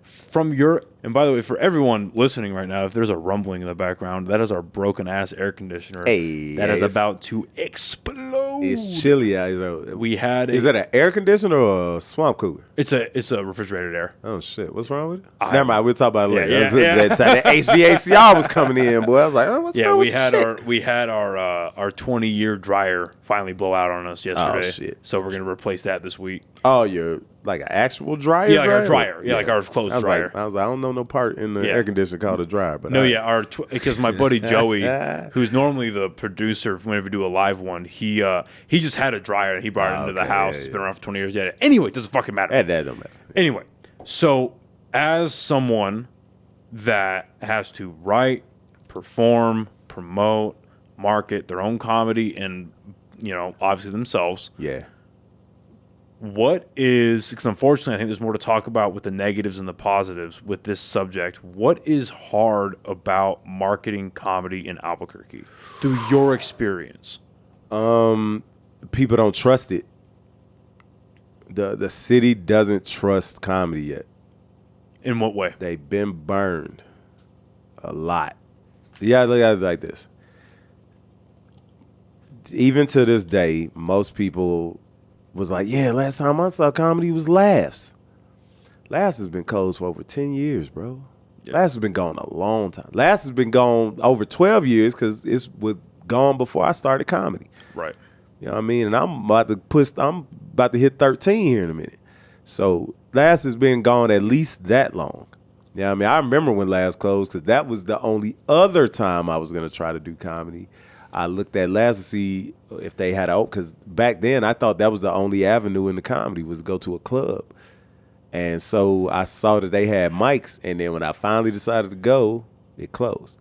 From your, and by the way, for everyone listening right now, if there's a rumbling in the background, that is our broken ass air conditioner that is about to explode. It's chilly out here. We had is it an air conditioner or a swamp cooler? It's a refrigerated air. Oh shit, what's wrong with it? Never mind, we'll talk about it later. Yeah. That HVACR was coming in, boy. I was like, oh, what's wrong with shit? We had our 20-year dryer finally blow out on us yesterday. Oh shit! So we're gonna replace that this week. Oh, you're like an actual dryer? Yeah, like our dryer. Yeah, like our clothes dryer. I was like, I don't know no part in the air conditioner called a dryer. But because my buddy Joey, who's normally the producer whenever we do a live one, he just had a dryer and he brought it into the house. It's been around for 20 years. Yeah. Anyway, it doesn't fucking matter. That don't matter. Anyway, so as someone that has to write, perform, promote, market their own comedy and, obviously themselves. Yeah. What is, because unfortunately I think there's more to talk about with the negatives and the positives with this subject. What is hard about marketing comedy in Albuquerque through your experience? People don't trust it. The city doesn't trust comedy yet. In what way? They've been burned a lot. Yeah, look at it like this. Even to this day, most people was like, yeah, last time I saw comedy was Laughs. Laughs has been closed for over 10 years, bro. Yeah. Laughs has been gone a long time. Laughs has been gone over 12 years because it was gone before I started comedy. Right. You know what I mean? And I'm about to hit 13 here in a minute. So Laughs has been gone at least that long. You know what I mean? I remember when Laughs closed because that was the only other time I was going to try to do comedy. I looked at Laughs to see if they had because back then I thought that was the only avenue in the comedy was to go to a club. And so I saw that they had mics, and then when I finally decided to go, it closed.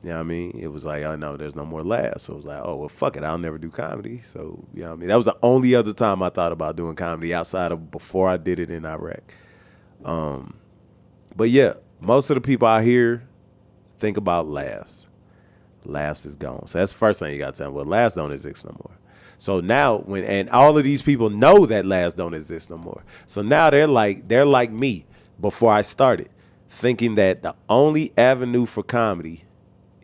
You know what I mean? It was like, oh no, there's no more Laughs. So it was like, oh well, fuck it, I'll never do comedy. So you know what I mean? That was the only other time I thought about doing comedy outside of before I did it in Iraq. But yeah, most of the people out here think about Laughs. Laughs is gone. So that's the first thing you got to tell them. Well, Laughs don't exist no more. So now and all of these people know that Laughs don't exist no more. So now they're like me before I started, thinking that the only avenue for comedy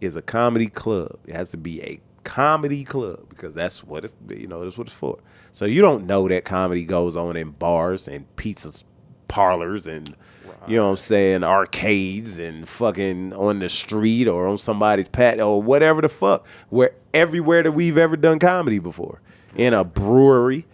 is a comedy club. It has to be a comedy club because that's what it's that's what it's for. So you don't know that comedy goes on in bars and pizza parlors and you know what I'm saying, arcades and fucking on the street or on somebody's patio or whatever the fuck. Where everywhere that we've ever done comedy before. In a brewery,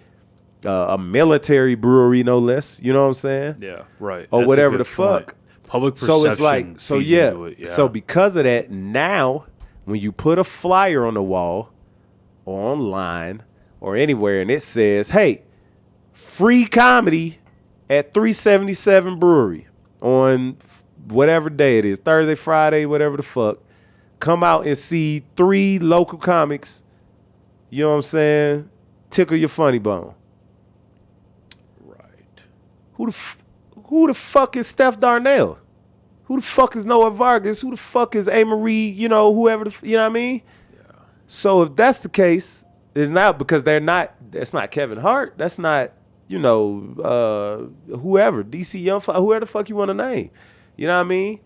a military brewery no less, you know what I'm saying? Yeah, right. Or that's whatever the fuck. Point. Public perception. So it's like, so because of that, now when you put a flyer on the wall or online or anywhere and it says, hey, free comedy at 377 Brewery on whatever day it is, Thursday, Friday, whatever the fuck, come out and see 3 local comics. you know what I'm saying, tickle your funny bone. Right. Who the fuck is Stef Darnell? Who the fuck is Noah Vargas? Who the fuck is A-Marie, you know, whoever, you know what I mean? Yeah. So if that's the case, it's not because that's not Kevin Hart. That's not, you know, whoever, DC Young, whoever the fuck you want to name. You know what I mean?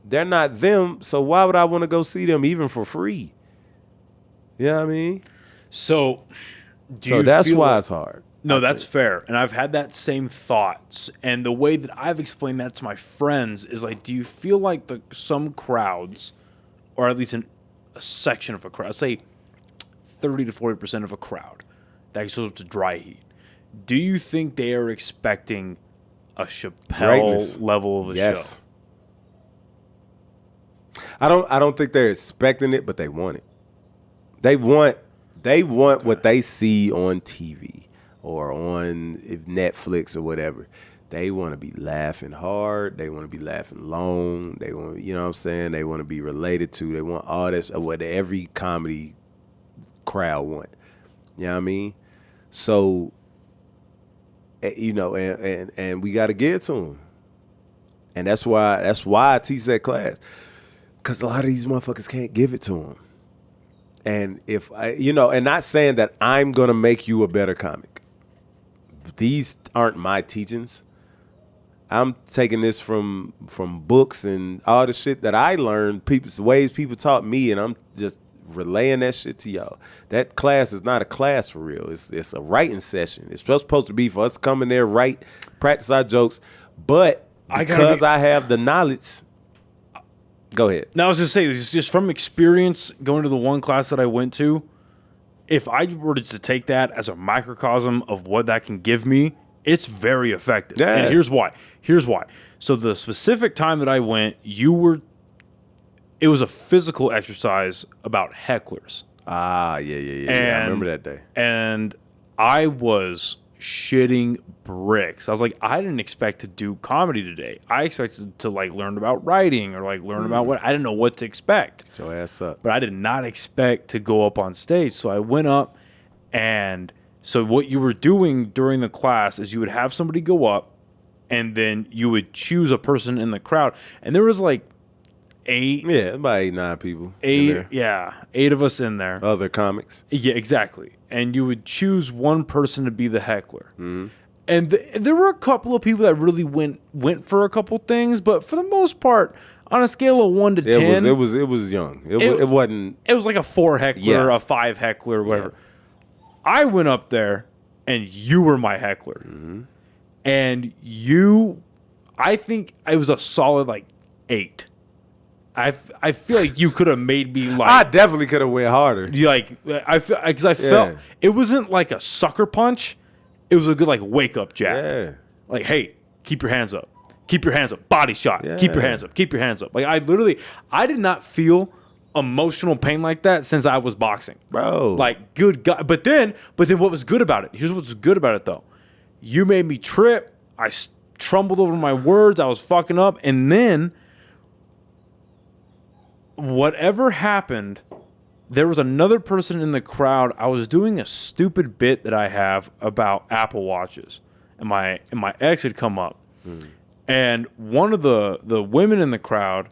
They're not them, so why would I want to go see them even for free? You know what I mean? So, that's why it's hard. No, that's fair. And I've had that same thoughts. And the way that I've explained that to my friends is like, do you feel like some crowds, or at least a section of a crowd, say 30 to 40% of a crowd that shows up to Dry Heat, do you think they are expecting a Chappelle level of a show? I don't think they're expecting it, but they want it. They want what they see on TV or on Netflix or whatever. They want to be laughing hard. They want to be laughing long. They want, you know what I'm saying? They want to be related to. They want all this, what every comedy crowd want. You know what I mean? So, you know, and we got to get to them. And that's why I teach that class. Because a lot of these motherfuckers can't give it to them. And if and not saying that I'm going to make you a better comic. These aren't my teachings. I'm taking this from books and all the shit that I learned, ways people taught me, and I'm just relaying that shit to y'all. That class is not a class for real. It's a writing session. It's supposed to be for us to come in there, write, practice our jokes. But because I have the knowledge, go ahead. Now I was going to say, this is just from experience going to the one class that I went to. If I were to take that as a microcosm of what that can give me, it's very effective. Yeah. And here's why. So the specific time that I went, it was a physical exercise about hecklers. Yeah. I remember that day. And I was shitting bricks. I was like, I didn't expect to do comedy today. I expected to like learn about writing or like learn about what I didn't know what to expect. Get your ass up. But I did not expect to go up on stage. So I went up, and so what you were doing during the class is you would have somebody go up, and then you would choose a person in the crowd. And there was like 8. Yeah, about 8, 9 people. 8 of us in there. Other comics. Yeah, exactly. And you would choose one person to be the heckler. Mm-hmm. And there were a couple of people that really went for a couple things, but for the most part, on a scale of 1 to 10, it was young. It wasn't. It was like a 4 heckler, a 5 heckler, whatever. Yeah. I went up there, and you were my heckler, and I think it was a solid like 8. I feel like you could have made me like. I definitely could have went harder. I felt it wasn't like a sucker punch. It was a good like wake up jab. Yeah. Like, hey, keep your hands up. Keep your hands up. Body shot. Yeah. Keep your hands up. Keep your hands up. Like I did not feel emotional pain like that since I was boxing. Bro. Like, good God. But then what was good about it? Here's what's good about it though. You made me trip. I trumbled over my words. I was fucking up. And then whatever happened, there was another person in the crowd. I was doing a stupid bit that I have about Apple Watches, and my ex had come up, and one of the women in the crowd,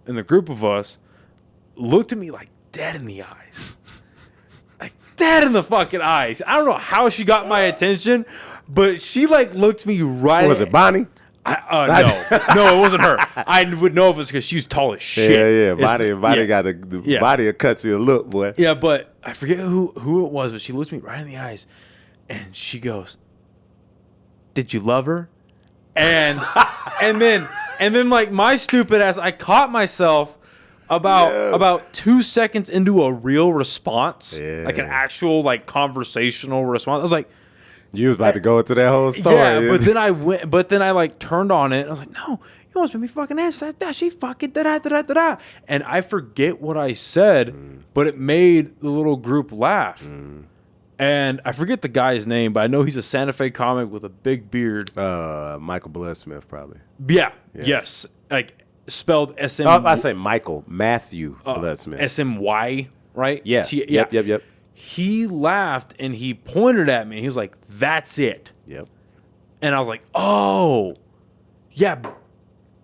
in the group of us, looked at me like dead in the eyes, like dead in the fucking eyes. I don't know how she got my attention, but she like looked me right. Was it Bonnie? No, it wasn't her. I would know if it's because she's tall as shit. Yeah. Bonnie got the body will cut you a look, boy. Yeah, but I forget who it was, but she looked me right in the eyes, and she goes, "Did you love her?" And then like my stupid ass, I caught myself about 2 seconds into a real response, like an actual like conversational response. I was like. You was about to go into that whole story. Yeah, but then I like turned on it. And I was like, no, you almost made me fucking answer that. She fucking da-da-da-da-da. And I forget what I said, but it made the little group laugh. And I forget the guy's name, but I know he's a Santa Fe comic with a big beard. Michael Bloodsmith, probably. Yeah. Yes. Like spelled S-M. I say Michael Matthew Bloodsmith. S-M-Y, right? Yeah. Yep. He laughed and he pointed at me. He was like, "That's it." Yep. And I was like, "Oh, yeah.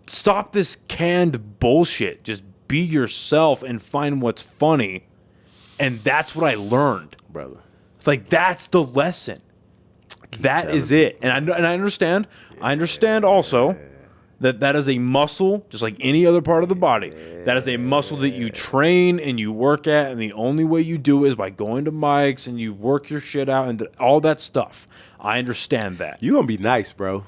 Stop this canned bullshit. Just be yourself and find what's funny." And that's what I learned, brother. It's like that's the lesson. That is it. And I understand. Yeah. I understand also that is a muscle, just like any other part of the body. That is a muscle that you train and you work at, and the only way you do it is by going to mics and you work your shit out and all that stuff. I understand that. You gonna be nice, bro.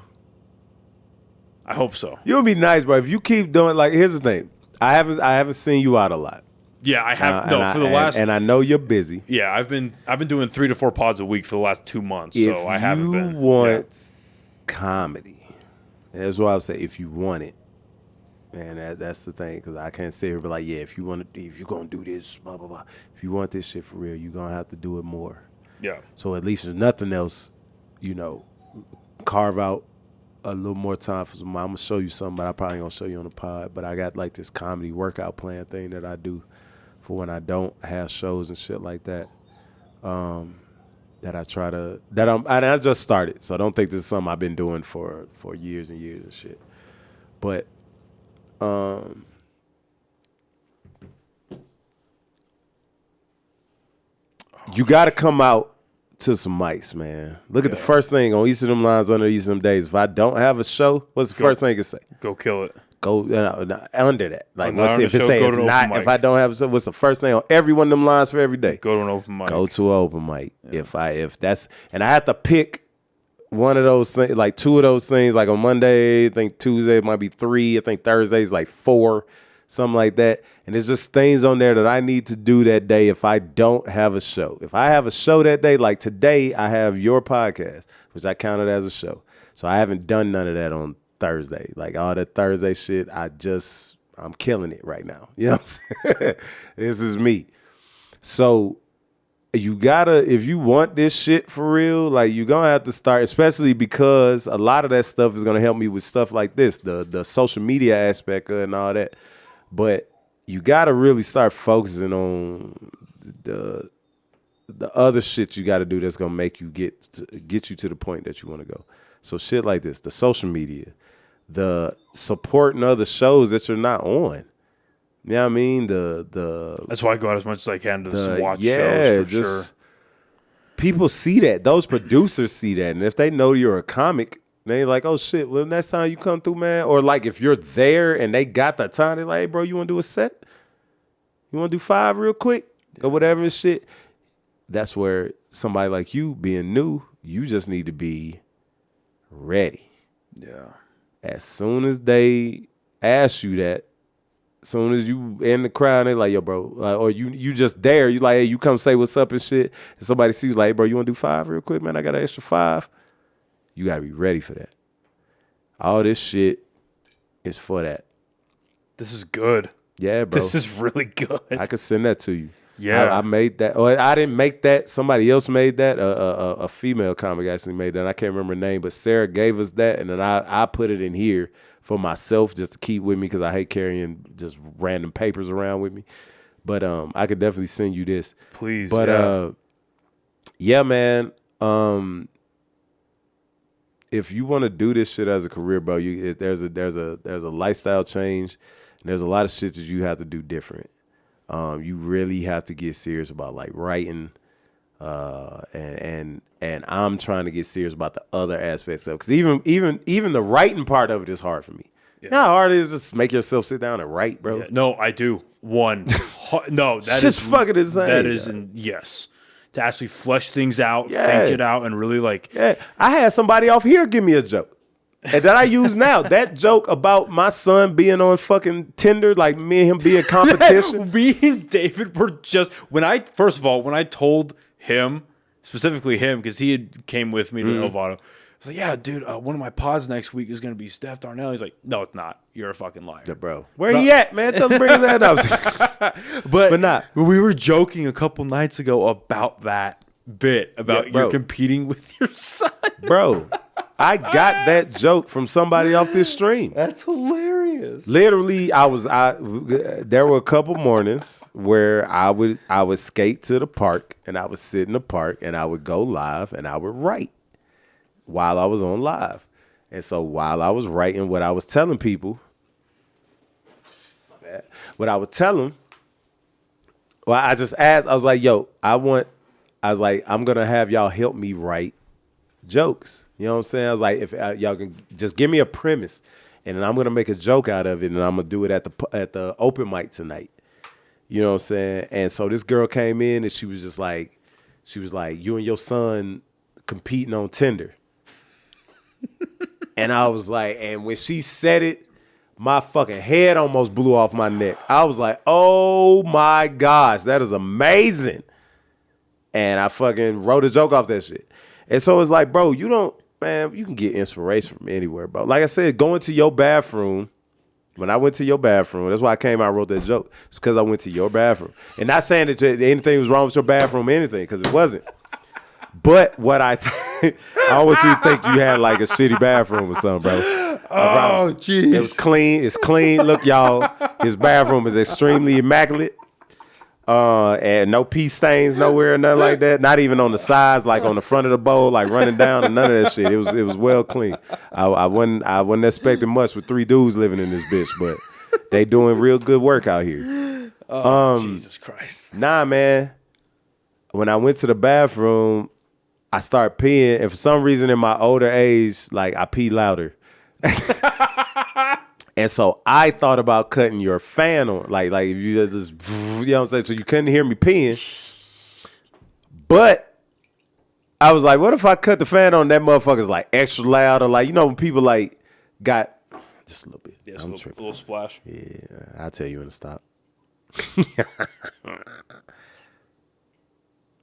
I hope so. You gonna be nice, bro. If you keep doing like, here's the thing. I haven't seen you out a lot. Yeah, I have for the last, and I know you're busy. Yeah, I've been doing 3 to 4 pods a week for the last 2 months, so I haven't been. If you want comedy, that's what I would say. If you want it, man, that's the thing. Because I can't sit here and be like, yeah, if you're gonna do this, blah blah blah. If you want this shit for real, you're gonna have to do it more. Yeah. So at least if nothing else, carve out a little more time for some. I'm gonna show you something, but I probably ain't gonna show you on the pod. But I got like this comedy workout plan thing that I do for when I don't have shows and shit like that. That I try to I just started, so I don't think this is something I've been doing for years and years and shit. But you got to come out to some mics, man. Look at the first thing on each of them lines under each of them days. If I don't have a show, what's the first thing you can say? Go kill it. Go under that. Like, if it show, say it's not, if I don't have a show, what's the first thing on every one of them lines for every day? Go to an open mic. Go to an open mic. Yeah. If that's, and I have to pick one of those things, like 2 of those things, like on Monday, I think Tuesday it might be 3, I think Thursday is like 4, something like that. And there's just things on there that I need to do that day if I don't have a show. If I have a show that day, like today I have your podcast, which I counted as a show. So I haven't done none of that on Thursday. Like all that Thursday shit, I'm killing it right now. You know what I'm saying? This is me. So you gotta, if you want this shit for real, like you're gonna have to start, especially because a lot of that stuff is gonna help me with stuff like this, the social media aspect of it and all that. But you gotta really start focusing on the other shit you gotta do that's gonna make you get you to the point that you wanna go. So shit like this, the social media, the supporting other shows that you're not on. You know what I mean? That's why I go out as much as I can to watch shows for sure. People see that. Those producers see that. And if they know you're a comic, they like, oh shit, well next time you come through, man. Or like if you're there and they got the time, they're like, hey bro, you wanna do a set? You wanna do 5 real quick? Or whatever and shit. That's where somebody like you being new, you just need to be ready. Yeah. As soon as they ask you that, as soon as you in the crowd, they like, yo, bro, like, or you just there, you like, hey, you come say what's up and shit, and somebody sees you like, hey, bro, you want to do 5 real quick, man? I got an extra 5. You got to be ready for that. All this shit is for that. This is good. Yeah, bro. This is really good. I could send that to you. Yeah. I made that. Or I didn't make that. Somebody else made that. A female comic actually made that. I can't remember her name, but Sarah gave us that, and then I put it in here for myself just to keep with me because I hate carrying just random papers around with me. But I could definitely send you this. Please. But yeah, man. If you want to do this shit as a career, bro, there's a lifestyle change, and there's a lot of shit that you have to do different. You really have to get serious about like writing, and I'm trying to get serious about the other aspects of it. Because even the writing part of it is hard for me. Yeah. You know how hard it is to just make yourself sit down and write, bro? Yeah. No, I do. No, that is fucking insane. That is, yes. To actually flesh things out, think it out, and really like. Yeah, I had somebody off here give me a joke. And that I use now. That joke about my son being on fucking Tinder, like me and him being competition. Me and David were just when I told him, specifically him, because he had came with me to Novato. I was like, yeah, dude, one of my pods next week is gonna be Stef Darnell. He's like, no, it's not. You're a fucking liar. Yeah, bro. Where he at, man? Tell him to bring that up. but not. We were joking a couple nights ago about that bit, about you're competing with your son. Bro. I got that joke from somebody off this stream. That's hilarious. Literally, there were a couple mornings where I would skate to the park and I would sit in the park and I would go live and I would write while I was on live. And so while I was writing, what I was telling people, I just asked, I was like, yo, I'm going to have y'all help me write jokes. You know what I'm saying? I was like, if y'all can just give me a premise and then I'm going to make a joke out of it and I'm going to do it at the open mic tonight. You know what I'm saying? And so this girl came in and she was like, you and your son competing on Tinder. And I was like, and when she said it, my fucking head almost blew off my neck. I was like, oh my gosh, that is amazing. And I fucking wrote a joke off that shit. And so it's like, bro, you can get inspiration from anywhere, bro. Like I said, going to your bathroom, when I went to your bathroom, that's why I came out and wrote that joke. It's because I went to your bathroom. And not saying that anything was wrong with your bathroom or anything, because it wasn't. But what I want you to think you had like a shitty bathroom or something, bro. Oh, jeez. It was clean. It's clean. Look, y'all, his bathroom is extremely immaculate. And no pee stains nowhere, nothing like that. Not even on the sides, like on the front of the bowl, like running down, and none of that shit. It was well clean. I wasn't expecting much with 3 dudes living in this bitch, but they doing real good work out here. Jesus Christ. Nah, man. When I went to the bathroom, I started peeing, and for some reason in my older age, like I pee louder. And so I thought about cutting your fan on, like if you just, you know what I'm saying, so you couldn't hear me peeing. But I was like, what if I cut the fan on, that motherfucker's like extra loud, or like, you know, when people like got just a little bit. Yeah, a little splash. Yeah, I'll tell you when to stop.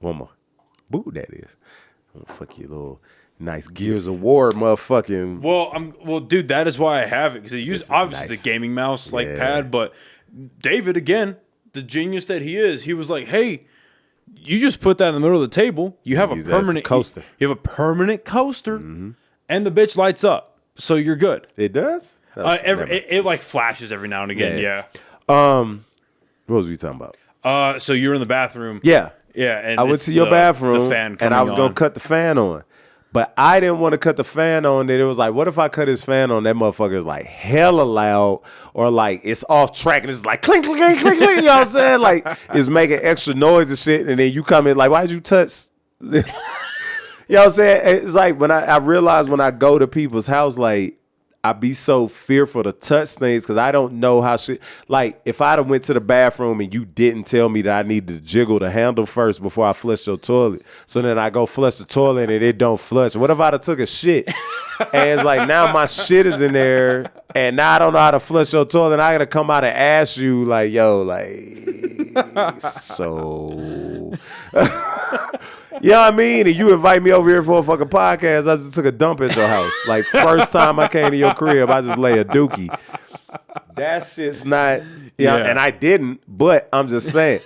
One more. Boo, that is. I'm gonna fuck you little nice Gears of War motherfucking. Well, dude, that is why I have it, because it obviously nice. It's a gaming mouse pad, but David, again, the genius that he is, he was like, hey, you just put that in the middle of the table. You have a permanent coaster. You have a permanent coaster, and the bitch lights up, so you're good. It does. It like flashes every now and again. Yeah. What was we talking about? So you're in the bathroom. Yeah. Yeah, and I went to your bathroom, the fan and I was going to cut the fan on. But I didn't want to cut the fan on. Then it was like, what if I cut his fan on? That motherfucker is like hella loud, or like it's off track and it's like clink, clink, clink, clink, clink. You know what I'm saying? Like it's making extra noise and shit. And then you come in like, why'd you touch? You know what I'm saying? It's like when I realize when I go to people's house, like I be so fearful to touch things because I don't know how shit. Like if I'd have went to the bathroom and you didn't tell me that I need to jiggle the handle first before I flush your toilet, so then I go flush the toilet and it don't flush. What if I'd have took a shit and it's like now my shit is in there and now I don't know how to flush your toilet and I gotta come out and ask you like, yo, like so. You know what I mean? And you invite me over here for a fucking podcast. I just took a dump at your house. Like, first time I came to your crib, I just lay a dookie. That shit's not, and I didn't, but I'm just saying.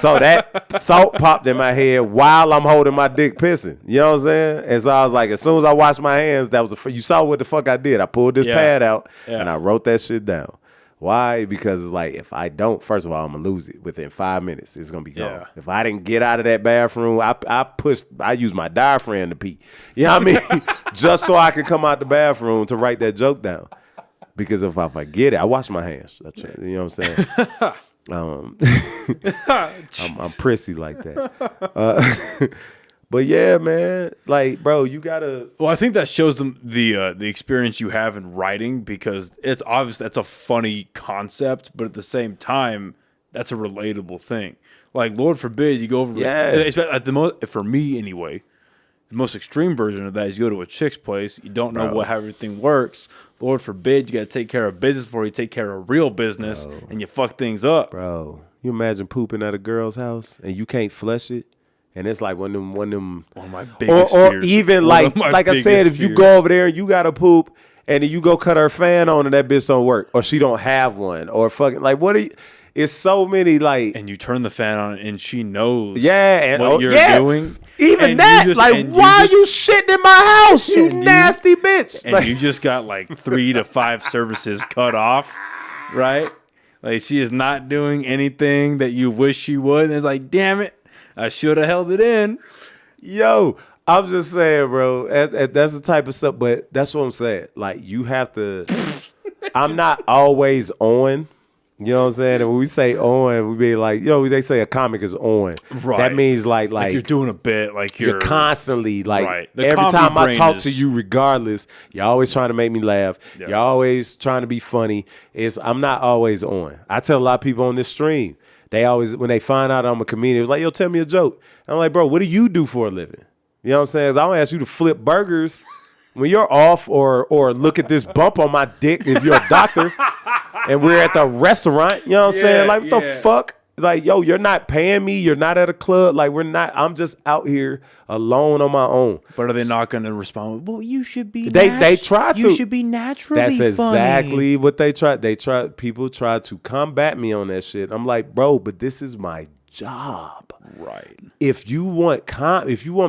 So that thought popped in my head while I'm holding my dick pissing. You know what I'm saying? And so I was like, as soon as I washed my hands, you saw what the fuck I did. I pulled this pad out, and I wrote that shit down. Why? Because it's like, if I don't, first of all, I'm going to lose it. Within 5 minutes, it's going to be gone. Yeah. If I didn't get out of that bathroom, I used my diaphragm to pee. You know what I mean? Just so I could come out the bathroom to write that joke down. Because if I forget it, I wash my hands. You know what I'm saying? I'm prissy like that. But yeah, man, like, bro, you gotta. Well, I think that shows them the experience you have in writing, because it's obvious that's a funny concept, but at the same time, that's a relatable thing. Like, Lord forbid you go over. Yeah. For me anyway, the most extreme version of that is you go to a chick's place, you don't know how everything works. Lord forbid you got to take care of business before you take care of real business, and you fuck things up. Bro, you imagine pooping at a girl's house and you can't flush it. And it's like one of them, of my biggest or fears. Even like I said, if you go over there and you gotta poop, and then you go cut her fan on and that bitch don't work, or she don't have one, or fucking like what are you? It's so many like. And you turn the fan on and she knows. Yeah, and what you're doing. Even And that, you just- like, and why just- you shitting in my house, you and you- nasty bitch? And Like, you just got like 3 to 5 services cut off, right? Like she is not doing anything that you wish she would. And it's like, damn it, I should have held it in. yo, I'm just saying, bro. That's the type of stuff. But that's what I'm saying. Like, you have to. I'm not always on. You know what I'm saying? And when we say on, we be like, they say a comic is on. Right. That means like You're doing a bit, like you're constantly like right. The every comedy time I brain talk is- to you, regardless, you're always trying to make me laugh. Yeah. You're always trying to be funny. I'm not always on. I tell a lot of people on this stream, they always, when they find out I'm a comedian, it's like, yo, tell me a joke. And I'm like, bro, what do you do for a living? You know what I'm saying? I don't ask you to flip burgers when you're off or look at this bump on my dick if you're a doctor and we're at the restaurant. You know what I'm saying? Like, what the fuck? Like, yo, you're not paying me. You're not at a club. Like, we're not. I'm just out here alone on my own. But are they not going to respond? Well, you should be. They try to. You should be naturally. That's funny. exactly what they try. People try to combat me on that shit. I'm like, bro, but this is my job. Right. If you want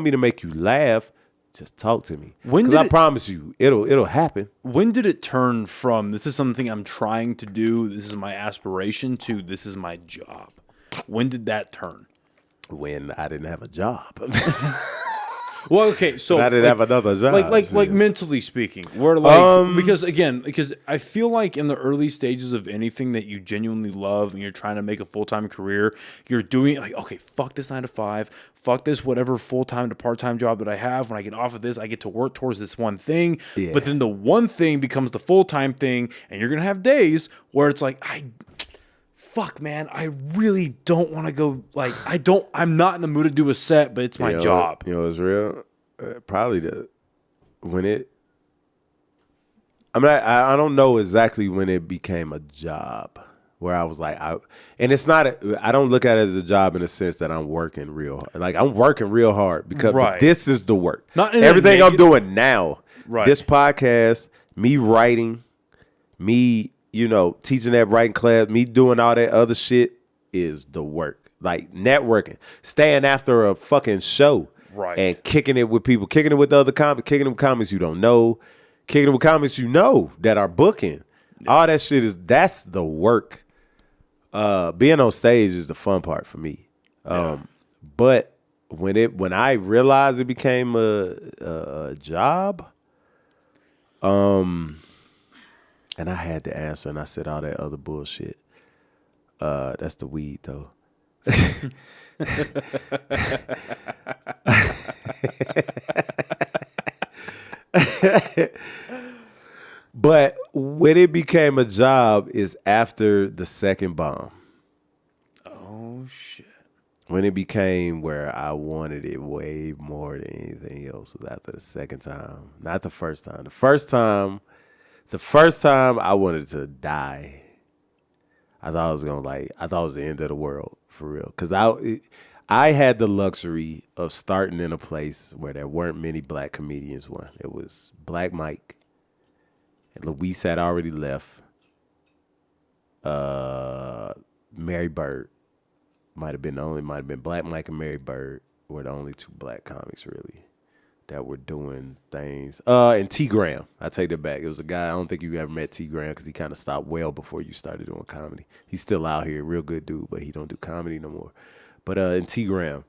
me to make you laugh, just talk to me. When Because did I promise you, it'll happen. When did it turn from this is something I'm trying to do, this is my aspiration, to this is my job? When did that turn? When I didn't have a job. Well, okay, so I didn't have another job. like mentally speaking, we're like because I feel like in the early stages of anything that you genuinely love and you're trying to make a full-time career, you're doing like, okay, fuck this 9 to 5, fuck this whatever full-time to part-time job that I have. When I get off of this, I get to work towards this one thing. Yeah. But then the one thing becomes the full-time thing, and you're gonna have days where it's like, fuck, man, I really don't want to go. Like, I'm not in the mood to do a set, but it's my job. You know, it's real. Probably I don't know exactly when it became a job where I was like, and it's not, I don't look at it as a job in the sense that I'm working real hard. Like, I'm working real hard because Right. this is the work. Not in a everything I'm negative- doing now. Right. This podcast, me writing, me, teaching that writing class, me doing all that other shit is the work. Like, networking, staying after a fucking show. Right. And kicking it with people, kicking it with other comics, kicking it with comics you don't know, kicking it with comics that are booking. Yeah. All that shit that's the work. Being on stage is the fun part for me. But when I realized it became a job, and I had to answer, and I said all that other bullshit. That's the weed though. But when it became a job is after the second bomb. Oh shit. When it became where I wanted it way more than anything else was after the second time. Not the first time. The first time I wanted to die. I thought it was the end of the world for real. Cause I had the luxury of starting in a place where there weren't many black comedians. It was Black Mike. And Luis had already left. Mary Bird might have been Black Mike and Mary Bird were the only two black comics really that were doing things. And T Graham, I take that back. It was a guy, I don't think you ever met T Graham because he kind of stopped well before you started doing comedy. He's still out here, real good dude, but he don't do comedy no more. But and T Graham.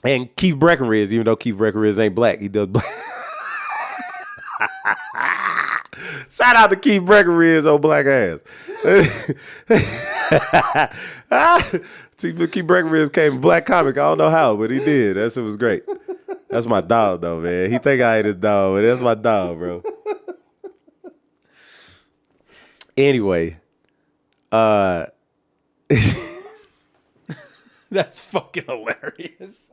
And Keith Breckenridge, even though Keith Breckenridge ain't black, he does black. Shout out to Keith Breckenridge, old black ass. Keith Breckenridge came a black comic. I don't know how, but he did. That shit was great. That's my dog, though, man. He think I ain't his dog, but that's my dog, bro. Anyway, That's fucking hilarious.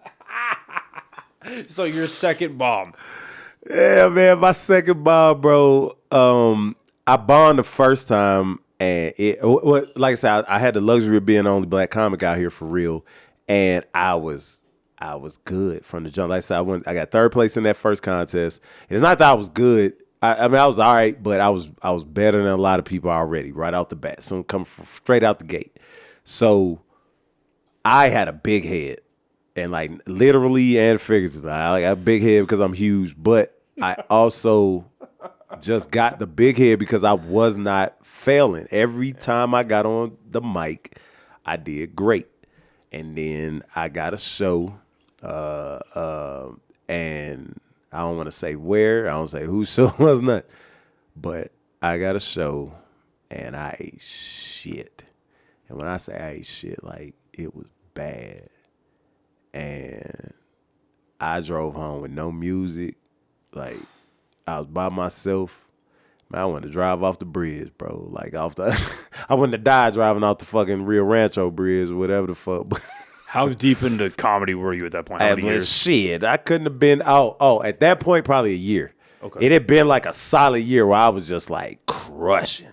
So your second bomb. Yeah, man, my second bomb, bro. I bombed the first time, and like I said, I had the luxury of being the only black comic out here for real, and I was good from the jump. Like I said, I got third place in that first contest. It's not that I was good. I mean, I was all right, but I was better than a lot of people already right out the bat. So I'm coming straight out the gate. So I had a big head. And like literally and figuratively. I got a big head because I'm huge, but I also just got the big head because I was not failing. Every time I got on the mic, I did great. And then I got a show, and I don't want to say where, I don't say whose show was not, but I got a show and I ate shit. And when I say I ate shit, like it was bad. And I drove home with no music. Like I was by myself. Man, I wanted to drive off the bridge, bro. Like off the, I wanted to die driving off the fucking Rio Rancho bridge or whatever the fuck. How deep into comedy were you at that point? How many years? Shit, I couldn't have been out. Oh, at that point, probably a year. Okay. It had been like a solid year where I was just like crushing.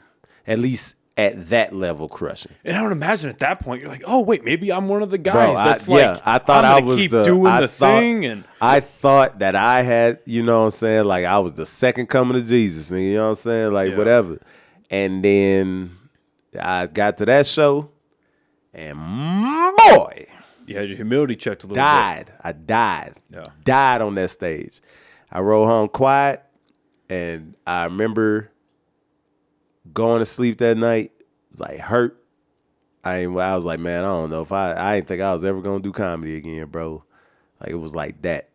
At least at that level, crushing. And I would imagine at that point, you're like, oh, wait, maybe I'm one of the guys that's I thought I was keep doing the thing. And I thought that I had, you know what I'm saying, like I was the second coming of Jesus, you know what I'm saying, like whatever. And then I got to that show, and boy, you had your humility checked a little bit. I died. Yeah. Died on that stage. I rode home quiet, and I remember going to sleep that night, like hurt. I was like, man, I don't know if I didn't think I was ever gonna do comedy again, bro. Like it was like that.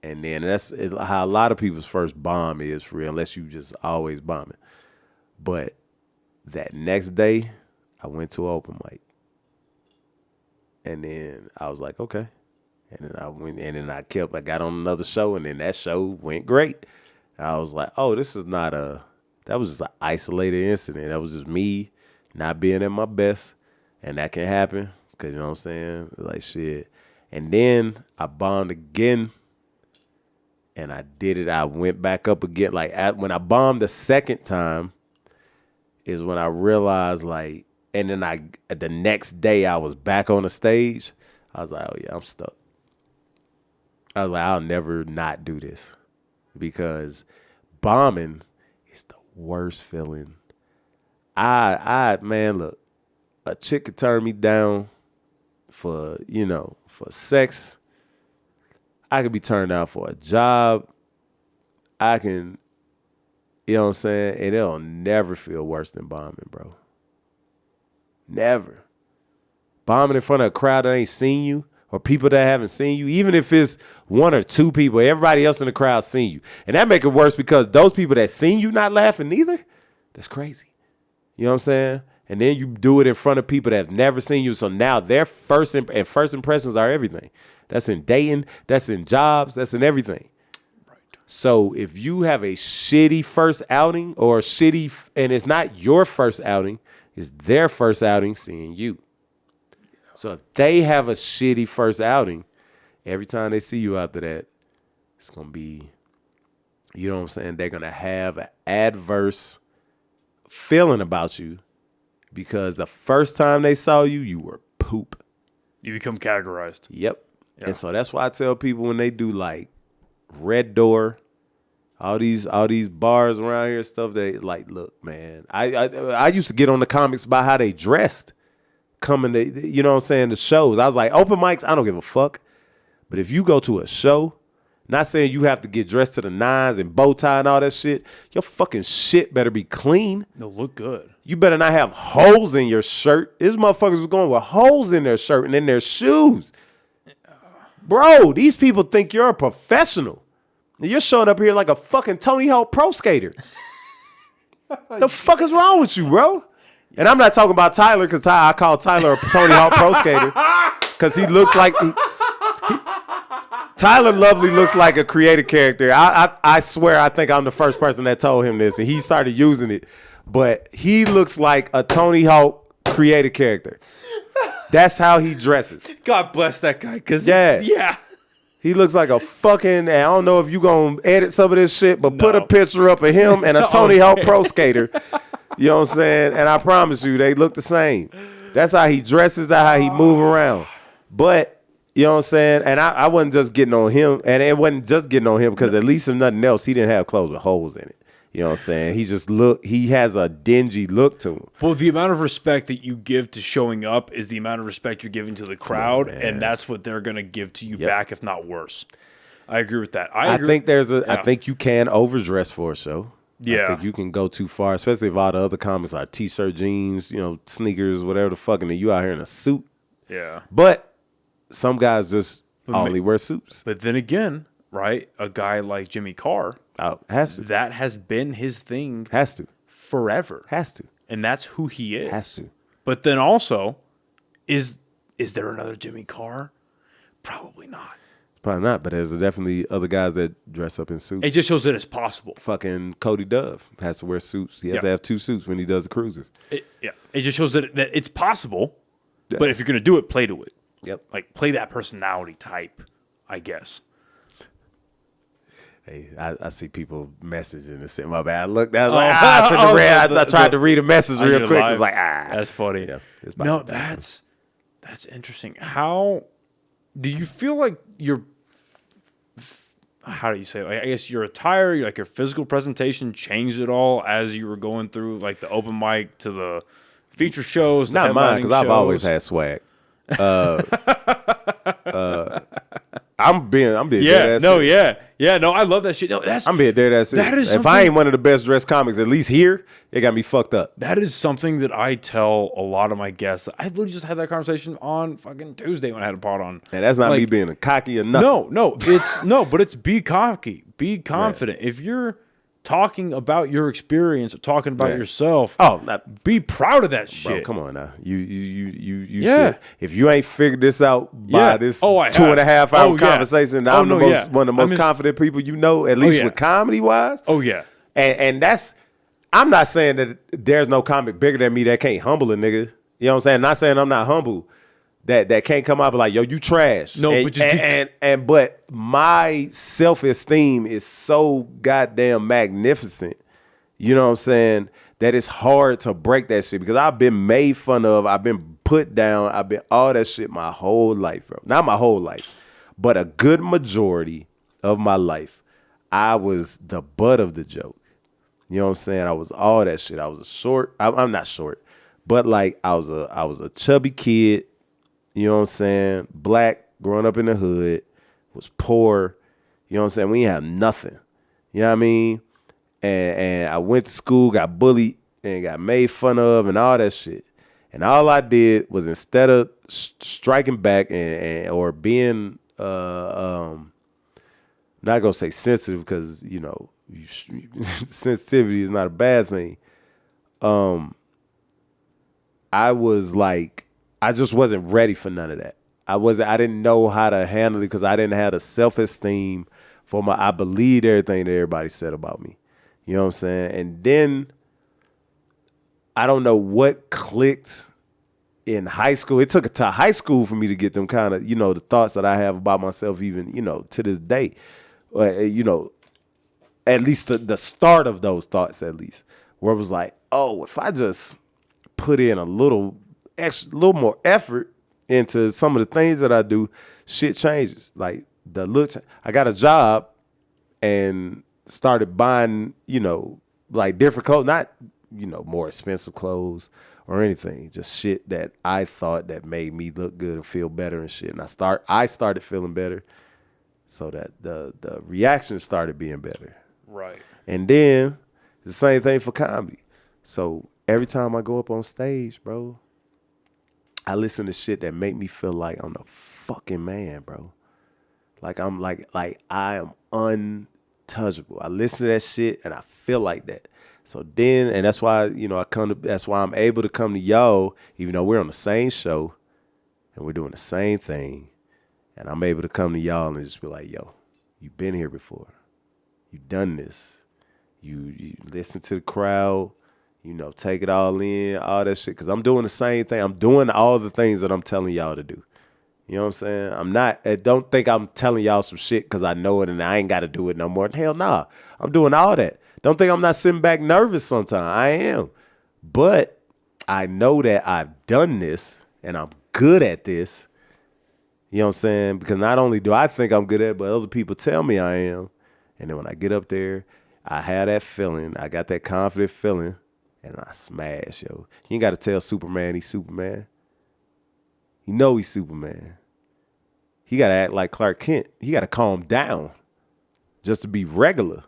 And then that's how a lot of people's first bomb is for real, unless you just always bombing. But that next day, I went to an open mic. And then I was like, okay. And then I went, and then I got on another show, and then that show went great. I was like, oh, this is not that was just an isolated incident. That was just me not being at my best. And that can happen, because, you know what I'm saying? Like, shit. And then I bombed again, and I did it. I went back up again. Like, when I bombed the second time is when I realized, like, and then the next day I was back on the stage. I was like, oh, yeah, I'm stuck. I was like, I'll never not do this, because bombing is the worst feeling. Man, look, a chick could turn me down for sex. I could be turned down for a job. I can, you know what I'm saying? And it'll never feel worse than bombing, bro. Never. Bombing in front of a crowd that ain't seen you, or people that haven't seen you, even if it's one or two people, everybody else in the crowd seen you. And that make it worse, because those people that seen you not laughing neither, that's crazy. You know what I'm saying? And then you do it in front of people that have never seen you. So now their first impressions are everything. That's in dating, that's in jobs, that's in everything. Right. So if you have a shitty first outing, or and it's not your first outing, it's their first outing seeing you. So if they have a shitty first outing, every time they see you after that, it's going to be, you know what I'm saying, they're going to have an adverse feeling about you, because the first time they saw you, you were poop. You become categorized. Yep. Yeah. And so that's why I tell people when they do like Red Door, all these bars around here and stuff, they like, look, man, I used to get on the comics about how they dressed coming to, you know what I'm saying, the shows. I was like, open mics, I don't give a fuck. But if you go to a show, not saying you have to get dressed to the nines and bow tie and all that shit, your fucking shit better be clean. They'll look good. You better not have holes in your shirt. These motherfuckers was going with holes in their shirt and in their shoes. Bro, these people think you're a professional. You're showing up here like a fucking Tony Hawk pro skater. The fuck is wrong with you, bro? And I'm not talking about Tyler, because I call Tyler a Tony Hawk pro skater, because he looks like Tyler Lovely looks like a creative character. I swear, I think I'm the first person that told him this, and he started using it. But he looks like a Tony Hawk creative character. That's how he dresses. God bless that guy, because yeah. He looks like a fucking, I don't know if you going to edit some of this shit, but put a picture up of him and a Tony Hawk pro skater. You know what I'm saying? And I promise you, they look the same. That's how he dresses, that's how he move around. But, you know what I'm saying? And I wasn't just getting on him. And it wasn't just getting on him, because at least if nothing else, he didn't have clothes with holes in it. You know what I'm saying? He has a dingy look to him. Well, the amount of respect that you give to showing up is the amount of respect you're giving to the crowd, and that's what they're going to give to you back, if not worse. I agree with that. I think you can overdress for a show. Yeah. I think you can go too far, especially if all the other comics are t-shirt, jeans, sneakers, whatever the fuck, and then you out here in a suit. Yeah. But some guys just only wear suits. But then again, right, a guy like Jimmy Carr, has to. That has been his thing. Has to. Forever. Has to. And that's who he is. Has to. But then also, is there another Jimmy Carr? Probably not. Probably not, but there's definitely other guys that dress up in suits. It just shows that it's possible. Fucking Cody Dove has to wear suits. He has to have 2 suits when he does the cruises. It just shows that it's possible, but if you're going to do it, play to it. Yep. Like, play that personality type, I guess. Hey, I see people messaging and saying, my bad. Look, that's I tried to read a message real quick. It's like, That's funny. Yeah, no, that's interesting. How do you feel like how do you say it? I guess your attire, like your physical presentation changed at all as you were going through like the open mic to the feature shows? Not mine, because I've always had swag. I'm being dead ass. No, I love that shit. No, I'm being dead ass. That is if I ain't one of the best dressed comics, at least here, it got me fucked up. That is something that I tell a lot of my guests. I literally just had that conversation on fucking Tuesday when I had a pod on. And that's not me being a cocky or nothing. But it's be cocky, be confident. Right. If you're talking about your experience, talking about yourself, be proud of that shit. Bro, come on now. You should. If you ain't figured this out by this 2.5 hour conversation, I'm one of the most confident people you know, at least with comedy wise. Oh yeah. And that's, I'm not saying that there's no comic bigger than me that can't humble a nigga. You know what I'm saying? Not saying I'm not humble. That can't come out and be like, yo, you trash. No, but my self-esteem is so goddamn magnificent. You know what I'm saying? That it's hard to break that shit because I've been made fun of. I've been put down. I've been all that shit my whole life, bro. Not my whole life, but a good majority of my life, I was the butt of the joke. You know what I'm saying? I was all that shit. I was I'm not short, but like I was a chubby kid. You know what I'm saying? Black, growing up in the hood, was poor. You know what I'm saying? We ain't have nothing. You know what I mean? And I went to school, got bullied, and got made fun of and all that shit. And all I did was instead of striking back or being, not going to say sensitive because, sensitivity is not a bad thing. I just wasn't ready for none of that. I didn't know how to handle it because I didn't have the self-esteem I believed everything that everybody said about me. You know what I'm saying? And then I don't know what clicked in high school. It took to high school for me to get them kind of, the thoughts that I have about myself even, to this day. At least the start of those thoughts, at least, where it was like, oh, if I just put in a little more effort into some of the things that I do, shit changes. Like I got a job and started buying, like different clothes, not, more expensive clothes or anything, just shit that I thought that made me look good and feel better and shit. And I started feeling better so that the reaction started being better. Right. And then the same thing for comedy. So every time I go up on stage, bro, I listen to shit that make me feel like I'm the fucking man, bro. Like I'm like I am untouchable. I listen to that shit and I feel like that. So then, and that's why, that's why I'm able to come to y'all, even though we're on the same show and we're doing the same thing. And I'm able to come to y'all and just be like, yo, you've been here before. You've done this. You listen to the crowd. Take it all in, all that shit. Because I'm doing the same thing. I'm doing all the things that I'm telling y'all to do. You know what I'm saying? Don't think I'm telling y'all some shit because I know it and I ain't got to do it no more. Hell nah. I'm doing all that. Don't think I'm not sitting back nervous sometimes. I am. But I know that I've done this and I'm good at this. You know what I'm saying? Because not only do I think I'm good at it, but other people tell me I am. And then when I get up there, I had that feeling. I got that confident feeling, and I smashed, yo. You ain't got to tell Superman he's Superman. He know he's Superman. He got to act like Clark Kent. He got to calm down just to be regular.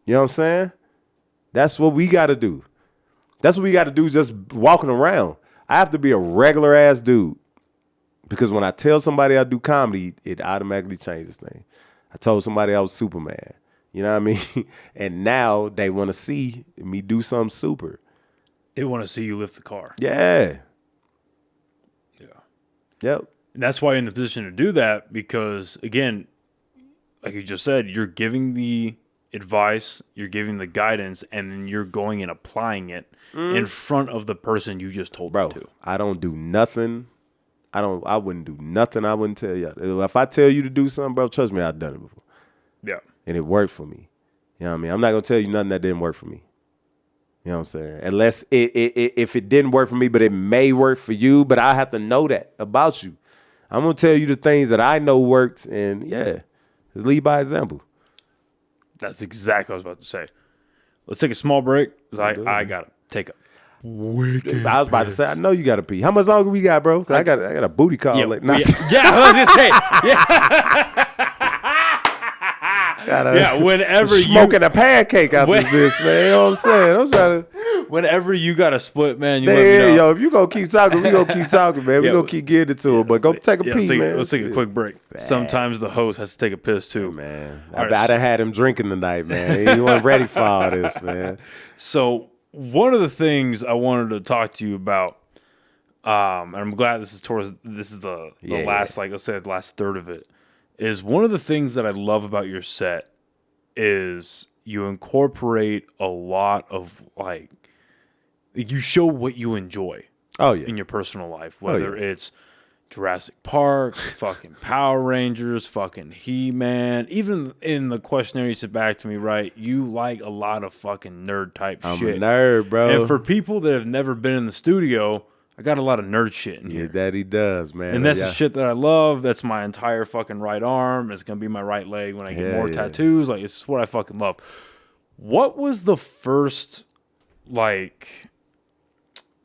You know what I'm saying? That's what we got to do. That's what we got to do just walking around. I have to be a regular-ass dude because when I tell somebody I do comedy, it automatically changes things. I told somebody I was Superman. You know what I mean? And now they want to see me do something super. They want to see you lift the car. Yeah. Yeah. Yep. And that's why you're in the position to do that because, again, like you just said, you're giving the advice, you're giving the guidance, and then you're going and applying it in front of the person you just told them to. I don't do nothing. I wouldn't do nothing I wouldn't tell you. If I tell you to do something, bro, trust me, I've done it before. Yeah. And it worked for me. You know what I mean? I'm not going to tell you nothing that didn't work for me. You know what I'm saying? Unless if it didn't work for me, but it may work for you, but I have to know that about you. I'm going to tell you the things that I know worked, and yeah, lead by example. That's exactly what I was about to say. Let's take a small break. I got to take a wicked I was about to say, I know you got to pee. How much longer we got, bro? I got a booty call. Yeah, I was going to say. Yeah. Whenever smoking a pancake out this bitch, man. You know what I'm saying? I'm trying to. Whenever you got to split, man, you let me know. Yo, if you gonna keep talking, we gonna keep talking, man. We gonna keep getting it to it. But go take a pee, man. Let's take a quick break. Sometimes the host has to take a piss too. Man, I done had him drinking tonight, man. He wasn't ready for all this, man. So one of the things I wanted to talk to you about, and I'm glad this is the last, like I said, the last third of it, is one of the things that I love about your set is you incorporate a lot of like. You show what you enjoy in your personal life, whether it's Jurassic Park, fucking Power Rangers, fucking He-Man. Even in the questionnaire you sent back to me, right, you like a lot of fucking nerd type shit. I'm a nerd, bro. And for people that have never been in the studio, I got a lot of nerd shit in here. Yeah, that he does, man. And that's the shit that I love. That's my entire fucking right arm. It's going to be my right leg when I get more tattoos. Like, it's what I fucking love. What was the first, like...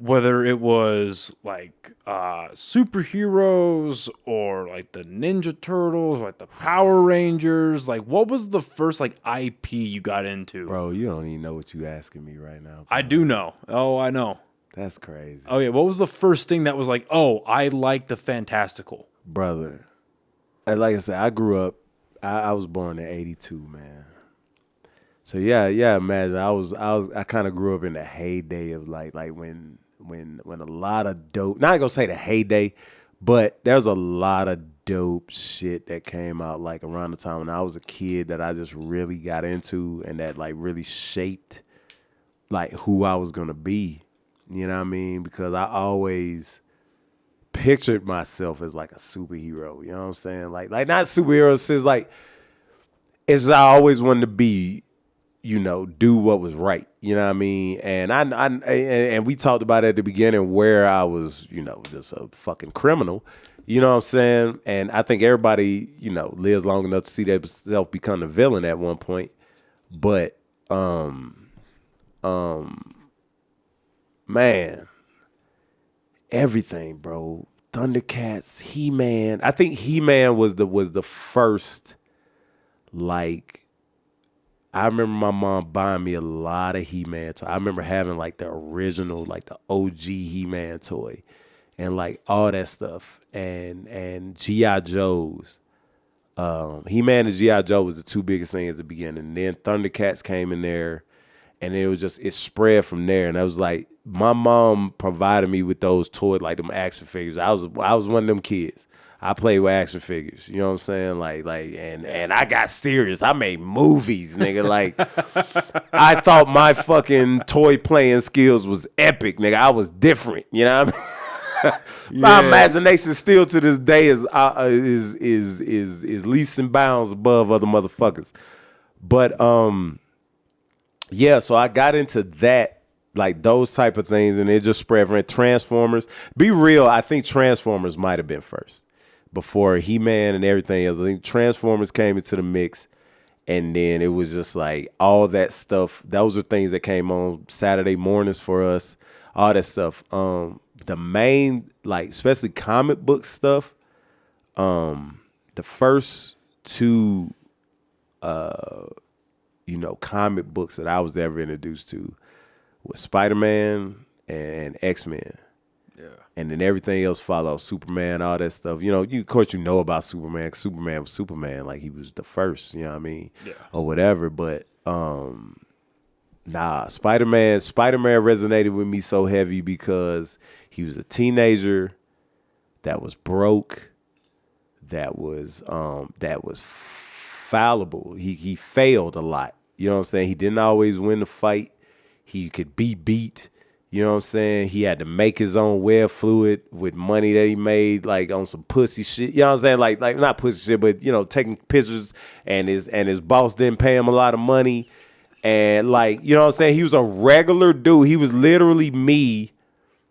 Whether it was like superheroes or like the Ninja Turtles, or like the Power Rangers, like what was the first like IP you got into? Bro, you don't even know what you asking me right now. Bro. I do know. Oh, I know. That's crazy. Oh yeah, what was the first thing that was like, oh, I like the fantastical? Brother, and like I said, I grew up. I was born in '82, man. So yeah, imagine I kind of grew up in the heyday of like when a lot of dope, not gonna say the heyday, but there's a lot of dope shit that came out like around the time when I was a kid that I just really got into and that like really shaped like who I was gonna be. You know what I mean? Because I always pictured myself as like a superhero. You know what I'm saying? Like not superheroes, since like it's I always wanted to be, you know, do what was right. You know what I mean? And and we talked about at the beginning where I was, you know, just a fucking criminal. You know what I'm saying? And I think everybody, you know, lives long enough to see themselves become a villain at one point. But man, everything, bro. Thundercats, He-Man. I think He-Man was the first, like, I remember my mom buying me a lot of He-Man toys. I remember having like the original, like the OG He-Man toy and like all that stuff. And G.I. Joes. He-Man and G.I. Joe was the two biggest things at the beginning. And then Thundercats came in there and it spread from there. And I was like, my mom provided me with those toys, like them action figures. I was one of them kids. I played with action figures, you know what I'm saying? Like, and I got serious. I made movies, nigga. Like, I thought my fucking toy playing skills was epic, nigga. I was different, you know what I mean? My imagination still to this day is leaps and bounds above other motherfuckers. But yeah, so I got into that, like those type of things, and it just spread from it. Transformers. Be real, I think Transformers might have been first. Before He-Man and everything else. I think Transformers came into the mix, And then it was just like all that stuff. Those are things that came on Saturday mornings for us. All that stuff. The main, like, especially comic book stuff. The first two, comic books that I was ever introduced to was Spider-Man and X-Men. Yeah. And then everything else followed, Superman, all that stuff. Of course, about Superman. 'Cause Superman was Superman, like he was the first, you know what I mean? Yeah. Or whatever. But Spider-Man resonated with me so heavy because he was a teenager that was broke, that was fallible. He failed a lot. You know what I'm saying? He didn't always win the fight. He could be beat. You know what I'm saying? He had to make his own web fluid with money that he made, like on some pussy shit. You know what I'm saying? Like not pussy shit, but taking pictures, and his boss didn't pay him a lot of money. And like, you know what I'm saying? He was a regular dude. He was literally me.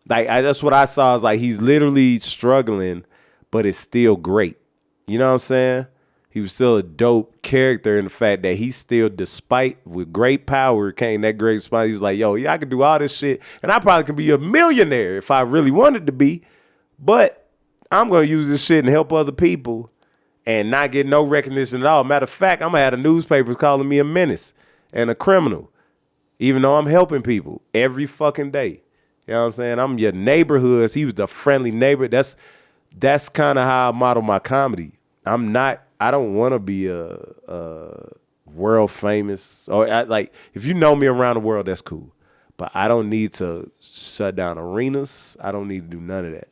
Like that's what I saw, is like he's literally struggling, but it's still great. You know what I'm saying? He was still a dope character in the fact that he still, despite with great power, came that great spot. He was like, yo, yeah, I can do all this shit. And I probably can be a millionaire if I really wanted to be. But I'm going to use this shit and help other people and not get no recognition at all. Matter of fact, I'm going to have the newspapers calling me a menace and a criminal, even though I'm helping people every fucking day. You know what I'm saying? I'm your neighborhoods. He was the friendly neighbor. That's kind of how I model my comedy. I don't want to be a world famous, or if you know me around the world, that's cool. But I don't need to shut down arenas. I don't need to do none of that.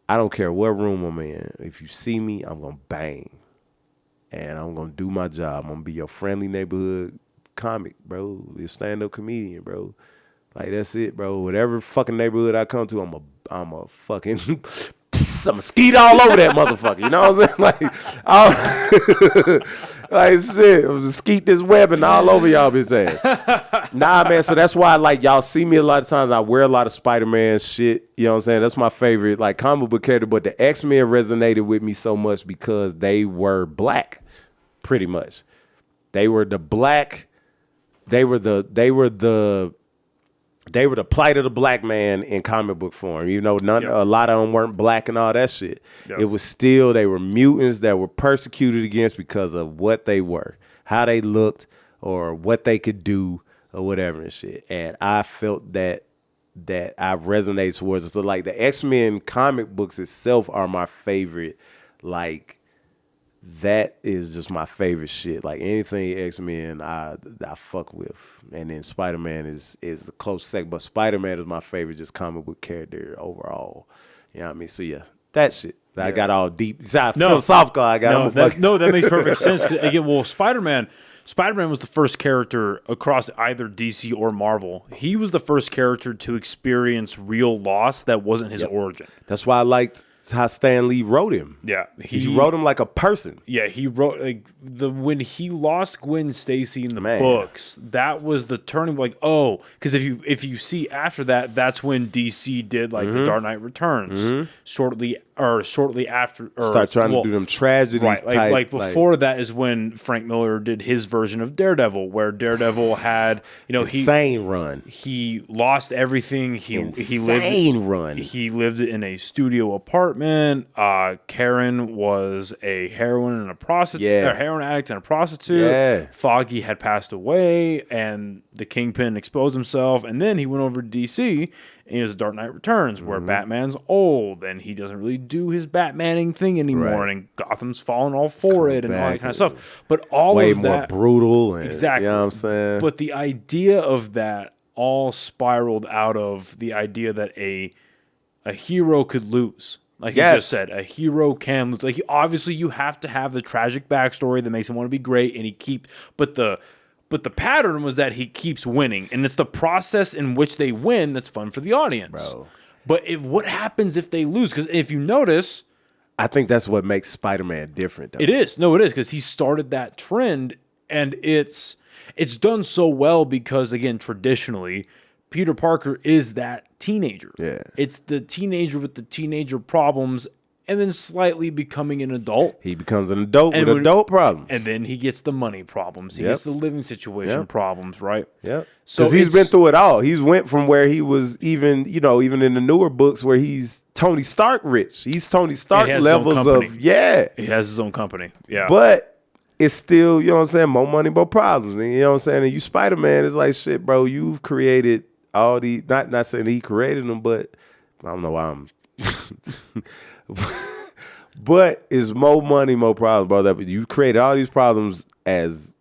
I don't care what room I'm in. If you see me, I'm going to bang. And I'm going to do my job. I'm going to be your friendly neighborhood comic, bro. Your stand-up comedian, bro. Like, that's it, bro. Whatever fucking neighborhood I come to, I'm a fucking... I'm a skeet all over that motherfucker. You know what I'm saying? Like shit, I'm gonna skeet this webbing all over y'all bitch ass. Nah, man. So that's why, like, y'all see me a lot of times. I wear a lot of Spider-Man shit. You know what I'm saying? That's my favorite, like, comic book character. But the X-Men resonated with me so much because they were black, pretty much. They were the black. They were the plight of the black man in comic book form. A lot of them weren't black and all that shit. Yep. It was still, they were mutants that were persecuted against because of what they were, how they looked, or what they could do, or whatever and shit. And I felt that I resonate towards it. So like the X-Men comic books itself are my favorite. Like, that is just my favorite shit. Like anything X-Men, I fuck with. And then Spider-Man is a close second, but Spider-Man is my favorite just comic book character overall. You know what I mean? So yeah, that shit. Yeah. I got all deep. Philosophical. I got that makes perfect sense. Again, well, Spider-Man was the first character across either DC or Marvel. He was the first character to experience real loss that wasn't his origin. That's why I liked how Stan Lee wrote him. Yeah, he wrote him like a person. Yeah, he wrote when he lost Gwen Stacy in the books. That was the turning. Like, because if you see after that, that's when DC did the Dark Knight Returns shortly after. Start trying to do them tragedies. Right, like before that is when Frank Miller did his version of Daredevil, where Daredevil had insane run. He lost everything. He lived in a studio apartment. Karen was a heroin addict and a prostitute. Yeah. Foggy had passed away, and the Kingpin exposed himself. And then he went over to DC, and he was Dark Knight Returns, where Batman's old, and he doesn't really do his Batmaning thing anymore, and Gotham's fallen all for it, and all that kind of stuff. But way more brutal. And, exactly. You know what I'm saying? But the idea of that all spiraled out of the idea that a hero could lose. Like you just said, a hero can lose. Like, obviously, you have to have the tragic backstory that makes him want to be great, and but the pattern was that he keeps winning, and it's the process in which they win that's fun for the audience. Bro. But what happens if they lose? Because if you notice, I think that's what makes Spider-Man different, though. It is, because he started that trend, and it's done so well because, again, traditionally, Peter Parker is that teenager. Yeah. It's the teenager with the teenager problems, and then slightly becoming an adult. He becomes an adult with adult problems. And then he gets the money problems. He gets the living situation problems, right? Yeah. So he's been through it all. He's went from where he was even in the newer books where he's Tony Stark rich. He's Tony Stark levels of, He has his own company. Yeah. But it's still, you know what I'm saying, more money, more problems. And, you know what I'm saying? And you Spider-Man is like, shit, bro, you've created all these, not saying he created them, but I don't know why I'm... But it's more money, more problems, bro. That you created all these problems as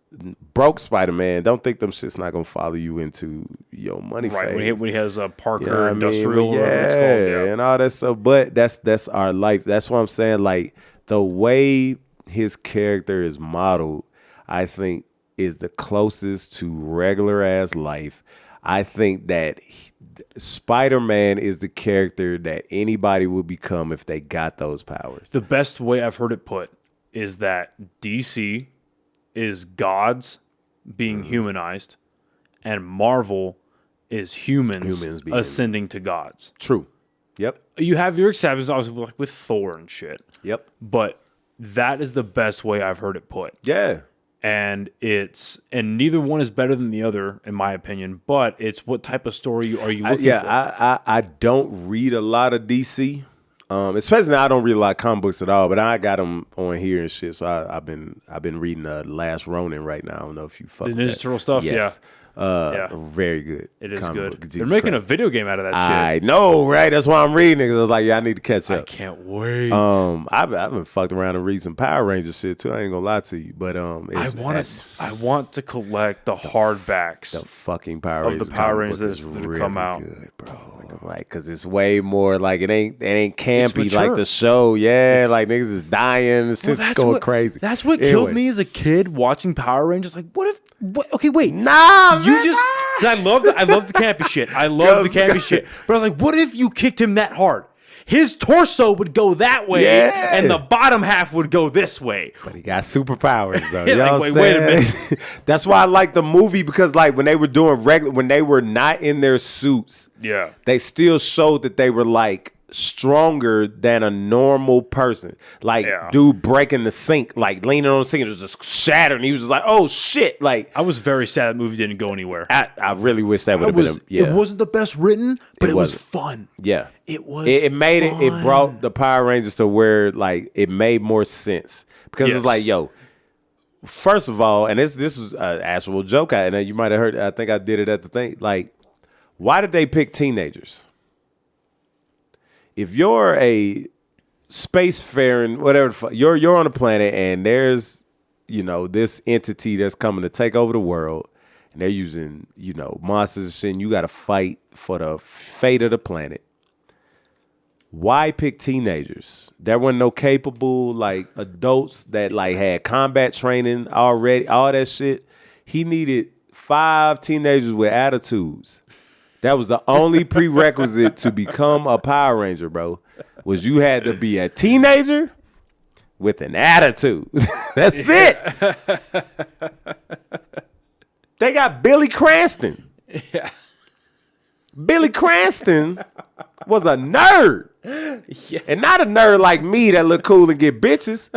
broke Spider-Man. Don't think them shit's not gonna follow you into your money phase. When he has a Parker Industrial, whatever it's called, and all that stuff. But that's our life. That's what I'm saying. Like the way his character is modeled, I think is the closest to regular ass life. I think that Spider-Man is the character that anybody would become if they got those powers. The best way I've heard it put is that DC is gods being humanized, and Marvel is humans ascending to gods. True. Yep. You have your exceptions, obviously, like with Thor and shit. Yep. But that is the best way I've heard it put. Yeah. And neither one is better than the other, in my opinion. But it's what type of story are you looking for? I don't read a lot of DC, especially now I don't read a lot of comic books at all. But I got them on here and shit. So I've been reading Last Ronin right now. I don't know if you fuck the with Ninja Turtle stuff. Yes. Very good. It is good. They're making a video game out of that shit. I know, right? That's why I'm reading it. Cause I was like, I need to catch up. I can't wait. I've been fucked around and read some Power Rangers shit too. I ain't gonna lie to you, but I want to collect the hardbacks. The fucking Power Rangers of the Power Rangers that really come out, good, bro. Like, cause it's way more like it ain't campy like the show. Yeah, like niggas is dying. Shit's going crazy. That's what killed me as a kid watching Power Rangers. Like, okay, wait, nah, you man, just. I love the campy shit. I love the campy shit. But I was like, what if you kicked him that hard? His torso would go that way, and the bottom half would go this way. But he got superpowers, though. You know what I'm wait a minute. That's why I like the movie, because like when they were doing when they were not in their suits, they still showed that they were like stronger than a normal person. Like dude breaking the sink, like leaning on the sink, it was just shattered, and he was just like, "Oh shit!" Like, I was very sad that movie didn't go anywhere. I really wish that would have been. It wasn't the best written, but it was fun. Yeah, it was. It made fun. It brought the Power Rangers to where like it made more sense, because it's like, yo, first of all, and this was an actual joke, and you might have heard. I think I did it at the thing. Like, why did they pick teenagers? If you're a spacefaring, whatever, you're on a planet and there's, this entity that's coming to take over the world, and they're using, monsters and shit, and you got to fight for the fate of the planet. Why pick teenagers? There were no capable, like, adults that, like, had combat training already, all that shit. He needed 5 teenagers with attitudes. That was the only prerequisite to become a Power Ranger, bro, was you had to be a teenager with an attitude. That's it. They got Billy Cranston. Yeah. Billy Cranston was a nerd. Yeah. And not a nerd like me that look cool and get bitches.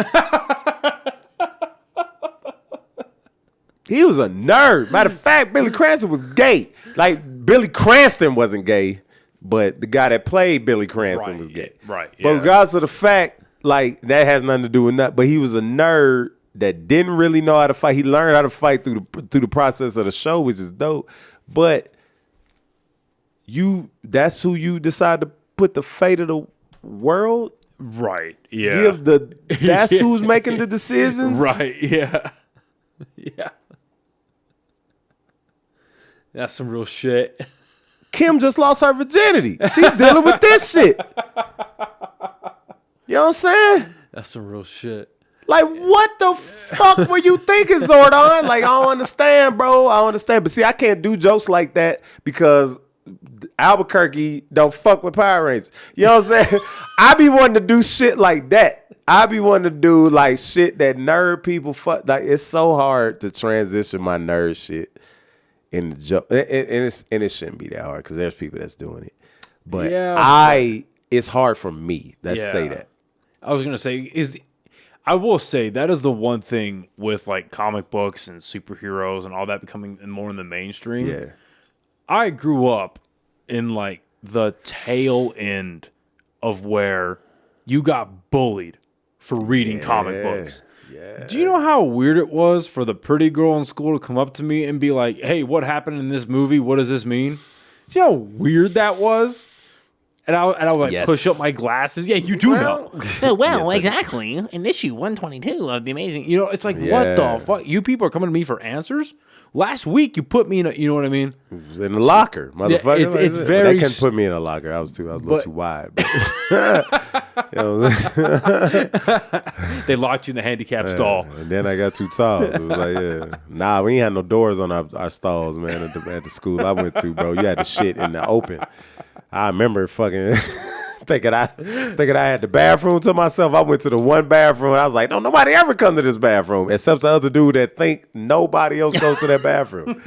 He was a nerd. Matter of fact, Billy Cranston was gay. Like, Billy Cranston wasn't gay, but the guy that played Billy Cranston was gay. Right. Yeah. But regardless of the fact, like, that has nothing to do with that. But he was a nerd that didn't really know how to fight. He learned how to fight through the process of the show, which is dope. But that's who you decide to put the fate of the world? Right. Yeah. That's who's making the decisions? Right. Yeah. Yeah. That's some real shit. Kim just lost her virginity. She's dealing with this shit. You know what I'm saying? That's some real shit. Like, what the fuck were you thinking, Zordon? Like, I don't understand, bro. I don't understand. But see, I can't do jokes like that because Albuquerque don't fuck with Power Rangers. You know what I'm saying? I be wanting to do shit like that. I be wanting to do like shit that nerd people fuck. Like, it's so hard to transition my nerd shit in the joke, and it shouldn't be that hard because there's people that's doing it. But it's hard for me. Let's say that. I was gonna say I will say that is the one thing with like comic books and superheroes and all that becoming more in the mainstream. Yeah. I grew up in like the tail end of where you got bullied for reading comic books. Yeah. Do you know how weird it was for the pretty girl in school to come up to me and be like, "Hey, what happened in this movie? What does this mean?" See how weird that was? And I would like push up my glasses. Yeah, you do know. Well, exactly. In issue 122 of The Amazing. You know, it's like, what the fuck? You people are coming to me for answers? Last week, you put me in a, you know what I mean? It was in the locker, motherfucker. Yeah, it's very... They couldn't put me in a locker. I was a little too wide. But, you know what I'm saying? They locked you in the handicap stall. And then I got too tall. So it was like, yeah. Nah, we ain't had no doors on our stalls, man, at the school I went to, bro. You had the shit in the open. I remember fucking thinking I had the bathroom to myself. I went to the one bathroom. And I was like, don't nobody ever come to this bathroom except the other dude that think nobody else goes to that bathroom.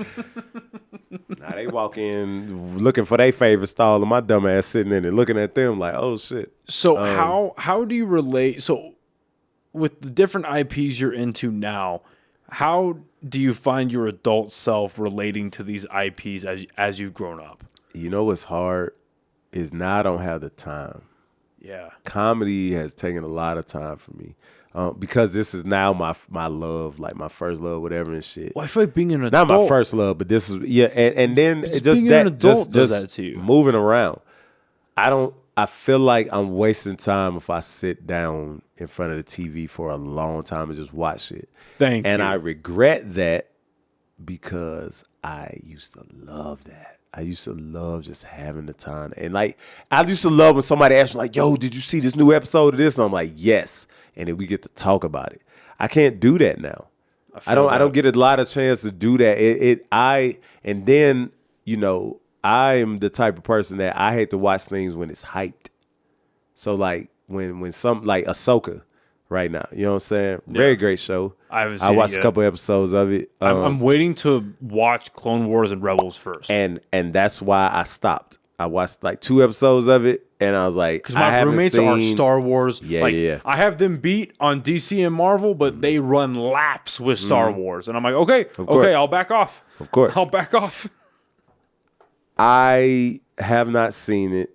Now they walk in looking for their favorite stall, and my dumb ass sitting in it looking at them like, oh shit. So how do you relate? So with the different IPs you're into now, how do you find your adult self relating to these IPs as you've grown up? You know what's hard? Is now I don't have the time. Yeah. Comedy has taken a lot of time for me because this is now my love, like my first love, whatever and shit. Well, I feel like being an adult. Not my first love, but this is, yeah. And then just just being that, an adult just does that to you. Moving around. I feel like I'm wasting time if I sit down in front of the TV for a long time and just watch it. Thank you. And I regret that because I used to love that. I used to love just having the time. And like, I used to love when somebody asked me like, yo, did you see this new episode of this? And I'm like, yes. And then we get to talk about it. I can't do that now. I don't get a lot of chance to do that. And then, you know, I am the type of person that I hate to watch things when it's hyped. So like when some like Ahsoka right now, you know what I'm saying? Very great show. I watched a couple episodes of it. I'm waiting to watch Clone Wars and Rebels first. And that's why I stopped. I watched like 2 episodes of it, and I was like, because my roommates are Star Wars. Yeah. I have them beat on DC and Marvel, but they run laps with Star Wars, and I'm like, okay, I'll back off. Of course, I'll back off. I have not seen it.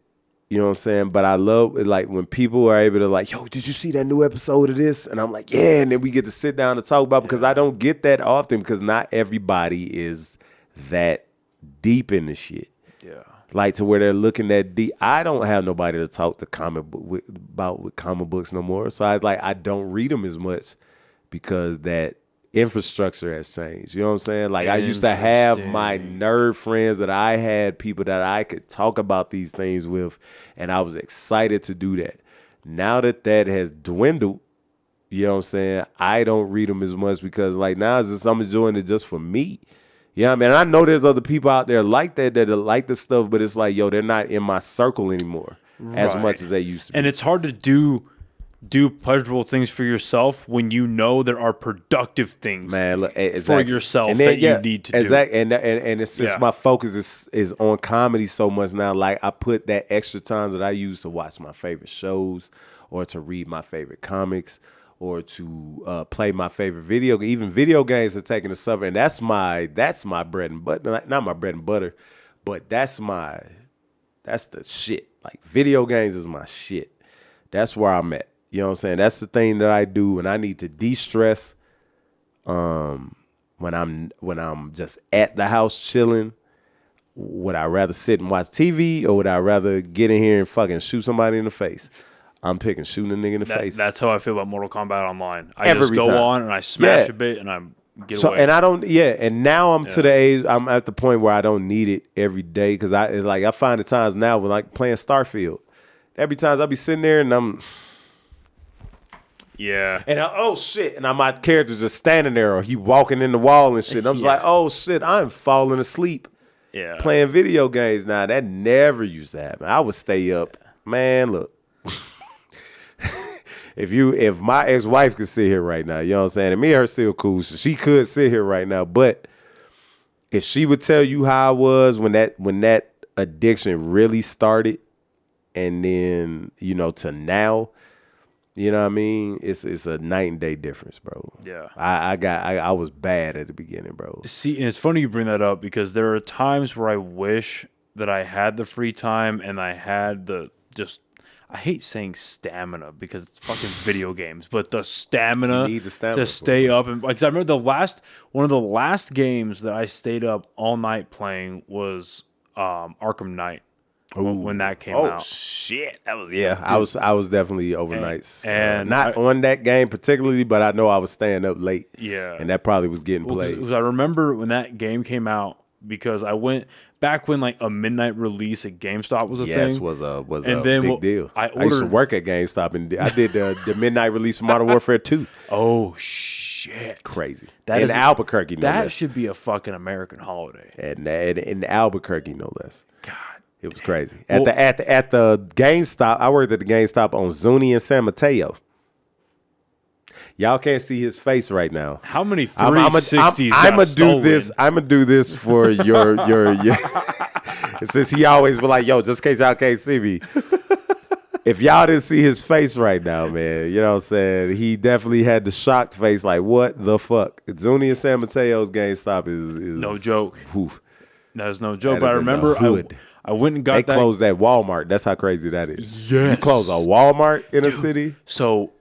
You know what I'm saying? But I love it, like when people are able to like, yo, did you see that new episode of this? And I'm like, yeah. And then we get to sit down and talk about it because I don't get that often because not everybody is that deep in the shit. Yeah. Like to where they're looking that deep. I don't have nobody to talk to with comic books no more. So I don't read them as much because that infrastructure has changed. You know what I'm saying? Like I used to have my nerd friends that I had, people that I could talk about these things with, and I was excited to do that. Now that has dwindled, you know what I'm saying? I don't read them as much because like now it's just, I'm enjoying it just for me. You know what I mean? And I know there's other people out there like that like the stuff, but it's like, yo, they're not in my circle anymore as much as they used to be. And it's hard to do pleasurable things for yourself when you know there are productive things for yourself that you need to do. And it's since my focus is on comedy so much now, like I put that extra time that I use to watch my favorite shows or to read my favorite comics or to play my favorite even video games are taking a suffer. And that's my bread and butter, not my bread and butter, but that's the shit. Like video games is my shit. That's where I'm at. You know what I'm saying? That's the thing that I do when I need to de-stress. When I'm just at the house chilling, would I rather sit and watch TV or would I rather get in here and fucking shoot somebody in the face? I'm picking shooting a nigga in the face. That's how I feel about Mortal Kombat Online. I just go on and I smash a bit and I get away. And I don't, and now I'm to the age, I'm at the point where I don't need it every day because I find the times now when like playing Starfield. Every time I'll be sitting there and I'm... Yeah. And oh shit. And my character just standing there or he walking in the wall and shit. And I'm just like, oh shit, I'm falling asleep. Yeah. Playing video games now. That never used to happen. I would stay up. Man, look. If my ex-wife could sit here right now, you know what I'm saying? And me and her still cool. So she could sit here right now. But if she would tell you how I was when that addiction really started and then, you know, to now, You know what I mean? It's a night and day difference, bro. Yeah. I was bad at the beginning, bro. See, and it's funny you bring that up because there are times where I wish that I had the free time and I had I hate saying stamina because it's fucking video games, but the stamina, You need the stamina to for stay up. And because I remember one of the last games that I stayed up all night playing was Arkham Knight. When that came out. Oh shit, that was I was definitely overnights, and not on that game particularly, but I know I was staying up late. Yeah, and that probably was getting played. Because I remember when that game came out because I went back when like a midnight release at GameStop was a thing. Yes, was a big deal. I used to work at GameStop and I did the midnight release for Modern Warfare 2. Oh shit, crazy! That in is Albuquerque, no that less. should be a fucking American holiday. And in Albuquerque, no less. God. It was crazy. At the GameStop, I worked at the GameStop on Zuni and San Mateo. Y'all can't see his face right now. How many 360s I'm got stolen? I'm gonna do this for your. Since he always be like, "Yo, just in case y'all can't see me." If y'all didn't see his face right now, man, you know what I'm saying? He definitely had the shocked face, like, "What the fuck?" Zuni and San Mateo's GameStop is no joke. Whew. That is no joke. That But I is in the remember hood. I went and got They that. closed that Walmart. That's how crazy that is. Yes. You close a Walmart in a city? So,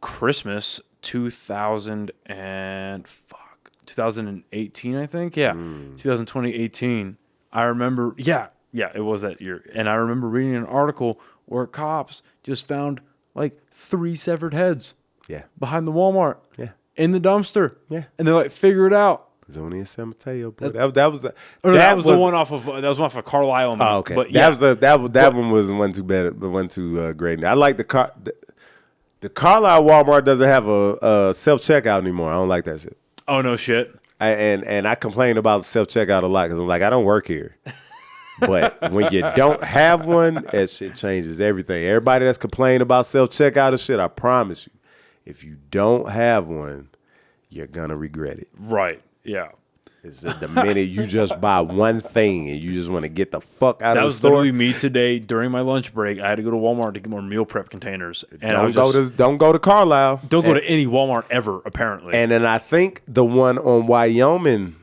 Christmas 2018, I think. Yeah. 2018. I remember, yeah, it was that year. And I remember reading an article where cops just found like 3 severed heads Yeah. behind the Walmart. Yeah. In the dumpster. Yeah. And they're like, figure it out. Zuni and San Mateo, bro. That was the one off of Carlisle. Oh, okay. But that one wasn't too bad, but wasn't too great. I like the Carlisle Walmart doesn't have a self checkout anymore. I don't like that shit. Oh no shit. And I complain about self checkout a lot because I'm like, I don't work here. But when you don't have one, that shit changes everything. Everybody that's complaining about self checkout and shit, I promise you, if you don't have one, you're gonna regret it. Right. Yeah. It's the minute you just buy one thing and you just want to get the fuck out of the store. That was literally me today during my lunch break. I had to go to Walmart to get more meal prep containers. And Don't go to Carlisle. Don't go to any Walmart ever, apparently. And then I think the one on Wyoming,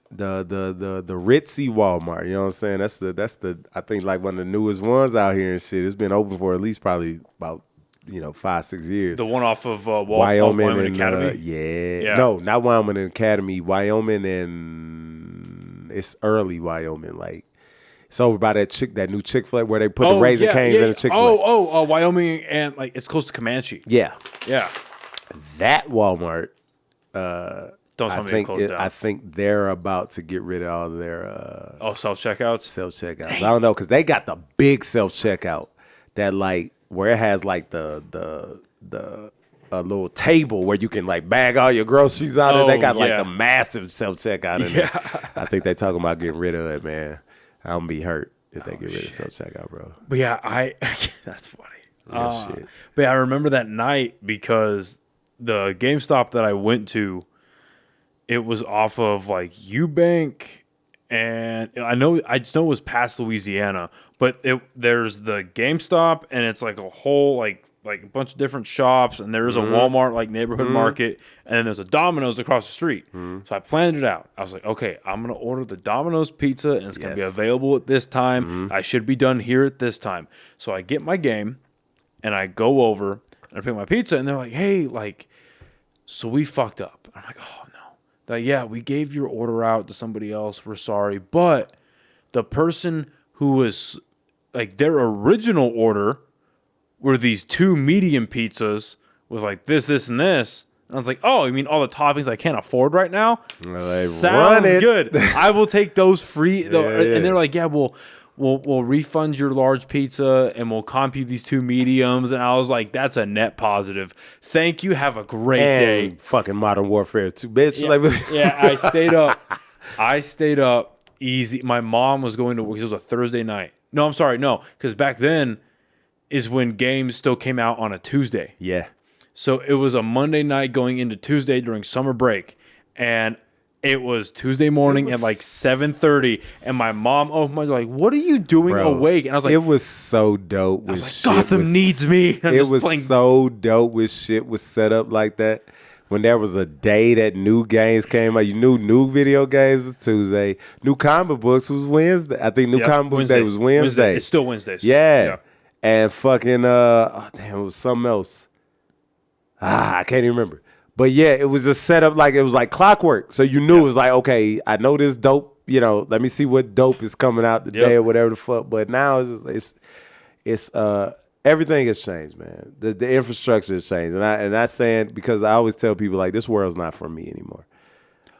the ritzy Walmart, you know what I'm saying? That's the I think like one of the newest ones out here and shit. It's been open for at least probably about 5-6 years. The one off of Wyoming Academy? yeah. No, not Wyoming and Academy. Wyoming and it's early Wyoming. Like it's over by that new Chick-fil-A where they put the Raising Cane's in the Chick-fil-A. Wyoming and like it's close to Comanche. Yeah. Yeah. That Walmart, Don't tell me it closed down. I think they're about to get rid of all of their self-checkouts? Self-checkouts. I don't know, because they got the big self-checkout that like where it has like the little table where you can like bag all your groceries out of. They got like the massive self-checkout in there. I think they talking about getting rid of it, man. I'm gonna be hurt if they get rid of self-checkout, bro. But yeah, that's funny. Shit. But yeah, I remember that night because the GameStop that I went to, it was off of like Eubank, and I just know it was past Louisiana, but there's the GameStop, and it's like a whole like a bunch of different shops, and there's a Walmart like neighborhood market, and then there's a Domino's across the street. So I planned it out. I was like, okay, I'm gonna order the Domino's pizza, and it's gonna be available at this time. I should be done here at this time. So I get my game, and I go over and I pick my pizza, and they're like, hey, like, so we fucked up. I'm like, oh no. Like, yeah, we gave your order out to somebody else. We're sorry. But the person who was, like, their original order were these 2 medium pizzas with, like, this, and this. And I was like, oh, you mean all the toppings I can't afford right now? Sounds good. I will take those free. And they're like, yeah, we'll refund your large pizza and we'll comp you these 2 mediums. And I was like, that's a net positive. Thank you. Have a great day. Fucking Modern Warfare 2, bitch. I stayed up easy. My mom was going to work. It was a Thursday night. No, I'm sorry. No, because back then is when games still came out on a Tuesday. Yeah. So it was a Monday night going into Tuesday during summer break. And It was Tuesday morning at like 7:30, and my mom opened my door like, "What are you doing awake?" And I was like, "It was so dope." I was like, "Gotham needs me." It was so dope when shit was set up like that. When there was a day that new games came out, you knew new video games was Tuesday, new comic books was Wednesday. I think new comic book day was Wednesday. It's still Wednesdays. Yeah. And fucking it was something else. I can't even remember. But yeah, it was just set up like it was like clockwork. So you knew it was like, okay, I know this dope, let me see what dope is coming out today or whatever the fuck. But now it's everything has changed, man. The infrastructure has changed. And that's saying because I always tell people like this world's not for me anymore.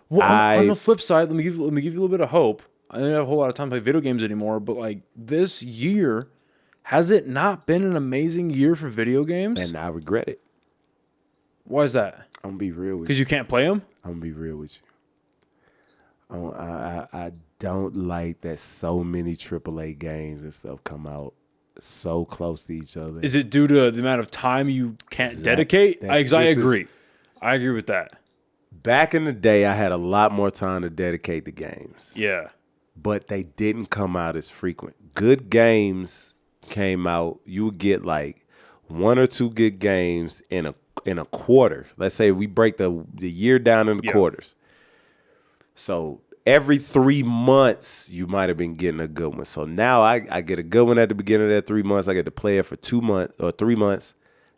Well, on the flip side, let me give you a little bit of hope. I don't have a whole lot of time to play video games anymore, but like this year, has it not been an amazing year for video games? And I regret it. Why is that? I'm gonna be real with you. Because you can't play them? I'm gonna be real with you. I don't like that so many AAA games and stuff come out so close to each other. Is it due to the amount of time you can't dedicate? I agree. I agree with that. Back in the day, I had a lot more time to dedicate to games. Yeah. But they didn't come out as frequent. Good games came out. You would get like 1 or 2 good games in a quarter. Let's say we break the year down into quarters. So every 3 months, you might have been getting a good one. So now I get a good one at the beginning of that 3 months. I get to play it for 2 months or 3 months.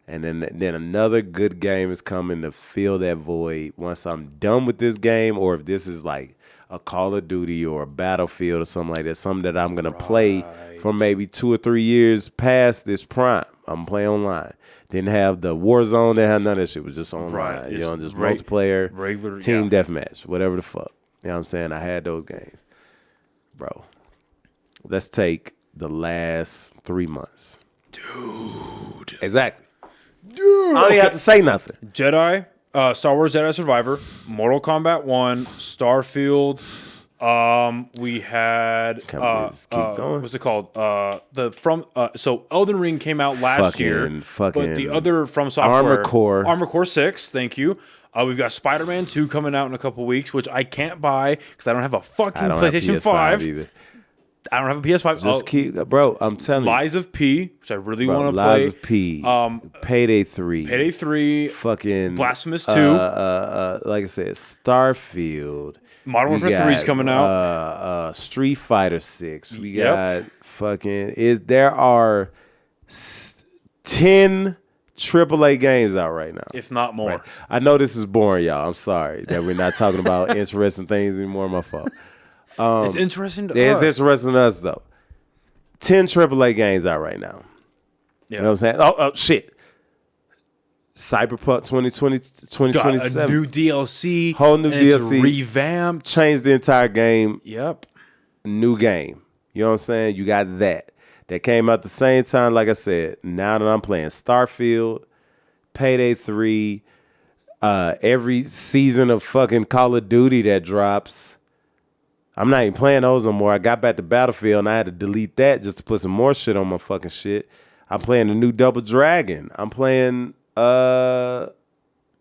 And then another good game is coming to fill that void once I'm done with this game, or if this is like a Call of Duty or a Battlefield or something like that, something that I'm going to play for maybe 2 or 3 years past this prime. I'm playing online. Didn't have the Warzone, didn't have none of that shit. It was just online. Right. Just multiplayer, regular team deathmatch, whatever the fuck. You know what I'm saying? I had those games. Bro, let's take the last 3 months. Dude. Exactly. Dude. I don't even have to say nothing. Jedi, Star Wars Jedi Survivor, Mortal Kombat 1, Starfield. We had Can we just keep going? What's it called? So Elden Ring came out last year, but the other From Software, Armor Core 6. Thank you. We've got Spider-Man 2 coming out in a couple weeks, which I can't buy because I don't have a fucking PlayStation 5. Either. I don't have a PS5. Just keep, bro. I'm telling you. Lies of P, which I really want to play. Lies of P. Payday 3. Payday 3. Fucking Blasphemous 2. Like I said, Starfield. Modern Warfare 3 is coming out. Street Fighter 6. We got fucking. There are 10 AAA games out right now, if not more. Right. I know this is boring, y'all. I'm sorry that we're not talking about interesting things anymore. My fault. It's interesting to us. It's interesting to us, though. 10 AAA games out right now. Yeah. You know what I'm saying? Oh, shit. Cyberpunk 2027. Got a new DLC. Whole new DLC. It's revamped. Changed the entire game. Yep. New game. You know what I'm saying? You got that. That came out the same time, like I said. Now that I'm playing Starfield, Payday 3, every season of fucking Call of Duty that drops. I'm not even playing those no more. I got back to Battlefield and I had to delete that just to put some more shit on my fucking shit. I'm playing the new Double Dragon. I'm playing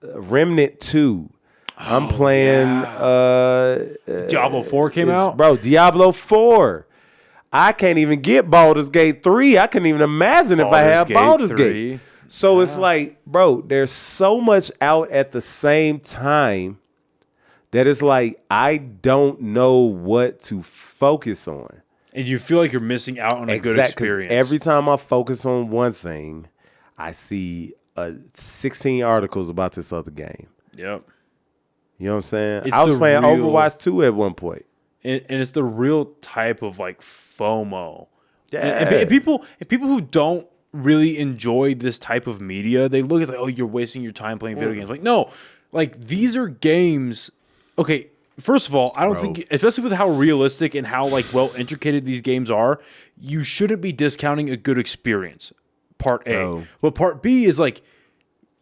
Remnant 2. I'm playing Diablo 4 came out? Bro, Diablo 4. I can't even get Baldur's Gate 3. I couldn't even imagine if I had Baldur's Gate. So it's like, bro, there's so much out at the same time that it's like I don't know what to focus on. And you feel like you're missing out on a good experience. Every time I focus on one thing, I see 16 articles about this other game. Yep. You know what I'm saying? I was playing Overwatch 2 at one point. And it's the real type of like FOMO. Yeah. And people who don't really enjoy this type of media, they look at like, oh, you're wasting your time playing video games. Like, no, like these are games. Okay, first of all, I don't think, especially with how realistic and how like well intricated these games are, you shouldn't be discounting a good experience. Part A. But part B is like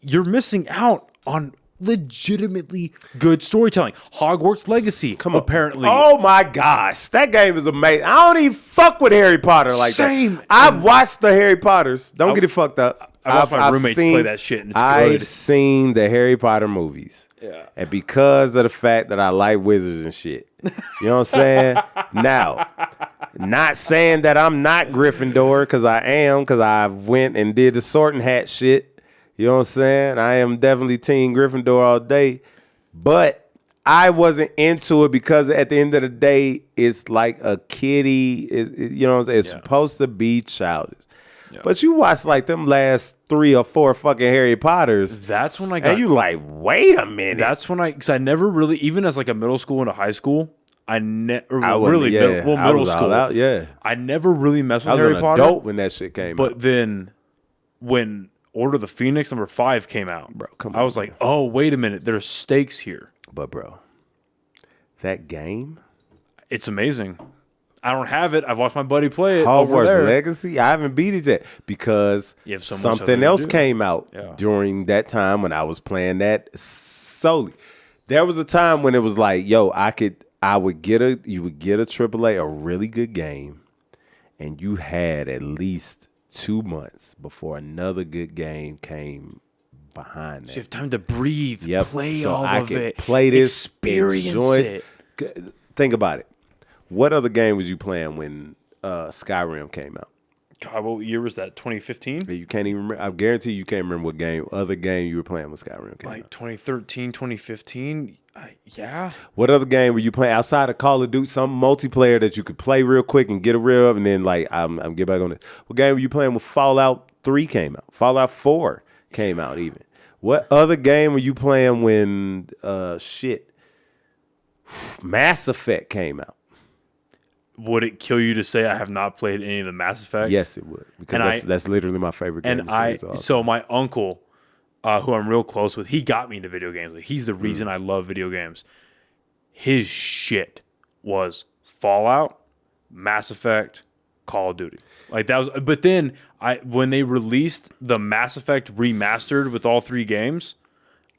you're missing out on legitimately good storytelling. Hogwarts Legacy, apparently. Oh my gosh, that game is amazing. I don't even fuck with Harry Potter like that. I've watched the Harry Potters. Don't get it fucked up. I watched my roommates play that shit, and it's good. I've seen the Harry Potter movies. Yeah. And because of the fact that I like wizards and shit. You know what I'm saying? Now, not saying that I'm not Gryffindor, because I am, because I went and did the sorting hat shit. You know what I'm saying? I am definitely Team Gryffindor all day. But I wasn't into it because at the end of the day, it's like a kiddie. You know, it's supposed to be childish. Yeah. But you watch like them last 3 or 4 fucking Harry Potters. That's when I got. And you like, wait a minute. That's when because I never really, even as like a middle school and a high school, middle school. I never really messed with Harry Potter. I was an adult when that shit came out. But then when Order of the Phoenix #5 came out, bro, I was like, oh, wait a minute. There's stakes here. But, bro, that game? It's amazing. I don't have it. I've watched my buddy play it. Hogwarts Legacy? I haven't beat it yet because something else came out during that time when I was playing that solely. There was a time when it was like, yo, you would get a AAA, a really good game, and you had at least 2 months before another good game came behind that. So you have time to breathe, play so all I of could it, play this, experience enjoy it. Think about it. What other game was you playing when Skyrim came out? God, what year was that? 2015? You can't even remember. I guarantee you can't remember what other game you were playing when Skyrim came out. Like 2013, 2015? Yeah. What other game were you playing outside of Call of Duty? Some multiplayer that you could play real quick and get a reel of, and then like I'm get back on it. What game were you playing when Fallout 3 came out? Fallout 4 came out even. What other game were you playing when Mass Effect came out? Would it kill you to say I have not played any of the Mass Effects? Yes, it would. Because that's literally my favorite game. So my uncle, who I'm real close with, he got me into video games. Like, he's the reason I love video games. His shit was Fallout, Mass Effect, Call of Duty. Like that was. But then when they released the Mass Effect remastered with all 3 games,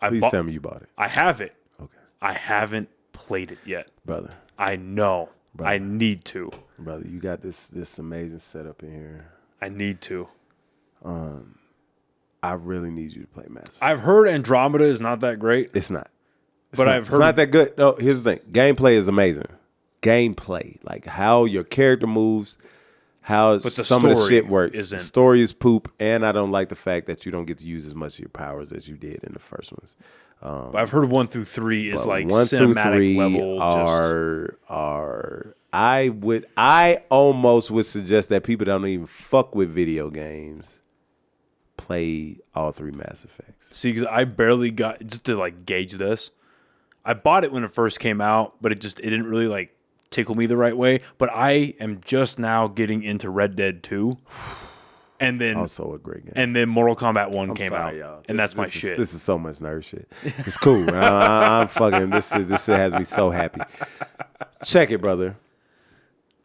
Please tell me you bought it. I have it. Okay. I haven't played it yet, brother. I know. Brother. I need to. Brother, you got this amazing setup in here. I need to. I really need you to play Mass Effect. I've heard Andromeda is not that great. It's not. I've heard it's not that good. No, here's the thing. Gameplay is amazing. Gameplay, like how your character moves, how some of the shit works. The story is poop, and I don't like the fact that you don't get to use as much of your powers as you did in the first ones. I've heard 1 through 3 is like 1 cinematic level. I almost would suggest that people that don't even fuck with video games play all 3 Mass Effects. See, because I barely got, just to like gauge this, I bought it when it first came out, but it didn't really like tickle me the right way. But I am just now getting into Red Dead 2. And then also a great game. And then Mortal Kombat 1 came out. Y'all. And that's my shit. This is so much nerd shit. It's cool. I'm fucking this shit has me so happy. Check it, brother.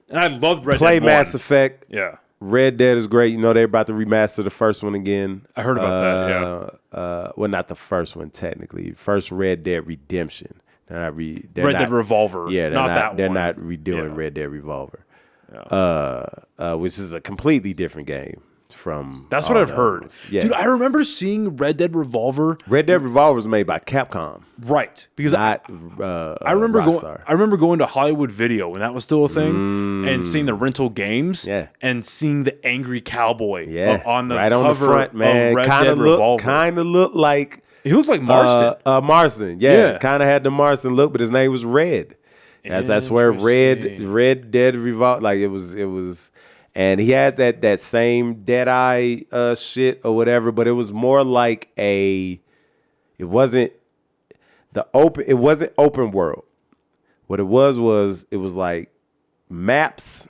And I loved Red Dead 1. Play Mass Effect. Yeah. Red Dead is great. You know they're about to remaster the first one again. I heard about that, yeah. Well, not the first one technically. First Red Dead Redemption. Red Dead Revolver. Yeah, they're not redoing Red Dead Revolver. Yeah. Which is a completely different game from. That's what I've heard. Yeah. Dude, I remember seeing Red Dead Revolver. Red Dead Revolver was made by Capcom, right? Because I remember going to Hollywood Video when that was still a thing, and seeing the rental games, and seeing the angry cowboy on the cover on the front, man. Of Red Dead Revolver. Kind of looked like he looked like Marston. Marston, kind of had the Marston look, but his name was Red. That's where Red Dead Revolver, like it was, and he had that same Deadeye shit or whatever, but it was more like it wasn't open world. What it was like maps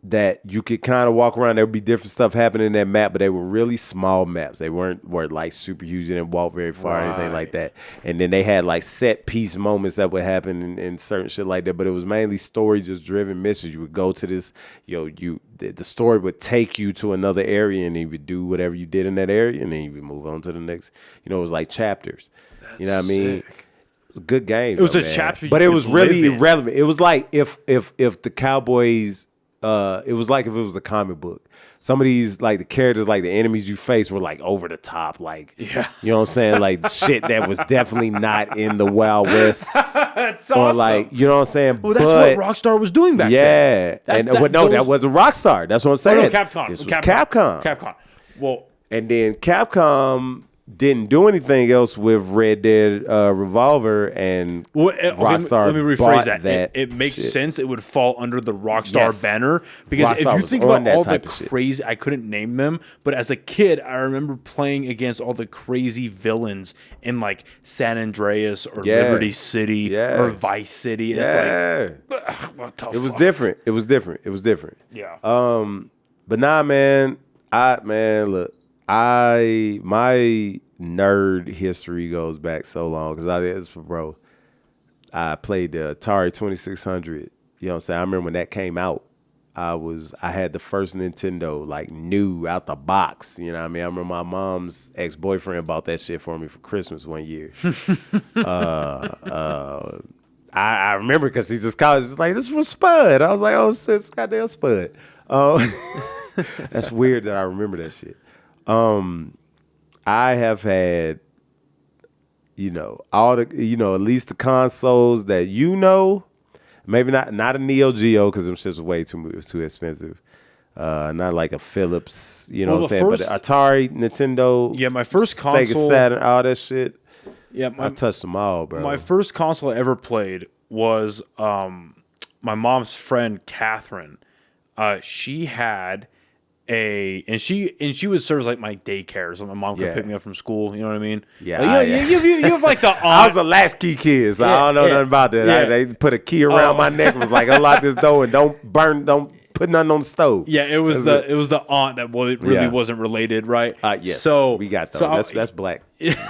that you could kind of walk around. There would be different stuff happening in that map, but they were really small maps. They weren't like super huge. You didn't walk very far or anything like that. And then they had like set piece moments that would happen in certain shit like that. But it was mainly story just driven missions. You would go to this, the story would take you to another area, and you would do whatever you did in that area, and then you would move on to the next. It was like chapters. You know what I mean? It was a good game. It was a chapter, but it was really irrelevant. It was like if the Cowboys it was like if it was a comic book. Some of these, like the characters, like the enemies you face were like over the top, like, you know what I'm saying? Like shit that was definitely not in the Wild West. That's Or awesome. like, you know what I'm saying? Well, that's what Rockstar was doing back then. Yeah. That wasn't Rockstar. That's what I'm saying. No, Capcom. This was Capcom. Capcom. Well, And then Capcom didn't do anything else with Red Dead Revolver, and Rockstar let me rephrase bought that. It makes shit. sense. It would fall under the Rockstar Yes. banner because Rockstar if you was think on about that all the type of shit. crazy, I couldn't name them, but as a kid, I remember playing against all the crazy villains in like San Andreas or Yeah. Liberty City Yeah. or Vice City. Yeah. It's like, what the It was fuck? different. It was different. It was different. Yeah. But nah, man. Look, my nerd history goes back so long because I played the Atari 2600. You know what I'm saying? I remember when that came out. I had the first Nintendo, like new out the box. You know what I mean? I remember my mom's ex-boyfriend bought that shit for me for Christmas one year. I remember because he just called. He's like, "This was Spud." I was like, "Oh shit, it's goddamn Spud." That's weird that I remember that shit. I have had, all the, at least the consoles that maybe not a Neo Geo because them shits way too expensive. Not like a Philips, what I'm saying, but Atari, Nintendo, Yeah, my first Sega console- Saturn, all that shit. Yeah, I touched them all, bro. My first console I ever played was my mom's friend Catherine. She had and she would serve as like my daycare, so my mom could Yeah. pick me up from school. You know what I mean? Yeah, Like, yeah. you have like the aunt. I was a latchkey kid, so I don't know nothing about that. Yeah. They put a key around my neck and was like, unlock this door and don't put nothing on the stove. Yeah, it was the aunt that really Yeah. wasn't related, right? Yes. So we got those. so I- That's black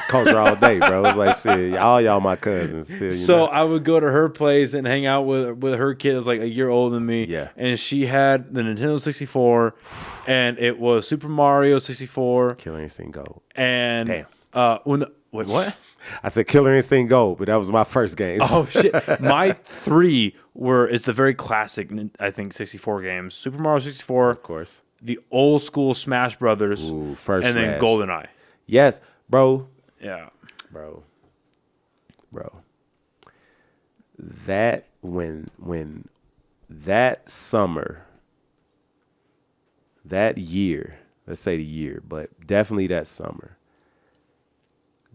culture all day, bro. It's like shit. All y'all my cousins still. So I would go to her place and hang out with her kid. It was like a year older than me. Yeah. And she had the Nintendo 64, and it was Super Mario 64. Killer Instinct Gold. And Damn. wait, what? I said Killer Instinct Gold, but that was my first game. Oh shit! My three it's the very classic, I think, 64 games: Super Mario 64, of course. the old school Smash Brothers, Ooh, first and then Smash. GoldenEye. Yes, bro. Yeah. Bro. That when that summer, that year, let's say the year, but definitely that summer,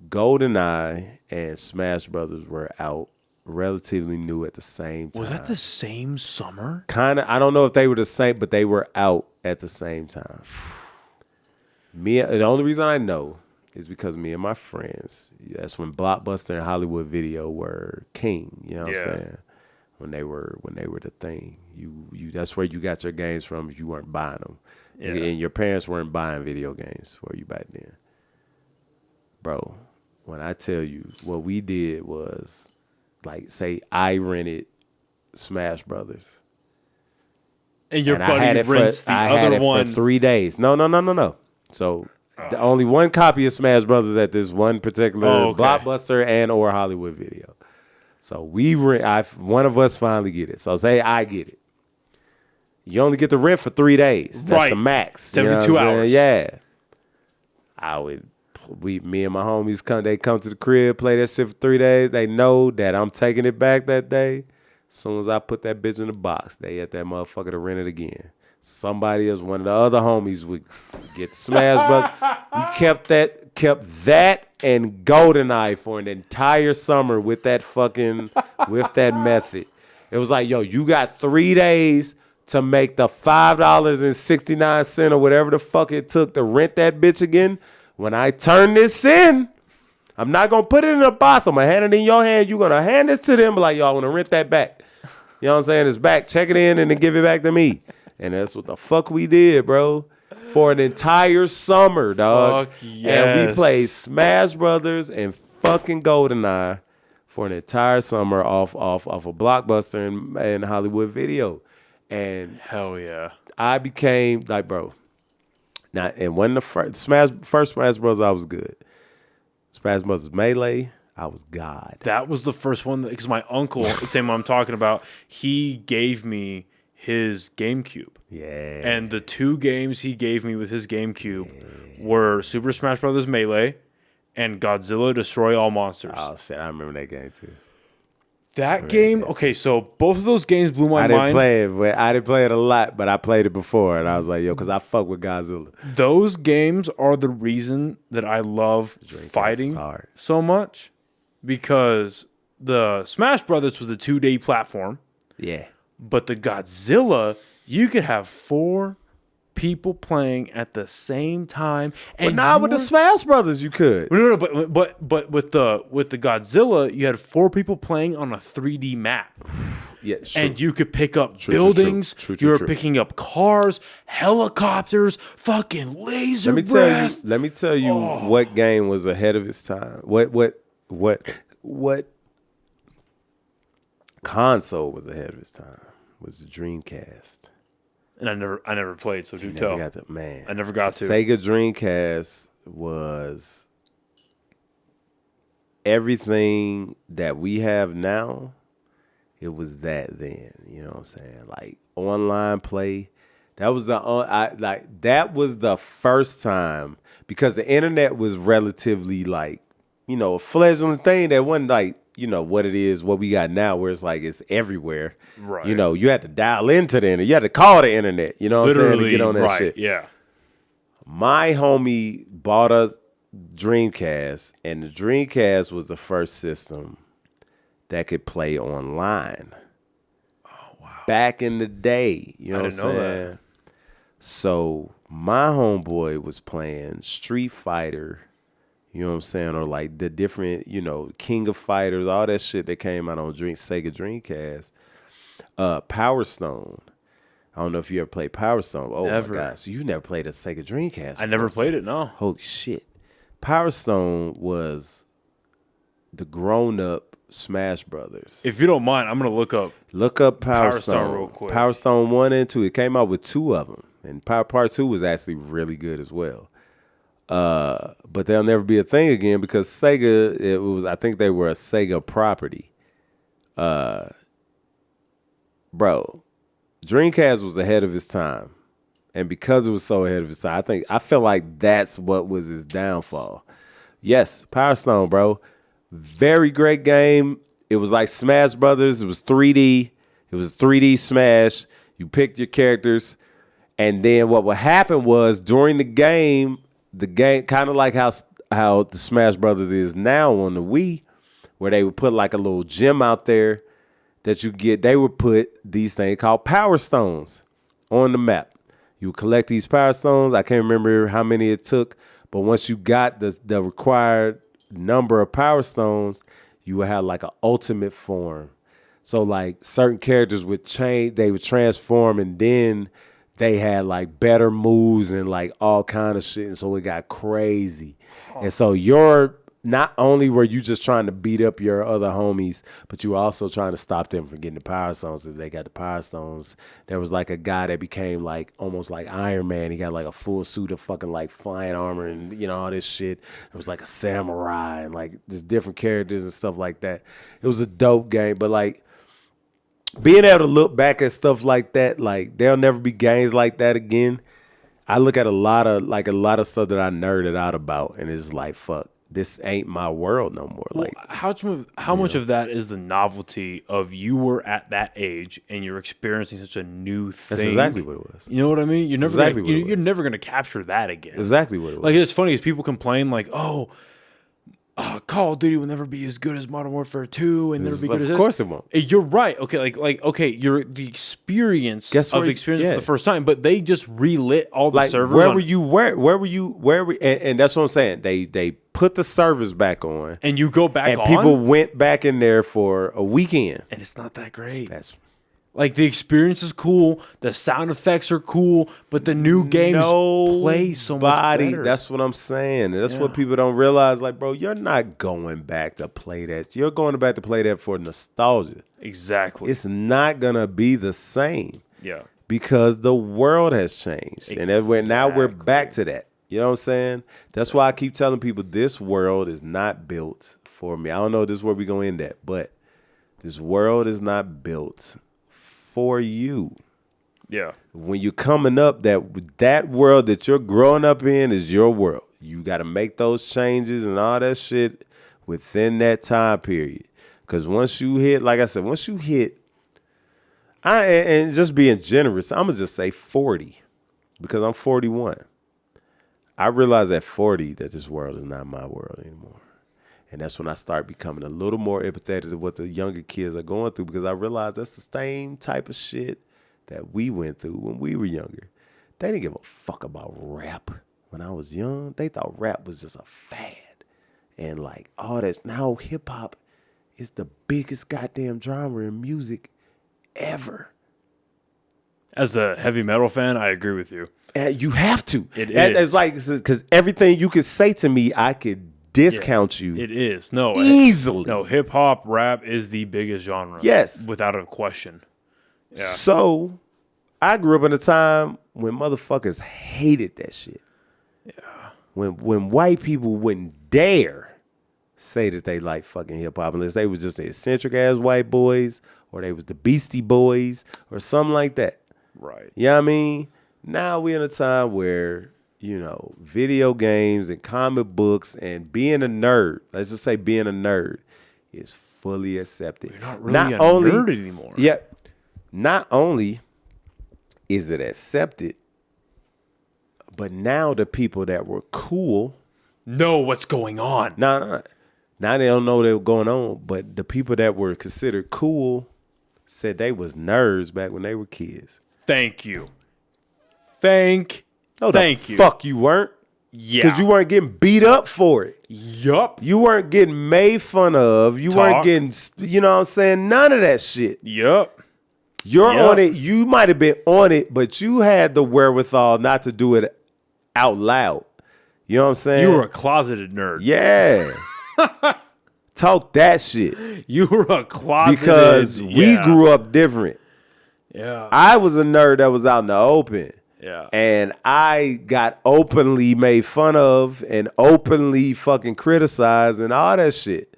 GoldenEye and Smash Brothers were out relatively new at the same time. Was that the same summer? Kind of, I don't know if they were the same, but they were out at the same time. The only reason I know is because me and my friends, that's when Blockbuster and Hollywood Video were king, you know what I'm saying? When they were the thing. You that's where you got your games from if you weren't buying them. Yeah. And your parents weren't buying video games for you back then. Bro, when I tell you what we did was, like, say I rented Smash Brothers. And your And buddy rents the other one. for 3 days. No. So the only one copy of Smash Brothers at this one particular Blockbuster and or Hollywood Video. So one of us finally get it. So say I get it. You only get the rent for 3 days. That's the max. 72 hours. Yeah. Me and my homies come to the crib, play that shit for 3 days. They know that I'm taking it back that day. As soon as I put that bitch in the box, they at that motherfucker to rent it again. Somebody else, one of the other homies would get Smash Brothers. We kept that and GoldenEye for an entire summer with that method. It was like, yo, you got 3 days to make the $5.69 or whatever the fuck it took to rent that bitch again. When I turn this in, I'm not going to put it in a box. I'm going to hand it in your hand. You're going to hand this to them. Like, yo, I want to rent that back. You know what I'm saying? It's back. Check it in and then give it back to me. And that's what the fuck we did, bro. For an entire summer, dog. Fuck yes. And we played Smash Brothers and fucking GoldenEye for an entire summer off a Blockbuster and Hollywood Video. And Hell yeah. I became like, bro. Now, and when the first Smash Brothers, I was good. Smash Brothers Melee, I was God. That was the first one because my uncle, the same one I'm talking about, he gave me his GameCube. Yeah. And the 2 games he gave me with his GameCube were Super Smash Bros. Melee and Godzilla Destroy All Monsters. Oh shit, I remember that game too. That game, okay, so both of those games blew my mind. I didn't play it a lot, but I played it before, and I was like, yo, because I fuck with Godzilla. Those games are the reason that I love fighting so much, because the Smash Brothers was a 2D platform. Yeah. But the Godzilla, you could have 4 people playing at the same time. And not with the Smash Brothers, you could. No, but with the Godzilla, you had 4 people playing on a 3D map. Yeah, sure. And you could pick up buildings. You were picking up cars, helicopters, fucking laser breath. Let me tell you what game was ahead of its time. What console was ahead of its time? Was the Dreamcast. And I never played, so do tell. I never got to. Sega Dreamcast was everything that we have now. It was that then, you know what I'm saying? Like online play. That was that was the first time, because the internet was relatively like, you know, a fledgling thing that wasn't like, you know, what it is, what we got now, where it's like it's everywhere. Right. You know, you had to dial into the internet. You had to call the internet, you know what I'm saying, to get on that shit. Yeah. My homie bought a Dreamcast, and the Dreamcast was the first system that could play online. Oh, wow. Back in the day, you know what I'm saying? That. So my homeboy was playing Street Fighter, you know what I'm saying, or like the different, you know, King of Fighters, all that shit that came out on Sega Dreamcast. Power Stone. I don't know if you ever played Power Stone. Oh never. My gosh, you never played a Sega Dreamcast before. I never played it, no. Holy shit. Power Stone was the grown-up Smash Brothers. If you don't mind, I'm going to look up Power Stone real quick. Power Stone 1 and 2. It came out with 2 of them. And Part 2 was actually really good as well. But they'll never be a thing again because Sega, I think they were a Sega property. Bro, Dreamcast was ahead of its time. And because it was so ahead of its time, I feel like that's what was its downfall. Yes, Power Stone, bro. Very great game. It was like Smash Brothers. It was 3D. It was 3D Smash. You picked your characters. And then what would happen was during the game kind of like how the Smash Brothers is now on the Wii, where they would put like a little gem out there that you get. They would put these things called Power Stones on the map. You would collect these Power Stones. I can't remember how many it took, but once you got the required number of Power Stones, you would have like an ultimate form. So like certain characters would change, they would transform, and then they had like better moves and like all kind of shit. And so it got crazy. And so not only were you just trying to beat up your other homies, but you were also trying to stop them from getting the Power Stones because they got the Power Stones. There was like a guy that became like almost like Iron Man. He got like a full suit of fucking like flying armor and, you know, all this shit. It was like a samurai and like just different characters and stuff like that. It was a dope game, but like being able to look back at stuff like that, like there'll never be games like that again. I look at a lot of stuff that I nerded out about, and it's like, fuck. This ain't my world no more. Like, how much of that is the novelty of you were at that age and you're experiencing such a new thing? That's exactly what it was. You know what I mean? You're never gonna capture that again. Exactly what it was. Like, it's funny is people complain like, Call of Duty will never be as good as Modern Warfare 2 and never be good as this. Of course it won't. You're right. Okay, okay, you're the experience for the first time, but they just relit all the servers. Where were you? And that's what I'm saying. They put the servers back on. And you go back on? And people went back in there for a weekend. And it's not that great. Like, the experience is cool, the sound effects are cool, but the new games play so much better. That's what I'm saying. That's what people don't realize. Like, bro, you're not going back to play that. You're going back to play that for nostalgia. Exactly. It's not going to be the same. Yeah. Because the world has changed. Exactly. And now we're back to that. You know what I'm saying? That's why I keep telling people this world is not built for me. I don't know if this is where we're going to end at, but this world is not built for you. Yeah. When you're coming up, that world that you're growing up in is your world. You got to make those changes and all that shit within that time period. Because once you hit, like I said, and just being generous, I'm going to just say 40 because I'm 41. I realized at 40 that this world is not my world anymore. And that's when I start becoming a little more empathetic to what the younger kids are going through because I realized that's the same type of shit that we went through when we were younger. They didn't give a fuck about rap when I was young. They thought rap was just a fad. And like all that. Now hip hop is the biggest goddamn genre in music ever. As a heavy metal fan, I agree with you. And you have to. It is. is. It's like, because everything you could say to me, I could discount you. It is. No. Easily. No, hip hop, rap is the biggest genre. Yes. Without a question. Yeah. So, I grew up in a time when motherfuckers hated that shit. Yeah. When white people wouldn't dare say that they like fucking hip hop unless they was just the eccentric ass white boys or they was the Beastie Boys or something like that. Right. You know what I mean? Now we're in a time where, video games and comic books and being a nerd, let's just say being a nerd, is fully accepted. You're not really a nerd anymore. Yeah. Not only is it accepted, but now the people that were cool know what's going on. Now they don't know what was going on, but the people that were considered cool said they was nerds back when they were kids. Thank you. Thank you. Fuck you weren't. Yeah. Because you weren't getting beat up for it. Yup. You weren't getting made fun of. You weren't getting, you know what I'm saying? None of that shit. Yup. You're on it. You might have been on it, but you had the wherewithal not to do it out loud. You know what I'm saying? You were a closeted nerd. Yeah. Talk that shit. You were a closeted. Because we grew up different. Yeah. I was a nerd that was out in the open. Yeah. And I got openly made fun of and openly fucking criticized and all that shit.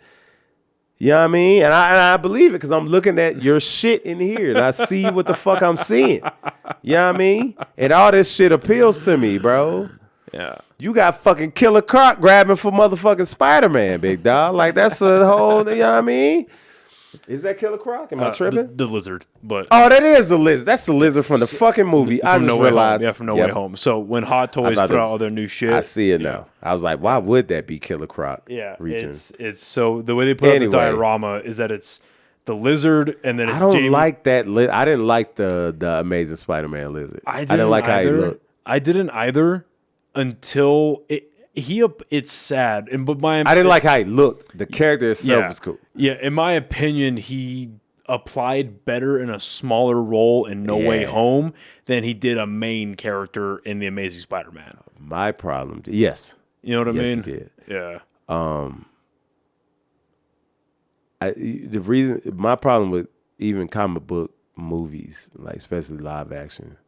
You know what I mean? And I believe it because I'm looking at your shit in here and I see what the fuck I'm seeing. You know what I mean? And all this shit appeals to me, bro. Yeah. You got fucking Killer Croc grabbing for motherfucking Spider-Man, big dog. Like, that's a whole, you know what I mean? Is that Killer Croc? Am I tripping? The lizard. But oh, that is the lizard. That's the lizard from the fucking movie. I just realized. From No Way Home. So when Hot Toys put out all their new shit. I see it now. I was like, why would that be Killer Croc? Yeah. Reaching? It's so the way they put out the diorama is that it's the lizard and then it's I don't Jamie. like that. I didn't like the Amazing Spider-Man lizard. I didn't like either. how he looked. I didn't either until it's sad. But I didn't like how he looked. The character itself was cool. Yeah, in my opinion, he applied better in a smaller role in No Way Home than he did a main character in The Amazing Spider-Man. My problem, yes. You know what I mean? Yes, he did. Yeah. My problem with even comic book movies, like especially live action,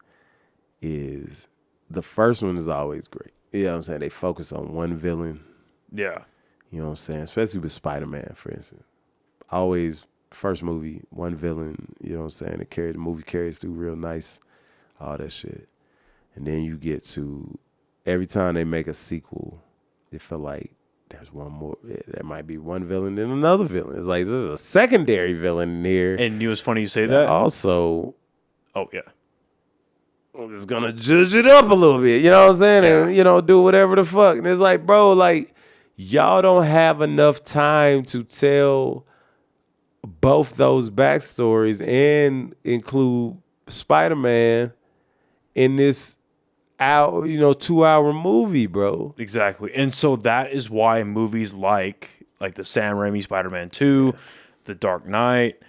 is the first one is always great. You know what I'm saying? They focus on one villain. Yeah. You know what I'm saying? Especially with Spider-Man, for instance. Always, first movie, one villain, you know what I'm saying? The movie carries through real nice, all that shit. And then you get to, every time they make a sequel, they feel like there's one more, there might be one villain and another villain. It's like, there's a secondary villain in here. And it was funny you say that. Also, oh, yeah. I'm just gonna judge it up a little bit, you know what I'm saying? And, do whatever the fuck. And it's like, bro, like, y'all don't have enough time to tell both those backstories and include Spider-Man in this 2-hour movie, bro. Exactly. And so that is why movies like the Sam Raimi Spider-Man 2, The Dark Knight,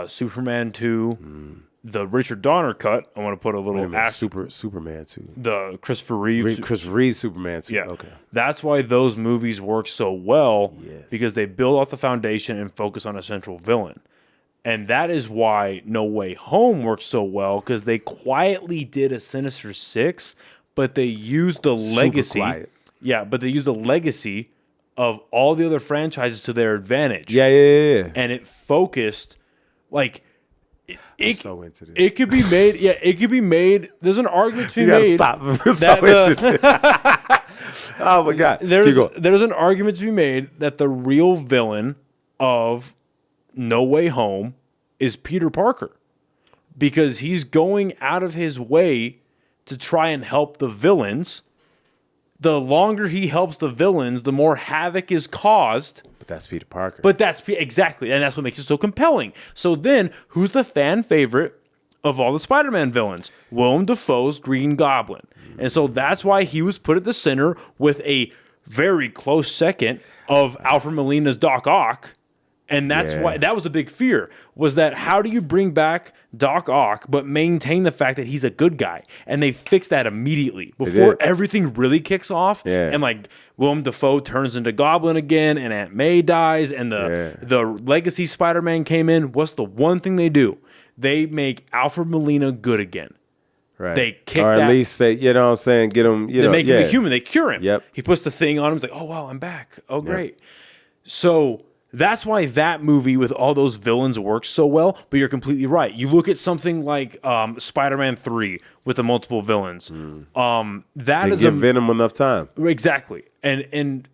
Superman 2, the Richard Donner cut. I want to put a little Superman 2. The Christopher Reeve Superman 2. Yeah. Okay. That's why those movies work so well because they build off the foundation and focus on a central villain. And that is why No Way Home works so well because they quietly did a Sinister Six, but they used the legacy. Quiet. Yeah, but they used the legacy of all the other franchises to their advantage. Yeah. And it focused, like, I'm so into this. It could be made. Yeah, it could be made. There's an argument to be You gotta made. stop. I'm so that into this. Oh my god. Keep going. There's an argument to be made that the real villain of No Way Home is Peter Parker, because he's going out of his way to try and help the villains. The longer he helps the villains, the more havoc is caused. But that's Peter Parker. But exactly, and that's what makes it so compelling. So then, who's the fan favorite of all the Spider-Man villains? Willem Dafoe's Green Goblin. And so that's why he was put at the center with a very close second of Alfred Molina's Doc Ock. And that's why that was a big fear, was that how do you bring back Doc Ock but maintain the fact that he's a good guy? And they fixed that immediately before everything really kicks off. Yeah. And like Willem Dafoe turns into Goblin again, and Aunt May dies, and the legacy Spider-Man came in. What's the one thing they do? They make Alfred Molina good again. Right. They kick or at that. least they, you know what I'm saying, get him, They make him a human. They cure him. Yep. He puts the thing on him. He's like, oh, wow, I'm back. Oh, great. So that's why that movie with all those villains works so well. But you're completely right. You look at something like Spider-Man 3 with the multiple villains. That is give Venom enough time. Exactly. And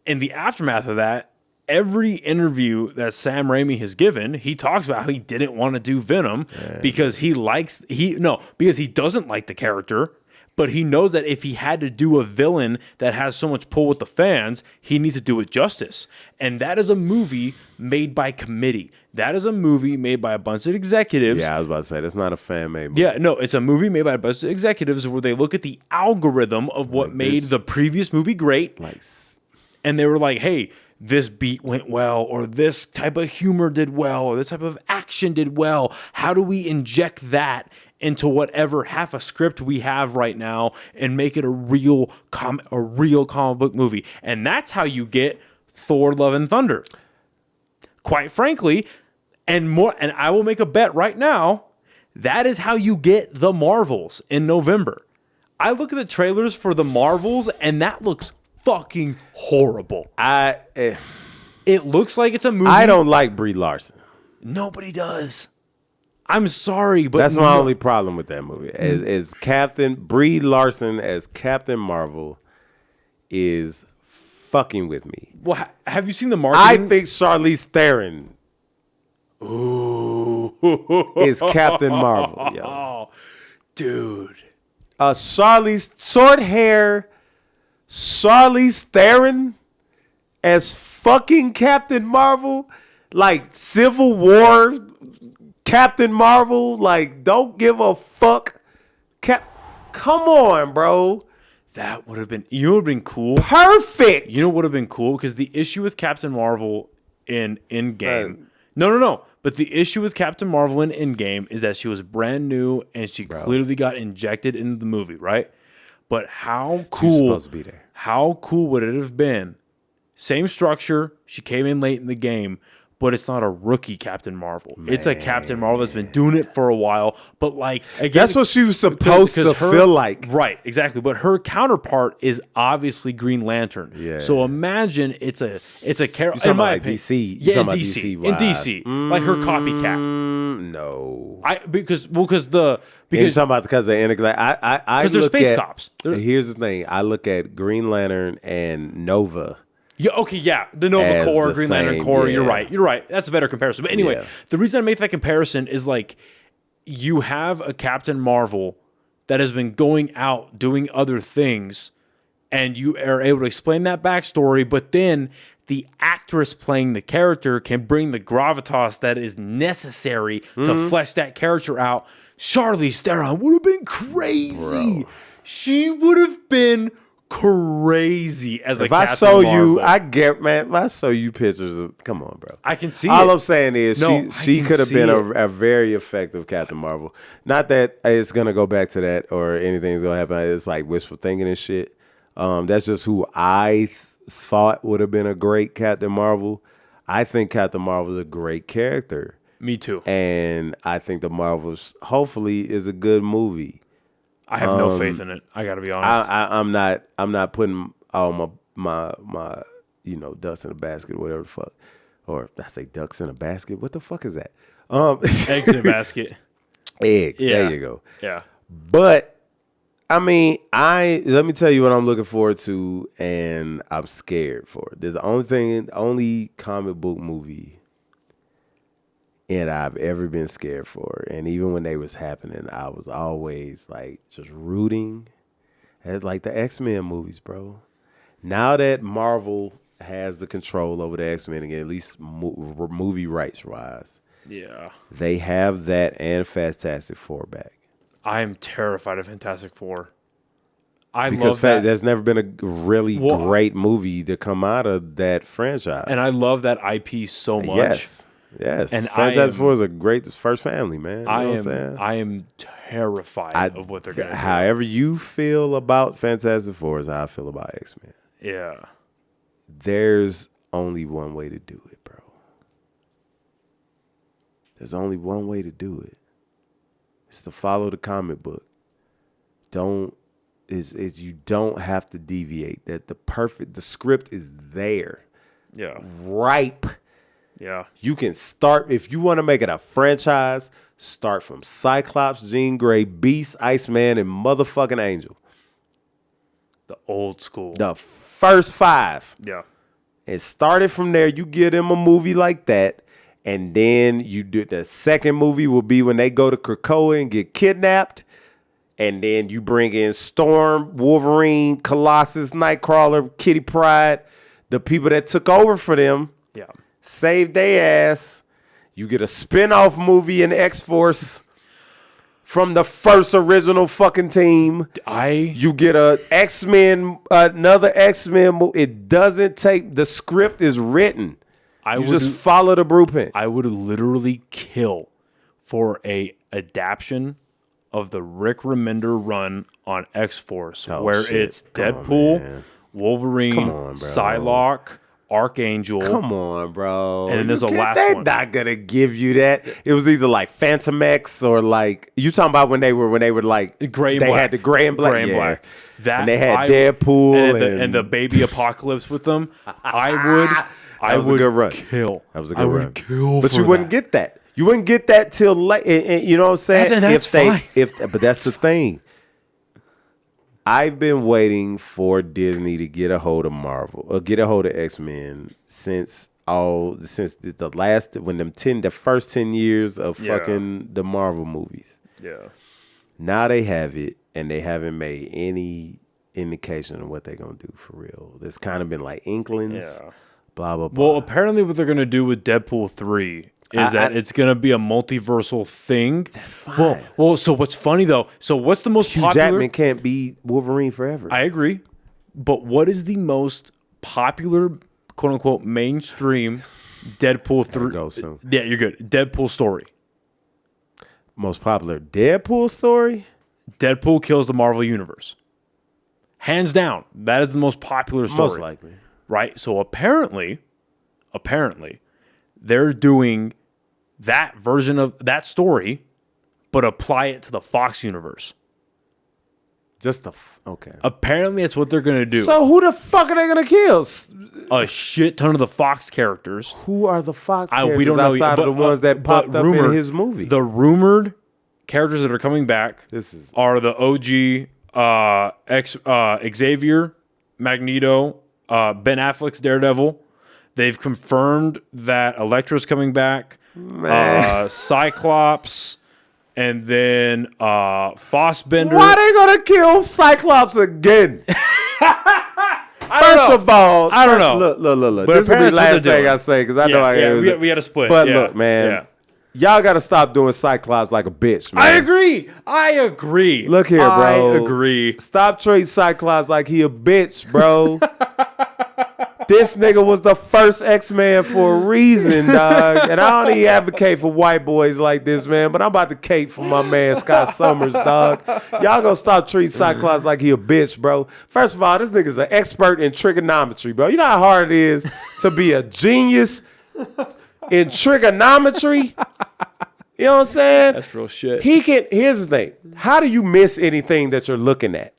in the aftermath of that, every interview that Sam Raimi has given, he talks about how he didn't want to do Venom because he doesn't like the character. But he knows that if he had to do a villain that has so much pull with the fans, he needs to do it justice. And that is a movie made by committee. That is a movie made by a bunch of executives. Yeah, I was about to say, that's not a fan-made movie. Yeah, no, it's a movie made by a bunch of executives where they look at the algorithm of what made the previous movie great. And they were like, hey, this beat went well, or this type of humor did well, or this type of action did well. How do we inject that into whatever half a script we have right now and make it a real comic book movie? And that's how you get Thor: Love and Thunder. Quite frankly, and I will make a bet right now, that is how you get the Marvels in November. I look at the trailers for the Marvels, and that looks fucking horrible. It looks like it's a movie. I don't like Brie Larson. Nobody does. I'm sorry, but that's my only problem with that movie. As Captain Brie Larson as Captain Marvel is fucking with me. Well, have you seen the marketing? I think Charlize Theron is Captain Marvel, yo. Dude. Short hair Charlize Theron as fucking Captain Marvel, like Civil War Captain Marvel, like don't give a fuck. Come on, bro. That would have been, you know what would have been cool? Perfect. You know what would have been cool? Because the issue with Captain Marvel in Endgame, no. But the issue with Captain Marvel in Endgame is that she was brand new and she clearly got injected into the movie, right? But how cool? Supposed to be there. How cool would it have been? Same structure. She came in late in the game, but it's not a rookie Captain Marvel. Man. It's a Captain Marvel that's been doing it for a while. But like again, that's what she was supposed to feel like. Right, exactly. But her counterpart is obviously Green Lantern. Yeah. So imagine it's a character in my opinion. DC. Yeah, in DC. In DC. Like her copycat. No. Because you're talking about because they're because they're space cops. Here's the thing. I look at Green Lantern and Nova. Yeah, okay, yeah. The Nova Corps, Green Lantern Corps, you're right. That's a better comparison. But anyway, the reason I make that comparison is like you have a Captain Marvel that has been going out doing other things, and you are able to explain that backstory, but then the actress playing the character can bring the gravitas that is necessary to flesh that character out. Charlize Theron would have been crazy. Bro. She would have been crazy as a Captain Marvel. If I show you pictures of, come on, bro. I can see All it. I'm saying is she could have been a very effective Captain Marvel. Not that it's going to go back to that or anything's going to happen. It's like wishful thinking and shit. That's just who I thought would have been a great Captain Marvel. I think Captain Marvel is a great character. Me too. And I think the Marvels hopefully is a good movie. I have no faith in it. I got to be honest. I'm not putting all my ducks in a basket or whatever the fuck. Or I say ducks in a basket. What the fuck is that? Eggs in a basket. Eggs. Yeah. There you go. Yeah. But I mean, let me tell you what I'm looking forward to, and I'm scared for it. There's the only comic book movie and I've ever been scared for. And even when they was happening, I was always like just rooting at like the X-Men movies, bro. Now that Marvel has the control over the X-Men again, at least movie rights wise, Yeah. they have that and Fantastic Four back. I am terrified of Fantastic Four. I Because love that. there's never been a really great movie to come out of that franchise. And I love that IP so much. Yes. And Fantastic Four is a great first family, man. You know what I'm saying? I am terrified of what they're going to do. However you feel about Fantastic Four is how I feel about X-Men. Yeah. There's only one way to do it, bro. There's only one way to do it. It's to follow the comic book. You don't have to deviate. That the script is there. Yeah. Ripe. Yeah. You can start, if you want to make it a franchise, start from Cyclops, Jean Grey, Beast, Iceman, and motherfucking Angel. The old school. The first 5. Yeah. And started from there. You give them a movie like that. And then you do the second movie will be when they go to Krakoa and get kidnapped. And then you bring in Storm, Wolverine, Colossus, Nightcrawler, Kitty Pryde, the people that took over for them. Yeah. Save their ass. You get a spin-off movie in X-Force from the first original fucking team. You get another X-Men movie. It doesn't take, the script is written. You just follow the blueprint. I would literally kill for a adaptation of the Rick Remender run on X-Force, where it's Deadpool, Wolverine, Psylocke, Archangel. Come on, bro. And then there's a last They're one. not gonna give you that. It was either like Phantom X or like you talking about when they were like gray and they black. had the gray and black. Gray and black. That and they had Deadpool and the baby apocalypse with them. I would a good run. Kill. That was a good run. Kill but for you wouldn't get that. You wouldn't get that till late. And you know what I'm saying? That's fine. But that's the thing. I've been waiting for Disney to get a hold of Marvel or get a hold of X-Men since the first 10 years of fucking the Marvel movies. Yeah. Now they have it, and they haven't made any indication of what they're gonna do for real. There's kind of been like inklings. Yeah. Blah blah blah. Well, apparently, what they're gonna do with Deadpool 3 is that it's gonna be a multiversal thing. That's fine. Well. So what's funny though? So what's the most Hugh popular? Jackman can't be Wolverine forever. I agree, but what is the most popular, quote unquote, mainstream Deadpool 3? Go soon. Yeah, you're good. Deadpool story. Most popular Deadpool story? Deadpool kills the Marvel Universe. Hands down, that is the most popular story. Most likely. Right? So apparently, they're doing that version of that story, but apply it to the Fox universe. Okay. Apparently, that's what they're going to do. So who the fuck are they going to kill? A shit ton of the Fox characters. Who are the Fox characters we don't know outside yet, of the ones that popped up in his movie? The rumored characters that are coming back are the OG Xavier, Magneto, Ben Affleck's Daredevil. They've confirmed that Elektra's coming back, Cyclops, and then Fassbender. Why they gonna kill Cyclops again? First of all, I don't know. Look. But This will be the apparently that's what last they're thing doing. I say because I know I got we had a split. But Yeah. look, man, Yeah. y'all got to stop doing Cyclops like a bitch, man. I agree. Look here, bro. I agree. Stop treating Cyclops like he a bitch, bro. This nigga was the first X-Man for a reason, dog. And I don't even advocate for white boys like this, man. But I'm about to cape for my man Scott Summers, dog. Y'all gonna stop treating Cyclops like he a bitch, bro. First of all, this nigga's an expert in trigonometry, bro. You know how hard it is to be a genius in trigonometry? You know what I'm saying? That's real shit. Here's the thing. How do you miss anything that you're looking at?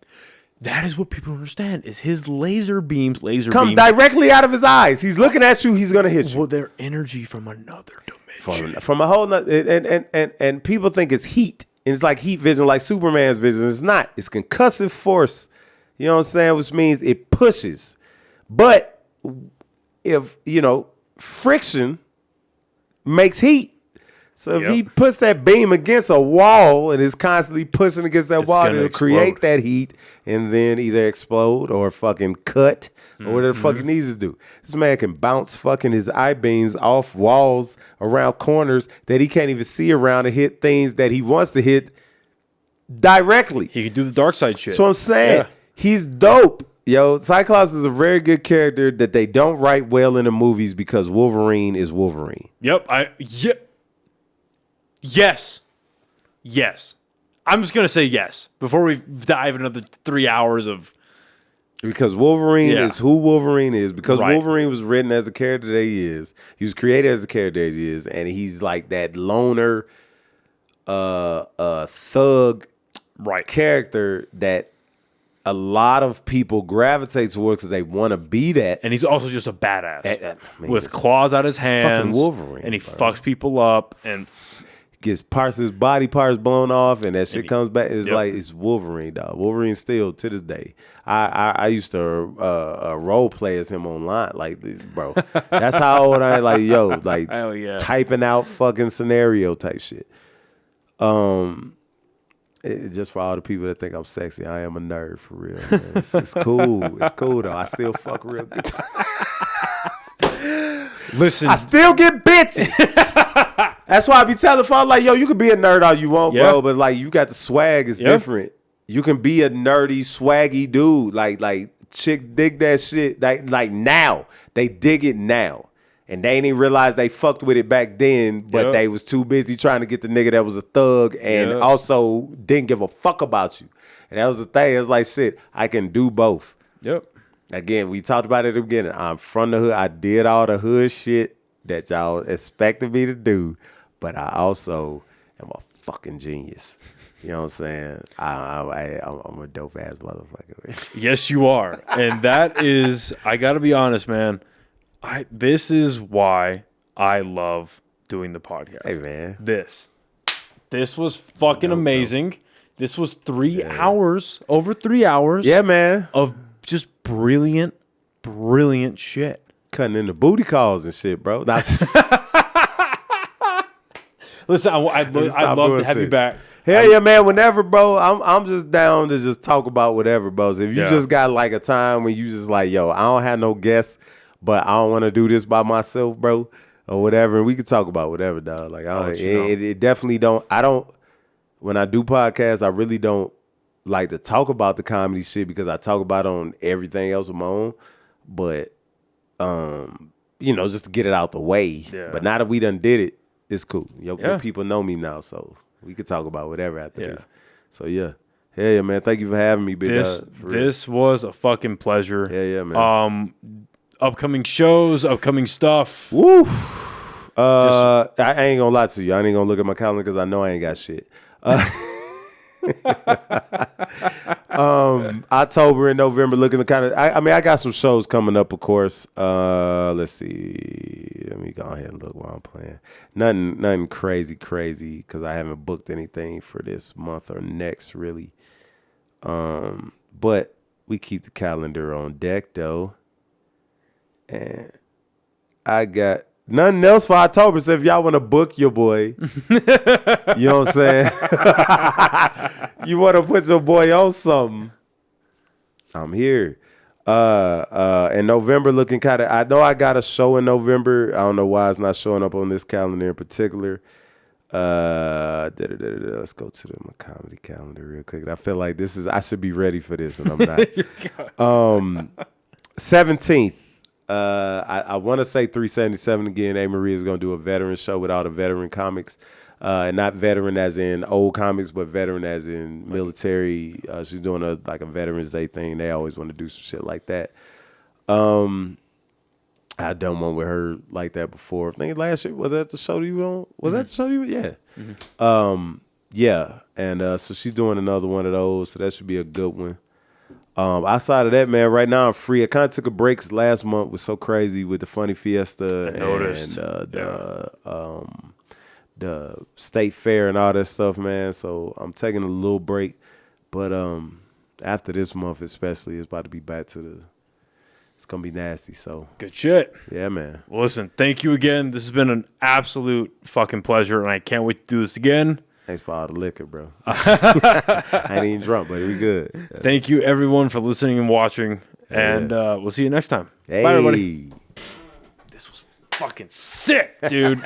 That is what people don't understand. Is his laser beams come directly out of his eyes. He's looking at you. He's gonna hit you. Well, they're energy from another dimension. From a whole nother, and people think it's heat. And it's like heat vision, like Superman's vision. It's not. It's concussive force. You know what I'm saying? Which means it pushes. But if, friction makes heat. So if he puts that beam against a wall and is constantly pushing against that wall, it'll create that heat and then either explode or fucking cut or whatever the fuck it needs to do. This man can bounce fucking his eye beams off walls around corners that he can't even see around and hit things that he wants to hit directly. He can do the dark side shit. So I'm saying he's dope. Yo, Cyclops is a very good character that they don't write well in the movies because Wolverine is Wolverine. Yes. I'm just gonna say yes before we dive another 3 hours of. Because Wolverine is who Wolverine is. Because Wolverine was written as the character that he is. He was created as the character that he is, and he's like that loner, thug, character that a lot of people gravitate towards because they want to be that. And he's also just a badass with claws out his hands. Wolverine, and he fucks people up and gets parts of his body parts blown off, and that shit comes back. It's like it's Wolverine, dog. Wolverine still to this day. I used to role play as him online, like, bro. That's how old I am. Like, yo, like typing out fucking scenario type shit. Just for all the people that think I'm sexy, I am a nerd for real. Man. It's cool. It's cool though. I still fuck real good. Listen, I still get bitches. That's why I be telling folks like, yo, you can be a nerd all you want, bro, but like you got the swag is different. You can be a nerdy, swaggy dude. Like chicks dig that shit. Like now. They dig it now. And they ain't even realize they fucked with it back then, but they was too busy trying to get the nigga that was a thug and also didn't give a fuck about you. And that was the thing. It's like, shit, I can do both. Again, we talked about it at the beginning. I'm from the hood. I did all the hood shit that y'all expected me to do, but I also am a fucking genius. You know what I'm saying? I'm a dope ass motherfucker. Yes, you are. And that is, I got to be honest, man. This is why I love doing the podcast. Hey, man. This was fucking amazing. This was 3 hours, over 3 hours. Yeah, man. Of just brilliant shit. Cutting in the booty calls and shit, bro. Listen, I'd love to have you back. Hell yeah, man. Whenever, bro, I'm just down to just talk about whatever, bro. So if you just got like a time when you just like, yo, I don't have no guests, but I don't want to do this by myself, bro, or whatever. And we could talk about whatever, dog. Like, it definitely don't. When I do podcasts, I really don't like to talk about the comedy shit because I talk about it on everything else of my own. But, just to get it out the way. Yeah. But now that we done did it, it's cool. Your people know me now, so we could talk about whatever after this. So, yeah. Hell yeah, man. Thank you for having me, big dog. This was a fucking pleasure. Hell yeah, man. Upcoming shows, upcoming stuff. Woo! I ain't gonna lie to you. I ain't gonna look at my calendar because I know I ain't got shit. October and November looking to kind of. I got some shows coming up, of course. Let's see. Let me go ahead and look while I'm playing. Nothing crazy because I haven't booked anything for this month or next really. But we keep the calendar on deck though. And I got nothing else for October, so if y'all want to book your boy, you know what I'm saying? You want to put your boy on something, I'm here. In November looking kind of, I know I got a show in November. I don't know why it's not showing up on this calendar in particular. Let's go to my comedy calendar real quick. I feel like I should be ready for this, and I'm not. 17th. I want to say 377 again. A. Marie is going to do a veteran show with all the veteran comics. And not veteran as in old comics, but veteran as in military. She's doing a Veterans Day thing. They always want to do some shit like that. I done one with her like that before. I think last year, was that the show you on? Was that the show you? Yeah. Mm-hmm. Yeah. And so she's doing another one of those. So that should be a good one. Outside of that, man, right now I'm free. I kind of took a break 'cause last month was so crazy with the Funny Fiesta noticed. and the state fair and all that stuff, man. So I'm taking a little break. But after this month especially, it's about to be back to it's going to be nasty. So Good shit. yeah, man. Well, listen, thank you again. This has been an absolute fucking pleasure, and I can't wait to do this again. Thanks for all the liquor, bro. I ain't even drunk, but we good. Thank you, everyone, for listening and watching, and we'll see you next time. Hey. Bye, everybody. This was fucking sick, dude.